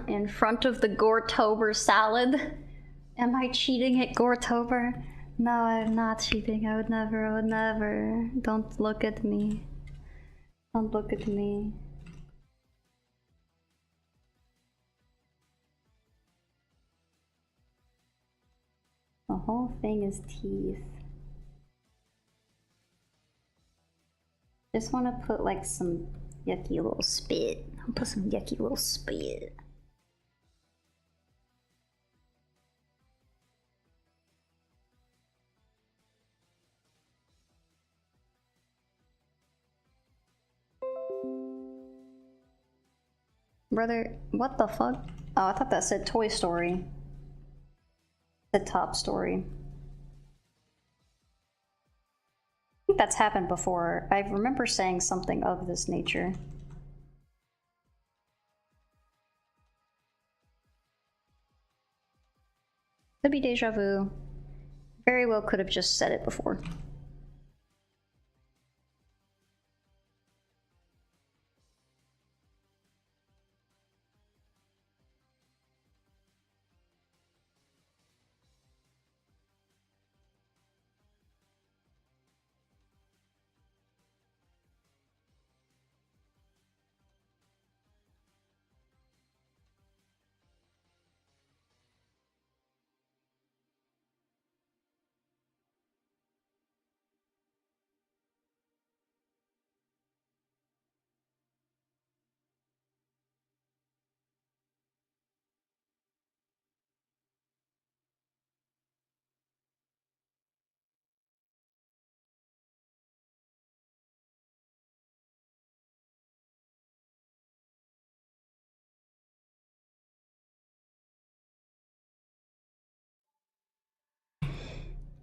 in front of the Goretober salad. Am I cheating at Goretober? No, I'm not cheating. I would never. Don't look at me. Don't look at me. The whole thing is teeth. Just want to put like some yucky little spit. I'll put some yucky little spit. Brother, what the fuck? Oh, I thought that said Toy Story. The top story. I think that's happened before. I remember saying something of this nature. Could be deja vu. Very well could have just said it before.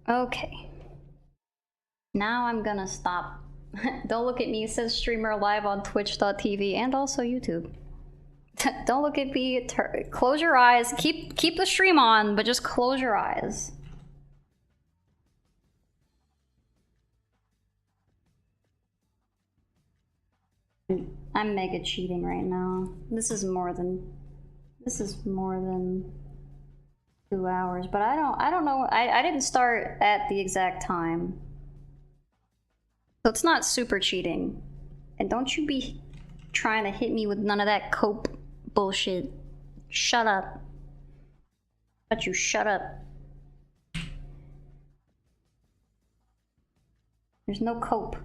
Okay. Now I'm gonna stop. Don't look at me, it says streamer live on twitch.tv and also YouTube. Don't look at me, close your eyes, keep the stream on, but just close your eyes. I'm mega cheating right now. This is more than 2 hours, but I don't know, I didn't start at the exact time. So it's not super cheating. And don't you be trying to hit me with none of that cope bullshit. Shut up. But you shut up. There's no cope.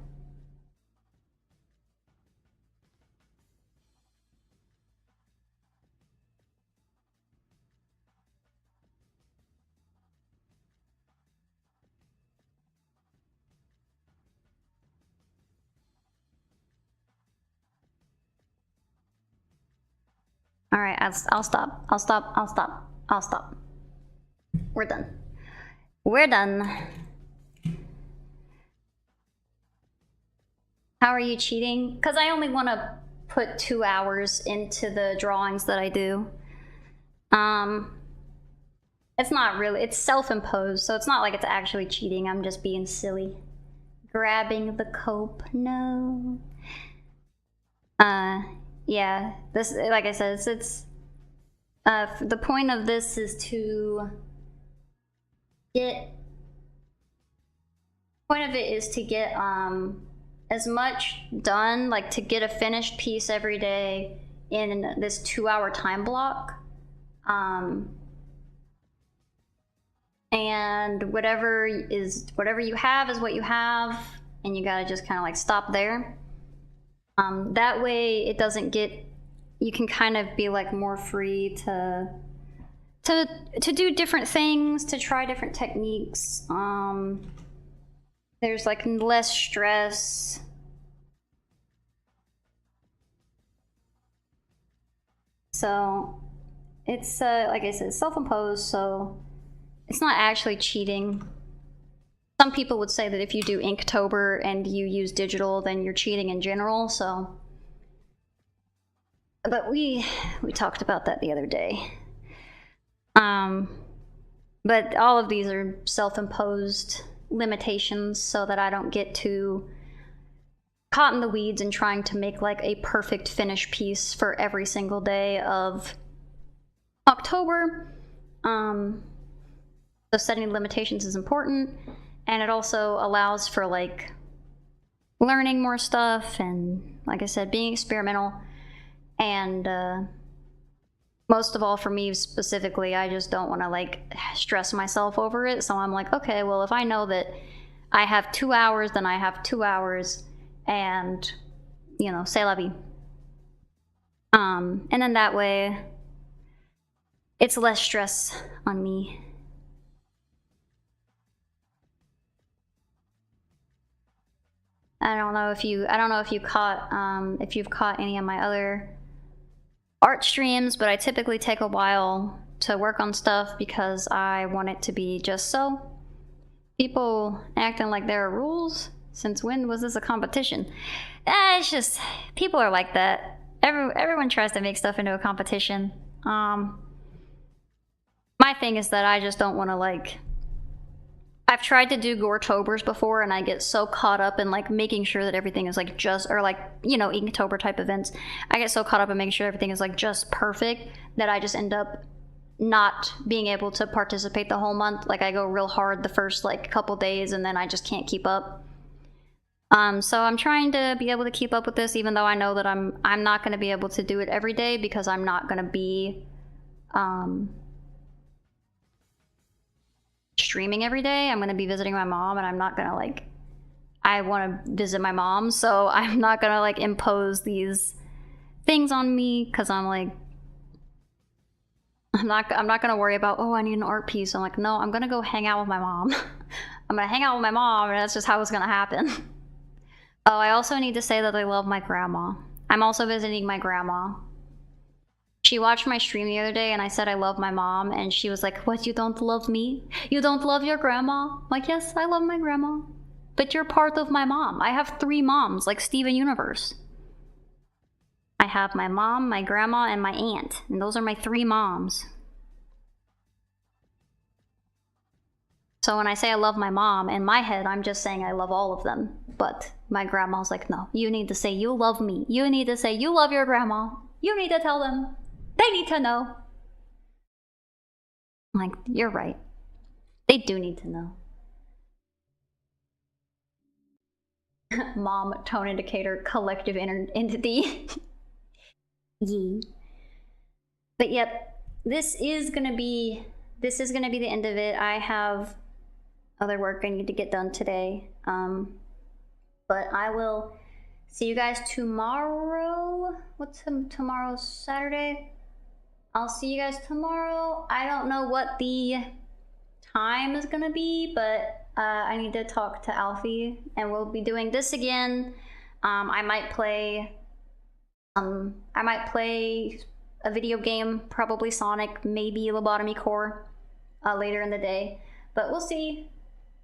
All right, I'll stop. We're done. We're done. How are you cheating? Because I only want to put 2 hours into the drawings that I do. It's not really, it's self-imposed, so it's not like it's actually cheating. I'm just being silly. Grabbing the cope, no. Yeah, this, like I said, it's the point of this is to get, point of it is to get as much done, like to get a finished piece every day in this 2 hour time block. And whatever you have is what you have, and you gotta just kind of like stop there. That way it doesn't get, you can kind of be like more free to do different things, to try different techniques. There's like less stress. So it's like I said, self-imposed, so it's not actually cheating. Some people would say that if you do Inktober and you use digital, then you're cheating in general, so. But we talked about that the other day. But all of these are self-imposed limitations so that I don't get too caught in the weeds and trying to make like a perfect finished piece for every single day of October. So setting limitations is important, and it also allows for like learning more stuff and, like I said, being experimental. And most of all, for me specifically, I just don't want to like stress myself over it. So I'm like, okay, well, if I know that I have 2 hours, then I have 2 hours, and you know, c'est la vie. And then that way it's less stress on me. I don't know if you caught if you've caught any of my other art streams, but I typically take a while to work on stuff because I want it to be just so. People acting like there are rules. Since when was this a competition? It's just, people are like that. Everyone tries to make stuff into a competition. My thing is that I just don't want to like, I've tried to do Goretobers before and I get so caught up in like making sure that everything is like just, or like, you know, Inktober type events. I get so caught up in making sure everything is like just perfect that I just end up not being able to participate the whole month. Like I go real hard the first like couple days and then I just can't keep up. So I'm trying to be able to keep up with this, even though I know that I'm not going to be able to do it every day because I'm not going to be streaming every day. I'm going to be visiting my mom, and I'm not going to like, I want to visit my mom, so I'm not going to like impose these things on me because I'm like, I'm not going to worry about, oh, I need an art piece. I'm like, no, I'm going to go hang out with my mom. I'm going to hang out with my mom, and that's just how it's going to happen. Oh, I also need to say that I love my grandma. I'm also visiting my grandma. She watched my stream the other day and I said I love my mom, and she was like, what, you don't love me? You don't love your grandma? I'm like, yes, I love my grandma. But you're part of my mom. I have 3 moms, like Steven Universe. I have my mom, my grandma, and my aunt, and those are my 3 moms. So when I say I love my mom, in my head, I'm just saying I love all of them. But my grandma's like, no, you need to say you love me. You need to say you love your grandma. You need to tell them. They need to know. I'm like, you're right. They do need to know. Mom, tone indicator, collective entity. Yee. But yep, this is gonna be the end of it. I have other work I need to get done today. But I will see you guys tomorrow. What's tomorrow's Saturday? I'll see you guys tomorrow. I don't know what the time is gonna be, but I need to talk to Alfie, and we'll be doing this again. I might play a video game, probably Sonic, maybe Lobotomy Core, later in the day, but we'll see.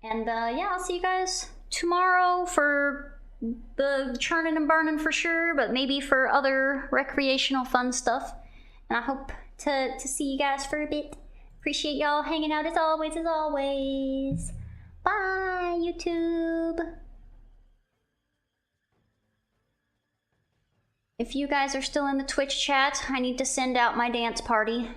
And yeah, I'll see you guys tomorrow for the Churning and Burning for sure, but maybe for other recreational fun stuff. And I hope to see you guys for a bit. Appreciate y'all hanging out as always, Bye, YouTube. If you guys are still in the Twitch chat, I need to send out my dance party.